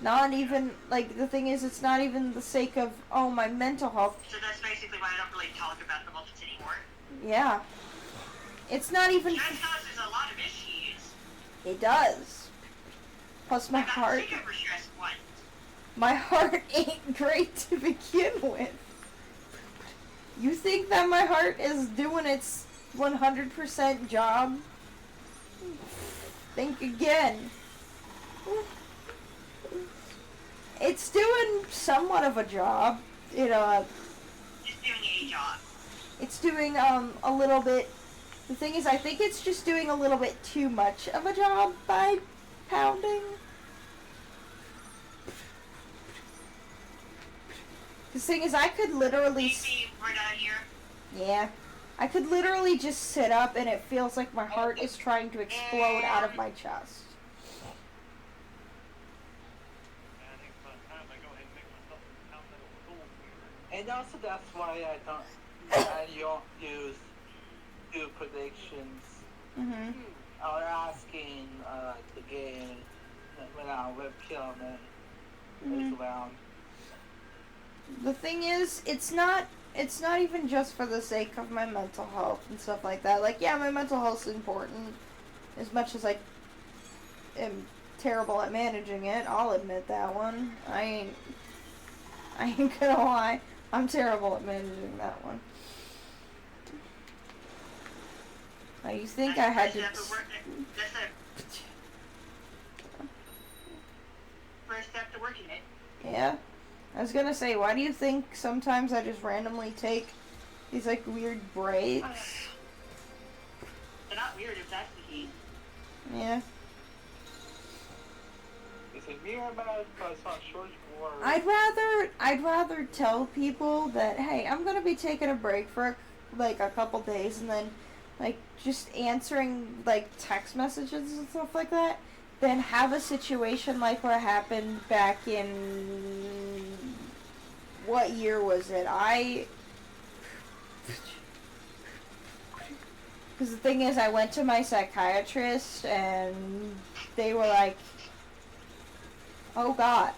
Not even, like, the thing is, it's not even the sake of, oh, my mental health. So that's basically why I don't really talk about the multis anymore. Yeah. It's not even... Stress causes a lot of issues. It does. Plus my I got heart... sick over stress once. My heart ain't great to begin with. You think that my heart is doing its 100% job? Think again. It's doing somewhat of a job. You know, Just doing a job. it's doing a little bit... The thing is, I think it's just doing a little bit too much of a job by pounding. The thing is, I could literally... DC, we're done here. Yeah. I could literally just sit up and it feels like my heart is trying to explode out of my chest. I think it's about time I go ahead and make myself a count little gold here. And also that's why I don't use do predictions Mm-hmm. or asking the game when our webcam is around. The thing is, it's not it's not even just for the sake of my mental health and stuff like that. Like, yeah, my mental health's important. As much as I am terrible at managing it, I'll admit that one. I ain't gonna lie. I'm terrible at managing that one. Now, you think I had to... That's the first step to working it. Yeah. I was gonna say, why do you think sometimes I just randomly take these, like, weird breaks? They're not weird if that's the key. Yeah. Is it me or about on short or? I'd rather tell people that, hey, I'm gonna be taking a break for, like, a couple days and then, like, just answering, like, text messages and stuff like that, than have a situation like what happened back in... What year was it? Because the thing is, I went to my psychiatrist and they were like, oh God.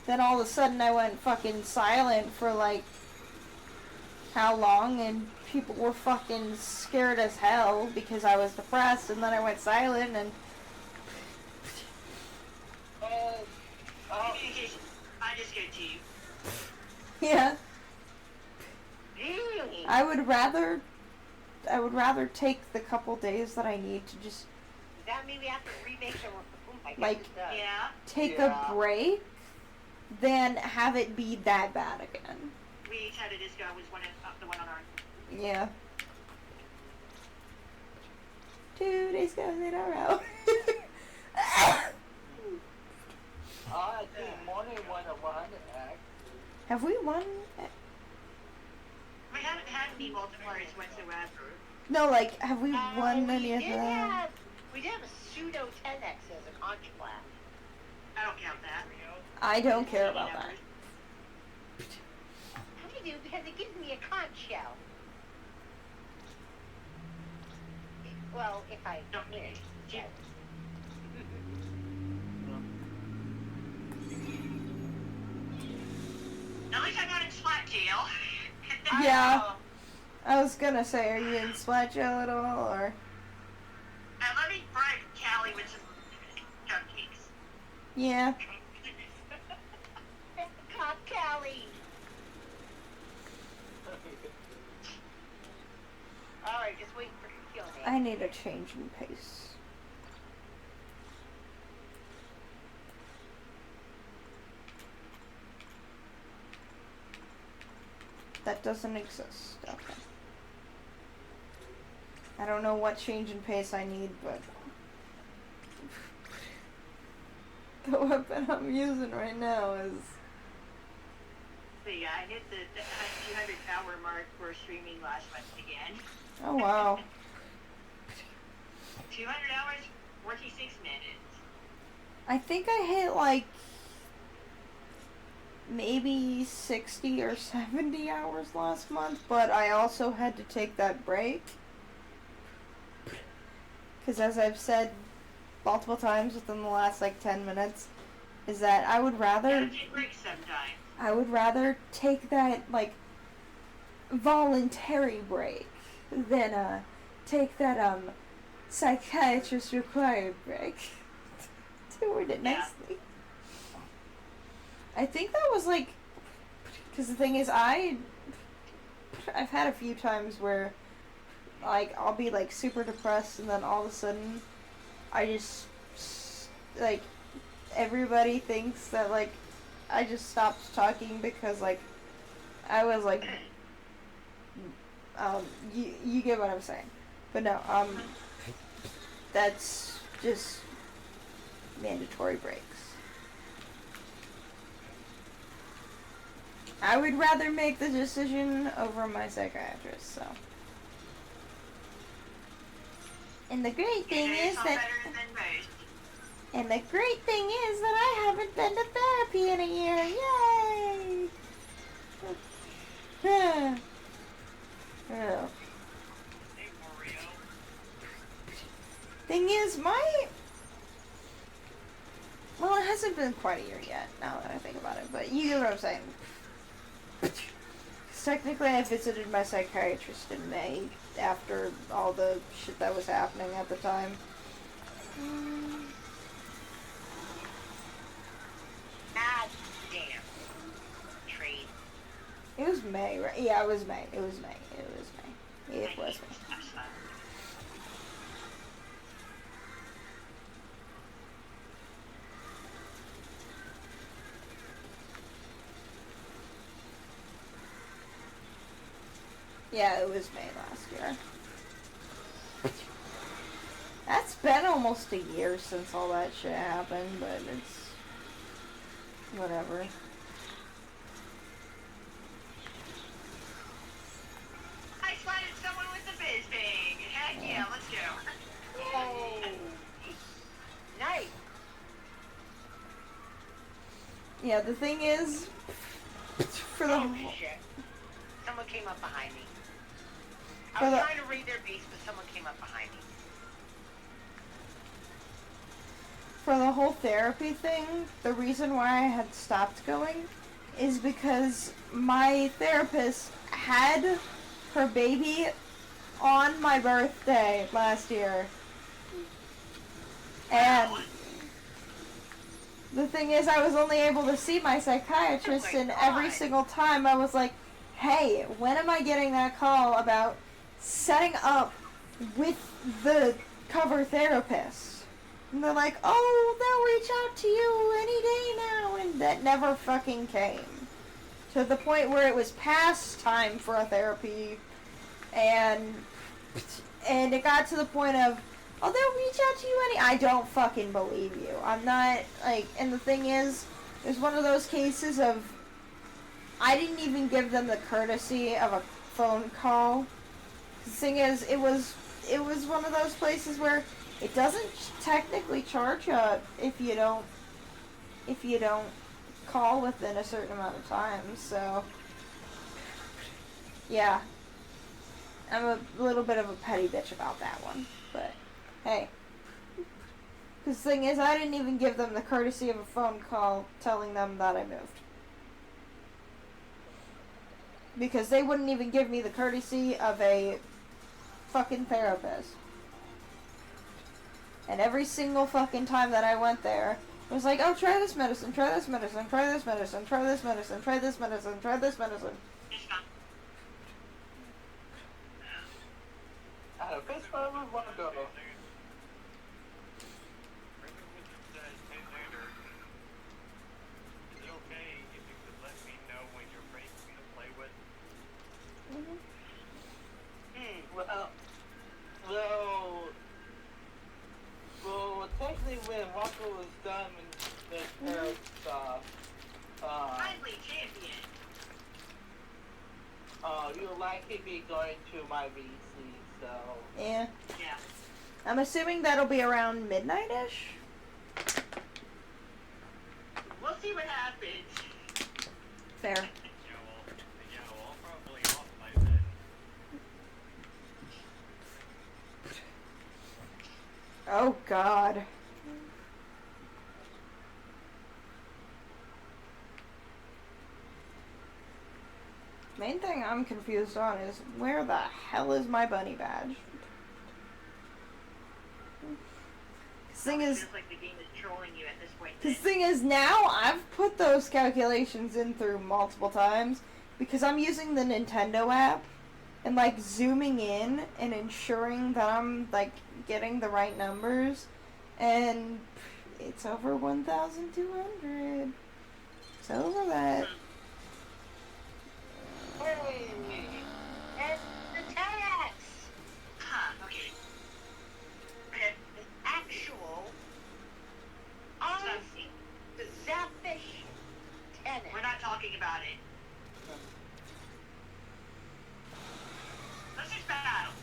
Then all of a sudden I went fucking silent for like how long, and people were fucking scared as hell because I was depressed, and then I went silent and Communication. I just get to you. yeah. Really? I would rather take the couple days that I need to just Does that mean we have to remake the room? I guess Like- it does. Yeah. take Yeah. a break than have it be that bad again. We each had a disco. Was the one on our. Yeah. 2 days goes in a row. I think morning won a 100 act. Have we won? We haven't had any multipliers whatsoever. No, like, have we won any of We did them? have a pseudo 10x as a conch class. I don't count that. I don't care about that. I do, because it gives me a conch shell. Well, if I Don't win. need Yes. At least I'm not in SWAT jail. Yeah. I was gonna say, are you in Splat Jail at all, or? Let me bribe Callie with some cupcakes. Yeah. Cop Callie. Alright, just waiting for you to kill me. I need a change in pace. That doesn't exist. Okay. I don't know what change in pace I need, but the weapon I'm using right now is... So yeah, I hit the 200 hour mark for streaming last month again. Oh wow. 200 hours, 46 minutes. I think I hit like maybe 60 or 70 hours last month, but I also had to take that break. Because as I've said multiple times within the last like 10 minutes, is that I would rather... Gotta take breaks sometimes. I would rather take that, like, voluntary break than, take that, psychiatrist required break. To word it Yeah. nicely. I think that was, like, because the thing is, I've had a few times where, like, I'll be, like, super depressed, and then all of a sudden, I just, like, everybody thinks that, like, I just stopped talking because, like, I was, like, you get what I'm saying. But no, that's just mandatory breaks. I would rather make the decision over my psychiatrist, so. And the great thing You're is so that... better than most. And the great thing is that I haven't been to therapy in a year. Yay! Oh. Hey, Mario. Thing is, well, it hasn't been quite a year yet, now that I think about it, but you know what I'm saying. 'Cause technically, I visited my psychiatrist in May after all the shit that was happening at the time. Ah, damn. Trade. It was May, right? Yeah, it was May. It was May. It was May. It was May. Yeah, it was May last year. That's been almost a year since all that shit happened, but it's whatever. I spotted someone with a biz bang. Heck yeah, let's go. Oh. Nice. Yeah, the thing is, for the Oh, shit. Someone came up behind me. I For was the- trying to read their base, but someone came up behind me. for the whole therapy thing, the reason why I had stopped going is because my therapist had her baby on my birthday last year. And the thing is, I was only able to see my psychiatrist, Oh my and every God. single time I was like, hey, when am I getting that call about setting up with the cover therapist? And they're like, oh, they'll reach out to you any day now, and that never fucking came. To the point where it was past time for a therapy, and it got to the point of, oh, they'll reach out to you I don't fucking believe you. I'm not, like, and the thing is, there's one of those cases of, I didn't even give them the courtesy of a phone call. The thing is, it was one of those places where it doesn't technically charge you if you don't call within a certain amount of time, so yeah. I'm a little bit of a petty bitch about that one, but hey. Because the thing is, I didn't even give them the courtesy of a phone call telling them that I moved. Because they wouldn't even give me the courtesy of a fucking therapist. And every single fucking time that I went there, it was like, oh, try this medicine, try this medicine, try this medicine, try this medicine, try this medicine, try this medicine. I don't know, where we want to go. Hey, Xander, is it okay if you could let me know when you're ready for me to play with? Well, technically when Walker was done with her stuff, Finally, champion. you will likely be going to my VC, so. Yeah. Yeah. I'm assuming that'll be around midnight-ish? We'll see what happens. Fair. Yeah, well, I'll probably off by then. Oh, God. Main thing I'm confused on is, where the hell is my bunny badge? Thing is, Feels like the game is trolling you at this point. the thing is, now I've put those calculations in through multiple times because I'm using the Nintendo app and like zooming in and ensuring that I'm like getting the right numbers, and it's over 1,200. It's over that. Hey! And the tax! Huh, okay. The actual Stuff. the Zapfish tenant. We're not talking about it. Let's just battle.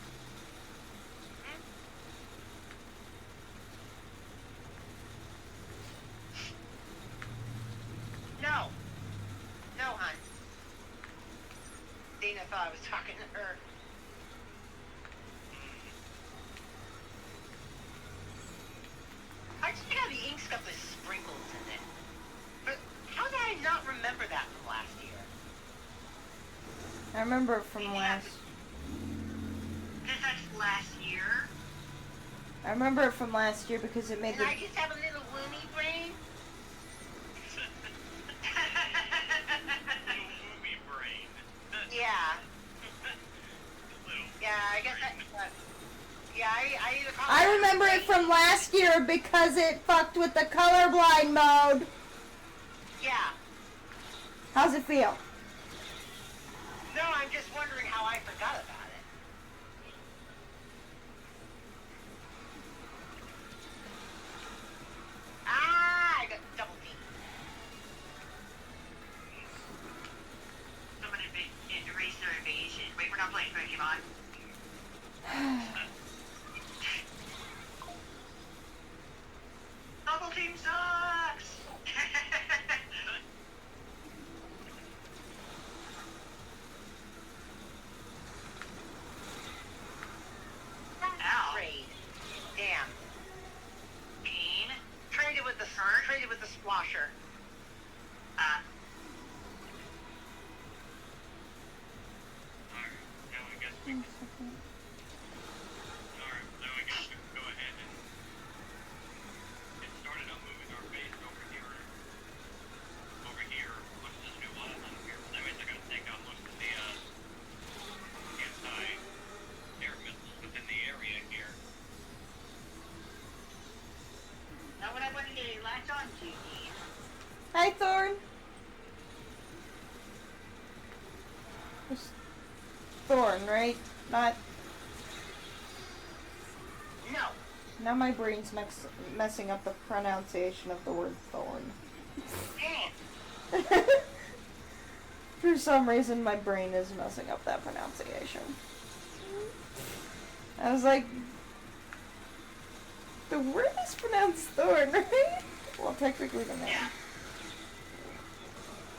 No. No, hon. Dana thought I was talking to her. I just think how the ink's got the sprinkles in it. not remember that from last year. I remember it from last. Because that's last year. I remember it from last year because it made And the. I just have a little loony brain. Little movie brain. Yeah. Little Yeah, I guess that. Yeah, I either call I it remember it from last year because it fucked with the colorblind mode. Yeah. How's it feel? No, I'm just wondering how I forgot about it. I got double D. Someone erase their evasion. Wait, we're not playing Pokemon. Double team sucks! Ow. Trade. Damn. Bean. Traded with the splasher. Alright, now I guess we can. Alright, now I guess we can go ahead and get started on moving our base over here. Onto this new island here. That means I gotta take out most of the anti-air missiles within the area here. Not what I wanted to latch on to, Dean. Hi, Thorn. It's Thorn, right? Not. No. Now my brain's messing up the pronunciation of the word thorn. Damn. For some reason, my brain is messing up that pronunciation. I was like, the word is pronounced thorn, right? Well, technically the name. Yeah.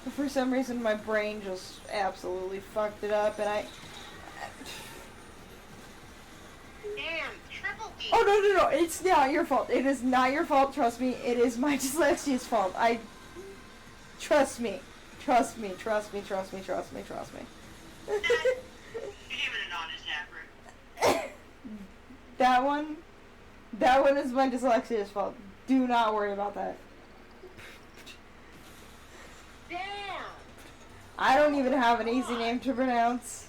But for some reason, my brain just absolutely fucked it up, and Damn. Triple D. Oh, no, it's not your fault. It is not your fault, trust me. It is my dyslexia's fault. Trust me. Trust me. You gave it an honest effort. That one is my dyslexia's fault. Do not worry about that. Damn. I don't even have an easy name to pronounce.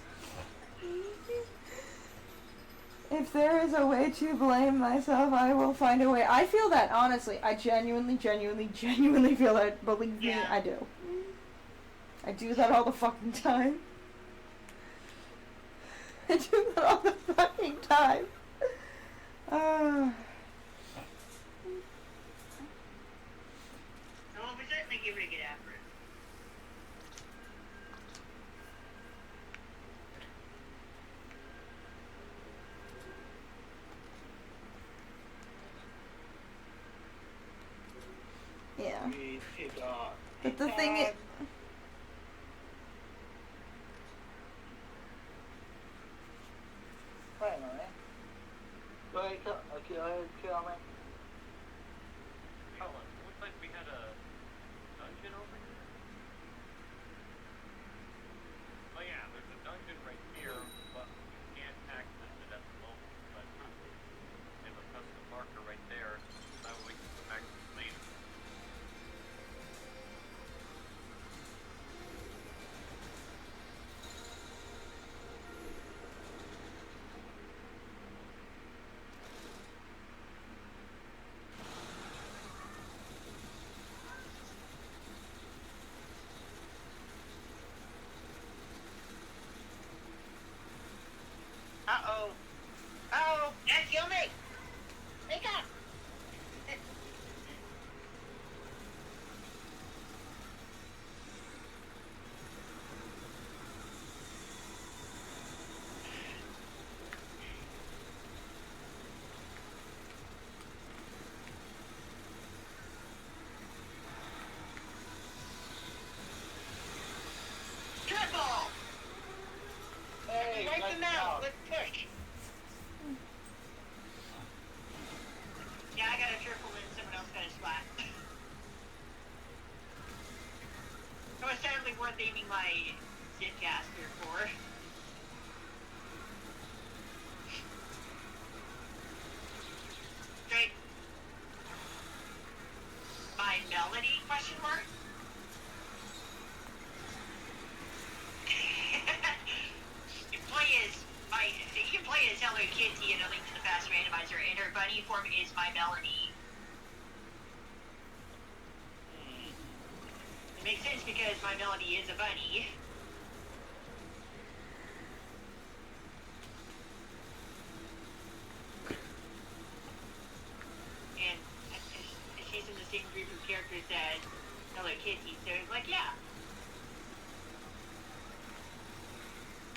If there is a way to blame myself, I will find a way. I feel that, honestly. I genuinely feel that. Believe me, Yeah. I do. I do that all the fucking time. I do that all the fucking time. Well, we certainly give it a good effort. Yeah. We got. But the thing is... Wait a minute. Wait, okay, kill me. Hold on, it looks like we had a dungeon over here. Oh yeah, there's a dungeon right here, but we can't access it at the moment. But they have a custom marker right there, so that way we can come back to it later. podcaster for. Great. My melody, question mark? You can play as Hello Kitty in A Link to the Past Randomizer, and her bunny form is My Melody. It makes sense because My Melody is a bunny. And she's in the same group of characters as Hello Kitty, so it's like, yeah.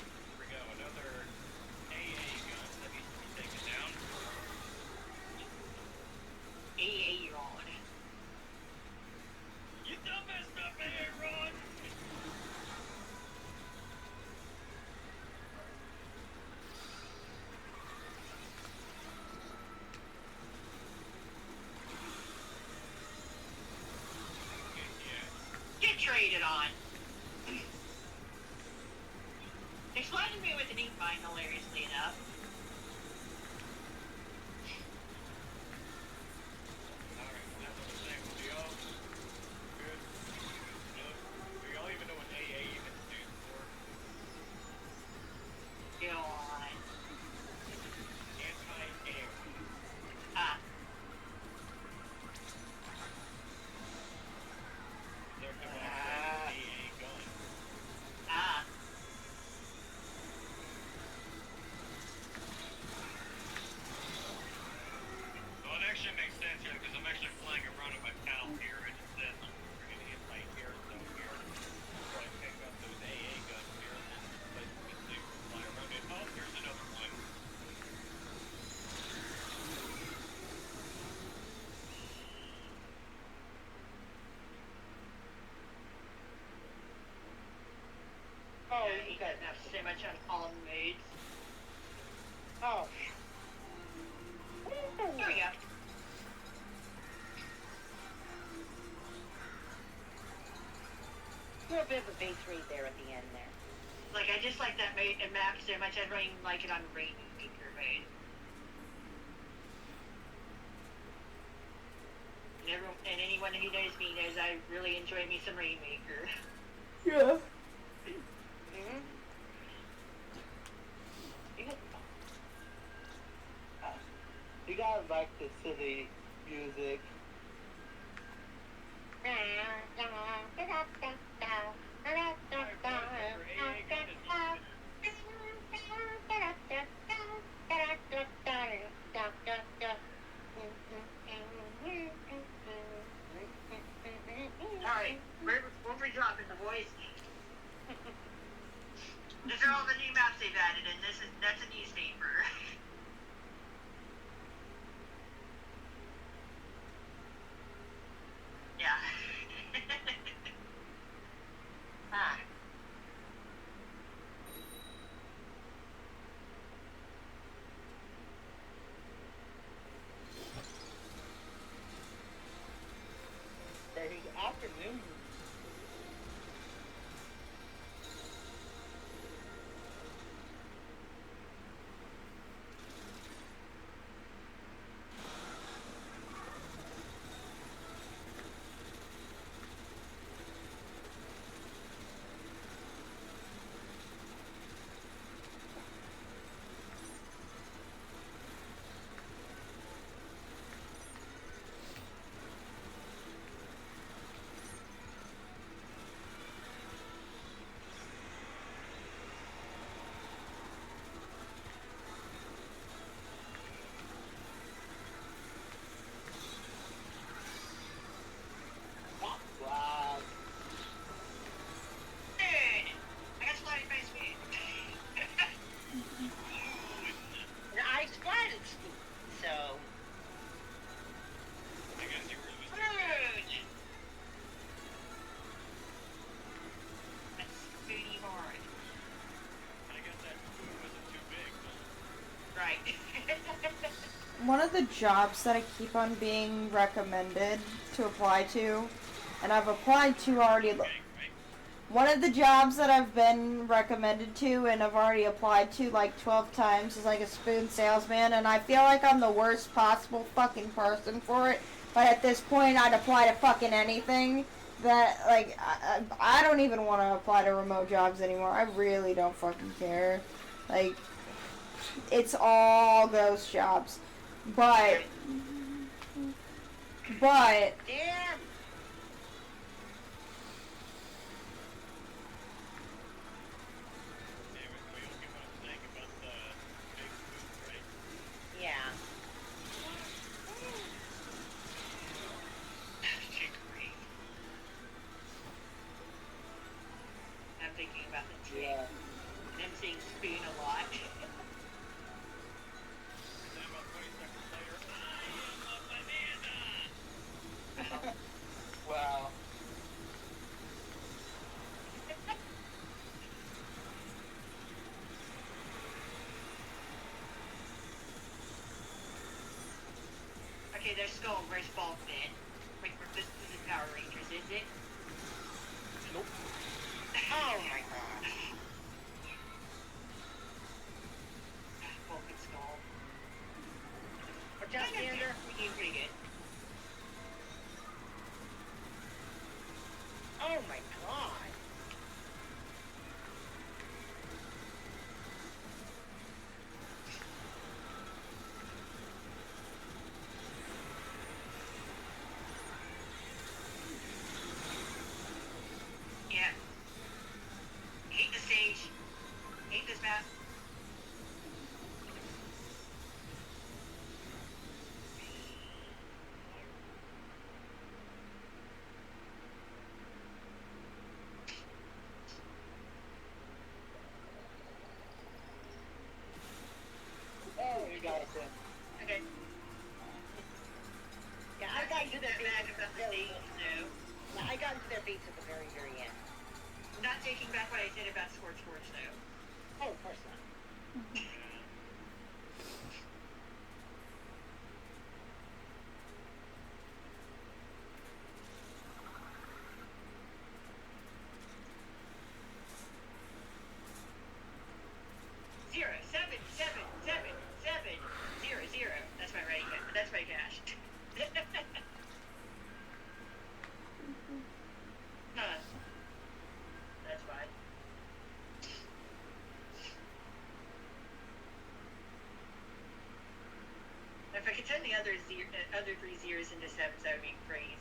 Here we go, another AA gun that needs to be taken down. AA, you're on. You done messed up, Aaron! Get traded on. They splattered me with an ink mine, hilariously enough. Alright, well, that's what I'm saying. Do y'all good? Do y'all even know what AA even stands for? Go on. Anti-air. Ah, They're coming out with an AA gun. ah. Well, it actually makes sense here because I'm actually flying around with my pal here, and it says we're gonna hit my air zone here. So I pick up those AA guns here, and then place them in safe to fly around it. Oh, here's another one. Oh, Yeah, he doesn't have so much on all modes. oh. There we go. A little bit of a base rate there at the end there. Like, I just like that map so much, I don't even like it on Rainmaker mode. And anyone who knows me knows I really enjoy me some Rainmaker. Yeah. Mm-hmm. You gotta like the city music. Alright, we'll be dropping the voice. These are all the new maps they've added, and that's a newspaper. Yeah. Ah. There's afternoon. Wow. Dude! I got splatted by speed. I splatted Steve, so. I guess you really Dude! That's pretty hard. I guess that food wasn't too big, though. Right. One of the jobs that I keep on being recommended to apply to, and I've applied to already. Okay, right? One of the jobs that I've been recommended to and I've already applied to like 12 times is like a spoon salesman, and I feel like I'm the worst possible fucking person for it. But at this point, I'd apply to fucking anything. That, like, I don't even want to apply to remote jobs anymore. I really don't fucking care. Like, it's all ghost jobs. But Damn! Yeah. Chicory. I'm thinking about the tree. Yeah. And I'm seeing spoon a lot. Wow. Okay, there's Skull versus Bulkman. Wait, this is Power Rangers, is it? Nope. Oh my gosh. Bulk and Skull. Watch out, Xander. Pretty good. Oh my god. Yeah. Hate the stage. Hate this map. Oh, you got it then. Okay. Yeah, I got into their that beats bad at about the the very stage, no. Yeah, I got into their beats at the very, very end. I'm not taking back what I said about Scorch Forge, though. Oh, of course not. Zero, seven, seven, seven, seven, zero, zero. That's my ready. That's my cash. Huh. That's fine. If I could turn the other three zeros into sevens, that would be crazy.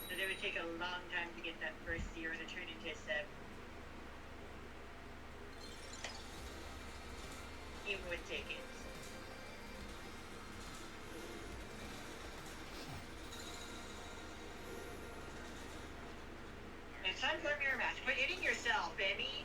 But it would take a long time to get that first zero to turn into a seven. Even with tickets. It's time for a mirror match. Quit hitting yourself, baby.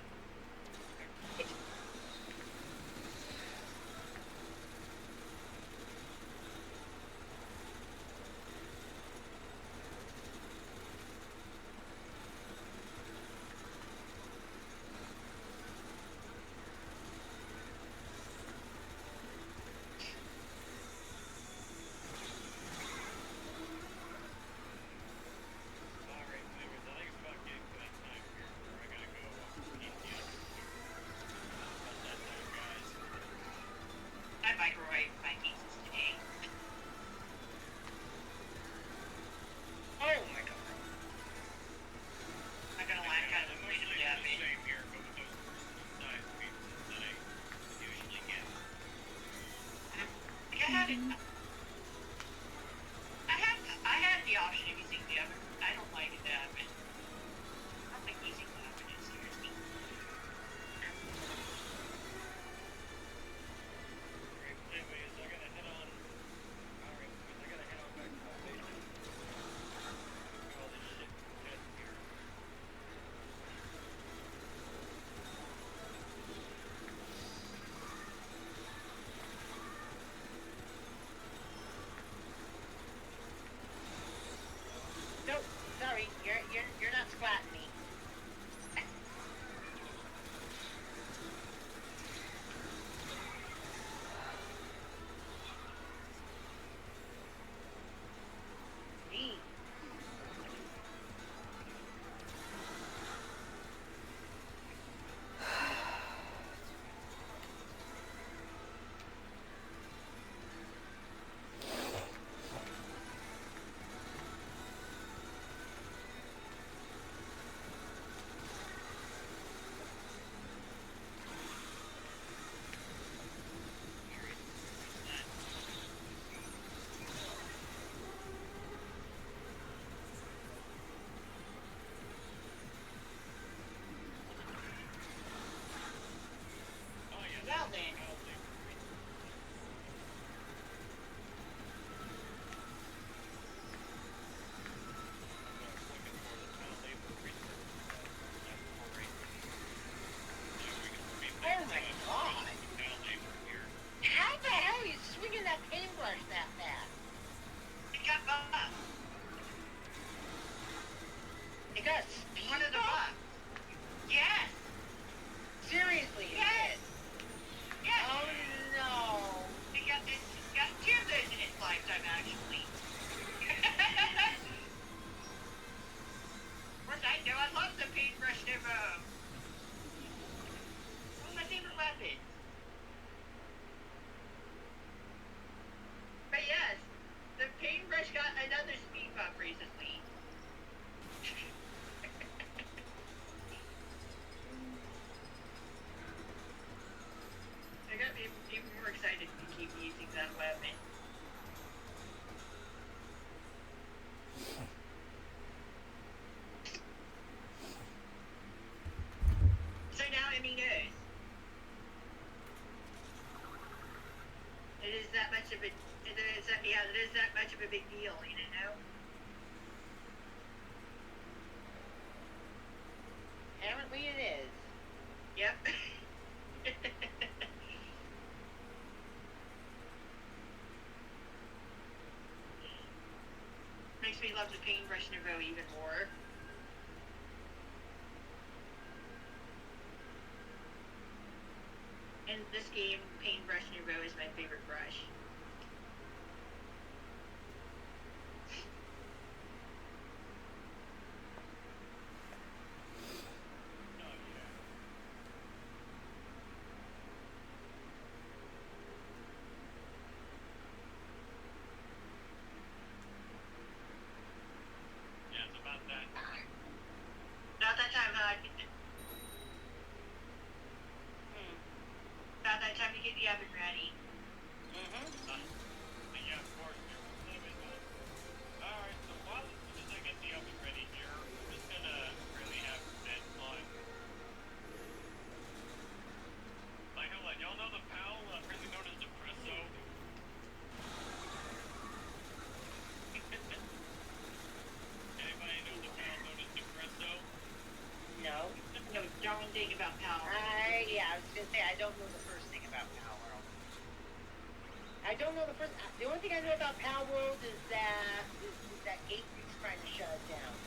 I microwave my pizzas today. Oh my god. I'm gonna lie, kind of afraid of Japan. I had the option of using the oven. I don't like the oven. I don't like using the oven. It scares me. me love the paintbrush Nouveau even more. In this game, paintbrush Nouveau is my favorite brush. Oh, yeah. Yeah, it's about that. About that time, about that time to get the oven ready. Yeah, of course. Alright, so while as soon as I get the oven ready here, we're just gonna really have a bit on. Like, hold on, y'all know the PAL, really known as Depresso? Anybody know the PAL known as Depresso? No. No darn thing about Power. Yeah, I was gonna say I don't know the first thing about Pal World. I don't know the first. The only thing I know about Pal World is that Game Freak's trying to shut it down.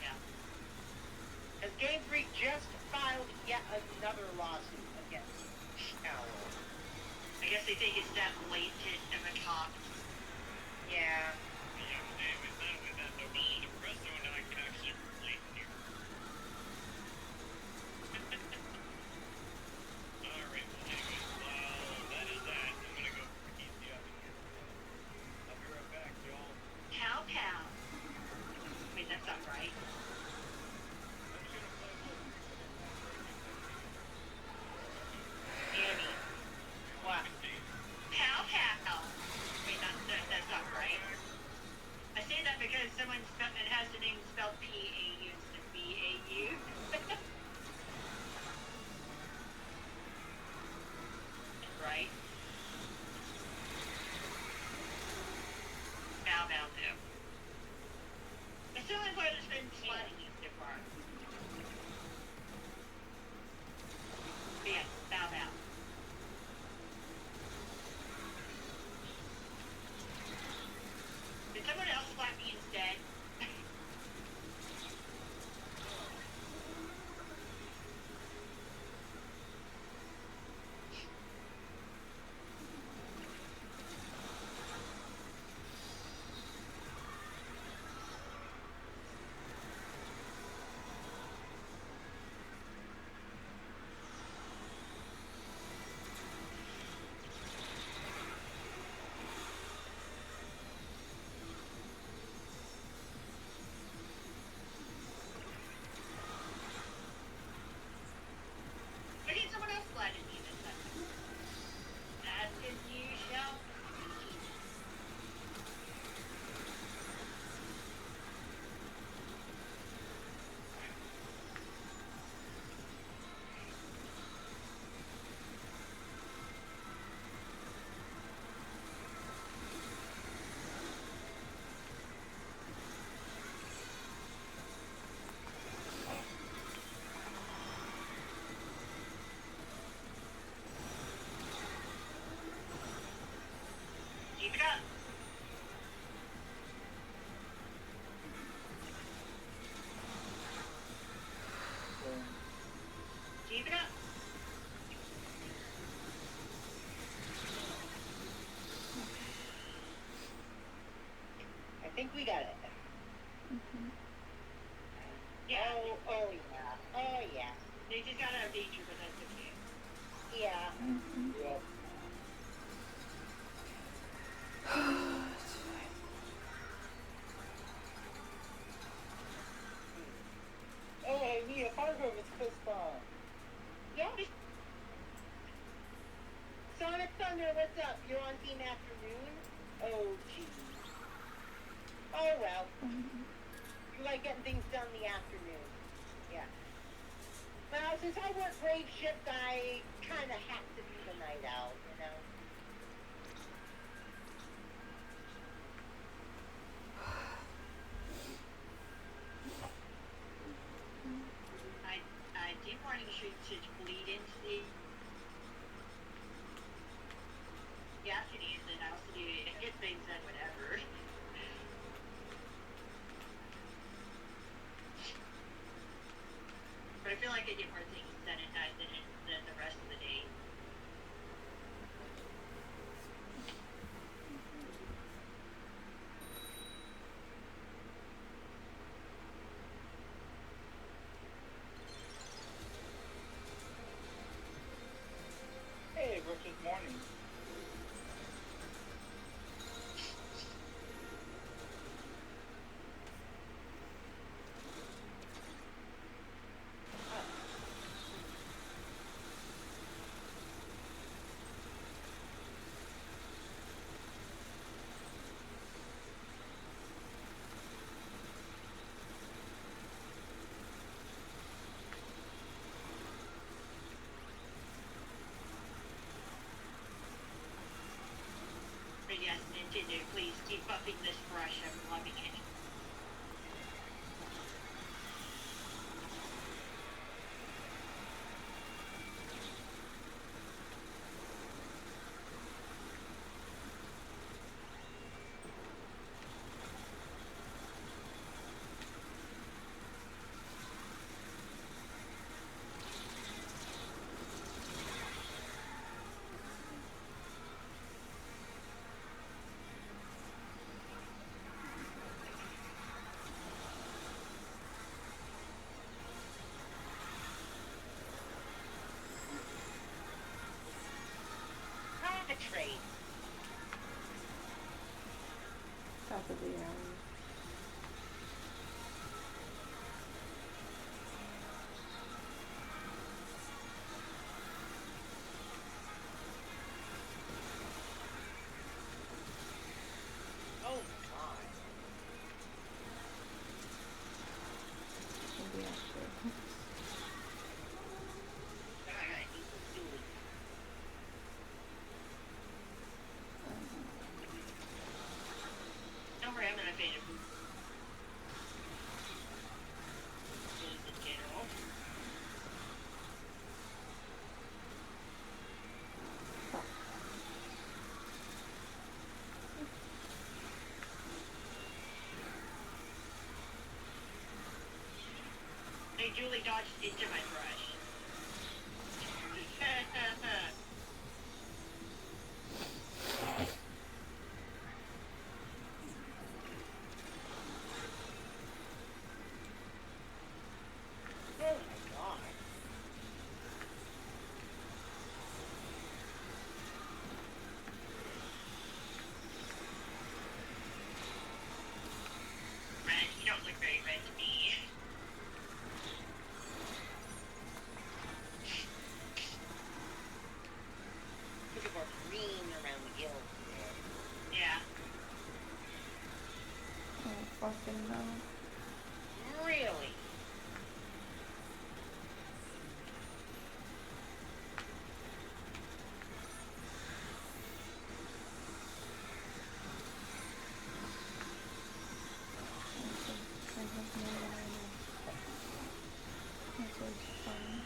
Yeah. Because Game Freak just filed yet another lawsuit against Pal World. I guess they think it's that blatant of a cop. Yeah. Yeah, but anyways, not only that, though, but Depresso and I can actually relate here. Alright, well, anyways, that is that. I'm gonna go heat the oven here. I'll be right back, y'all. Pow. Wait, that's not right. I'm just gonna play a little. Annie. What? Pow. Wait, that's not right. I say that because someone it has the name spelled P-A-U instead of B-A-U. Right? Bow too. It's the only part that's been sliding you so far. But yeah, bow. Did someone else slap me instead? Or did someone else slide at me this time? As if you shall see. Keep it up. Keep it up. I think we got it. Yeah. Oh yeah. They just got out of danger, but that's okay. Yeah. Yep. Hey, Mia Fargo was pissed off. Yeah. Sonic Thunder, what's up? You're on Team Afternoon? Oh, geez. Oh, well. You like getting things done in the afternoon. Yeah. Well, since I work grave shift, I kind of have to be the night owl, you know? I did want to bleed into the afternoons and also do get things done, whatever. I could get more things done at night than the rest of the day. Hey, versus morning. But yes, Nintendo, please keep buffing this brush. I'm loving it. Trade. Top of the hour. Oh my. Maybe I should. God, he was doing. Don't worry, I'm not a fan of games in general. Hey, Julie dodged into my brush. Oh my god. Red, you don't look very red to me. Look at more green around the gills. Yeah. Oh, fucking no. Really? I have no idea. This is fun.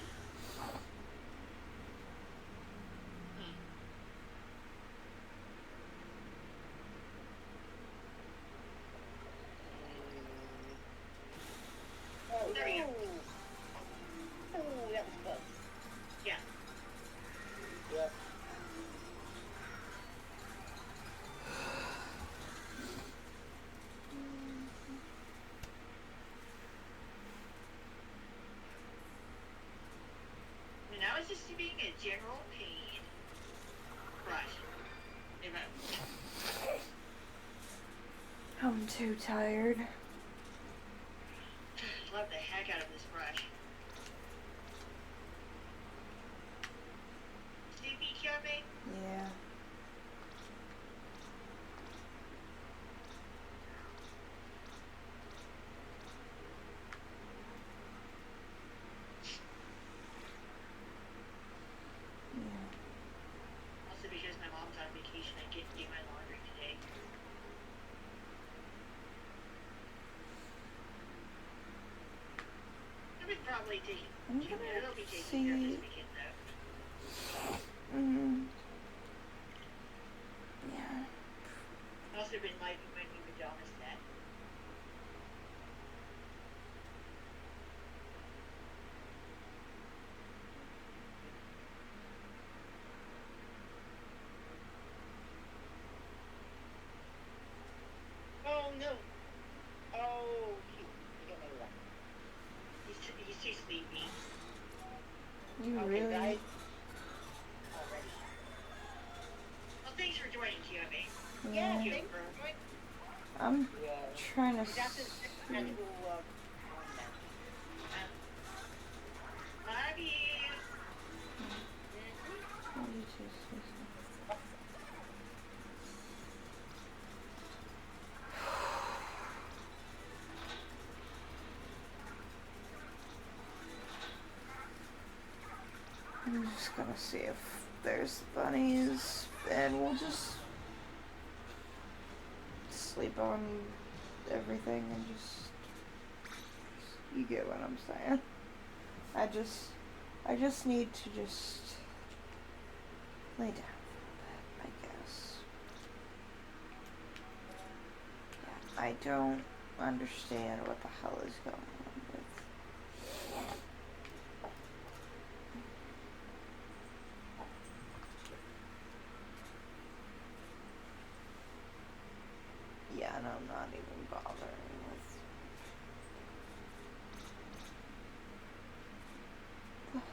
Oh, There you go. Oh, that was close. Yeah. Yeah. And I was just being a general pain. Brush. If I I'm too tired. love the heck out of this brush. Sleepy Charming? Yeah. Yeah. Also because my mom's on vacation, I can't do my laundry today. I would probably take it. I'm It'll gonna be taken care of see. this weekend though. Yeah. I've also been liking my new pajama set. joining QMA. Yeah, Yeah. thanks for joining. I'm Yeah. trying to That's his see. actual one now. Love you. 42, I'm just gonna see if there's bunnies, and we'll just sleep on everything and just, you get what I'm saying. I just need to just lay down for a bit, I guess. Yeah, I don't understand what the hell is going on with. Yeah, and I'm not even bothering with the hell.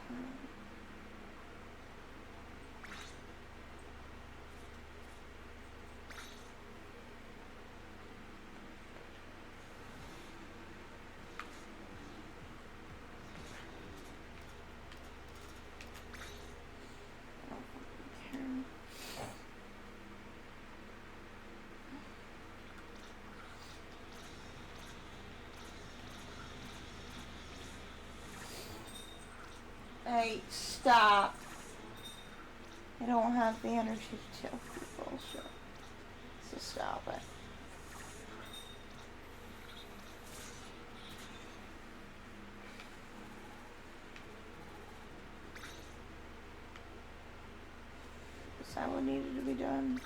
I don't fucking care. Hey, stop. I don't have the energy to tell people, so stop it. Is that what needed to be done?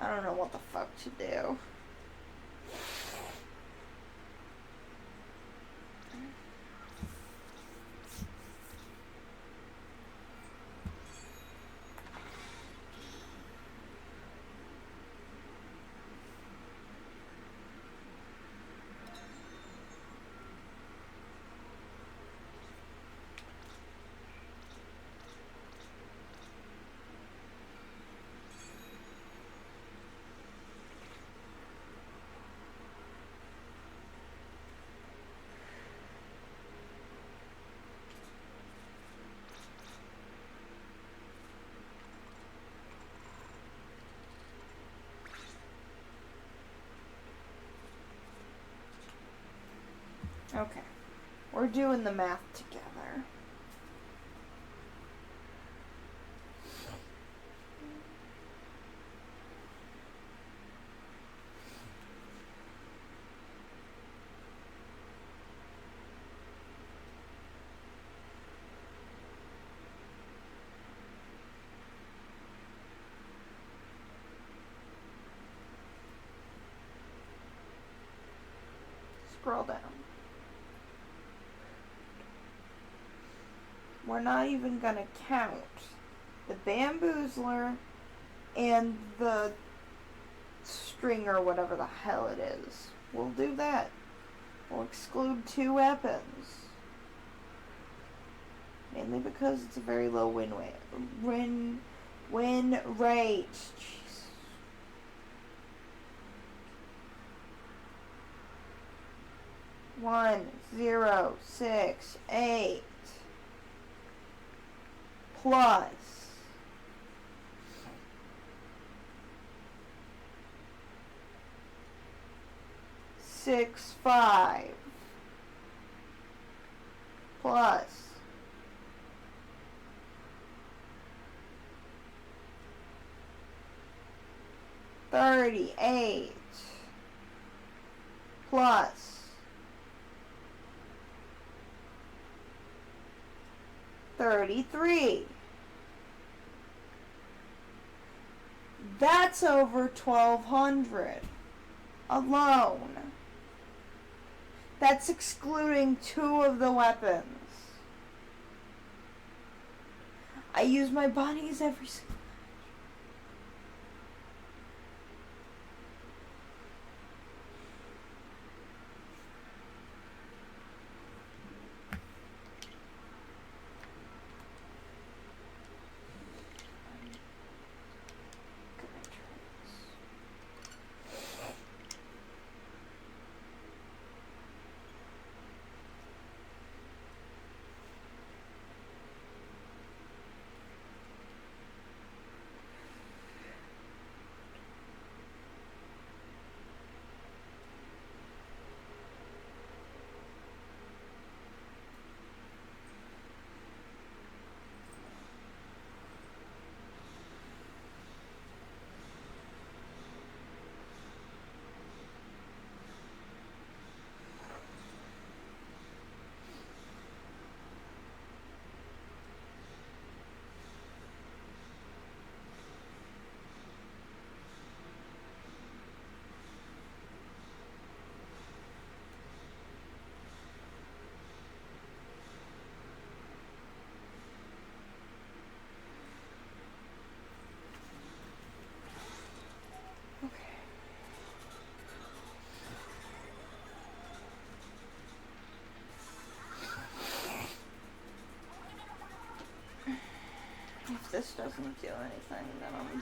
I don't know what the fuck to do. Okay. We're doing the math together. Scroll down. We're not even gonna count the bamboozler and the string or whatever the hell it is. We'll do that. We'll exclude 2 weapons. Mainly because it's a very low win rate. Win rate. Jeez. One, 0, 6, 8 plus 6, 5 plus 38 plus 33. That's over 1,200 alone. That's excluding 2 of the weapons. I use my bunnies every single. If this doesn't do anything, then I'm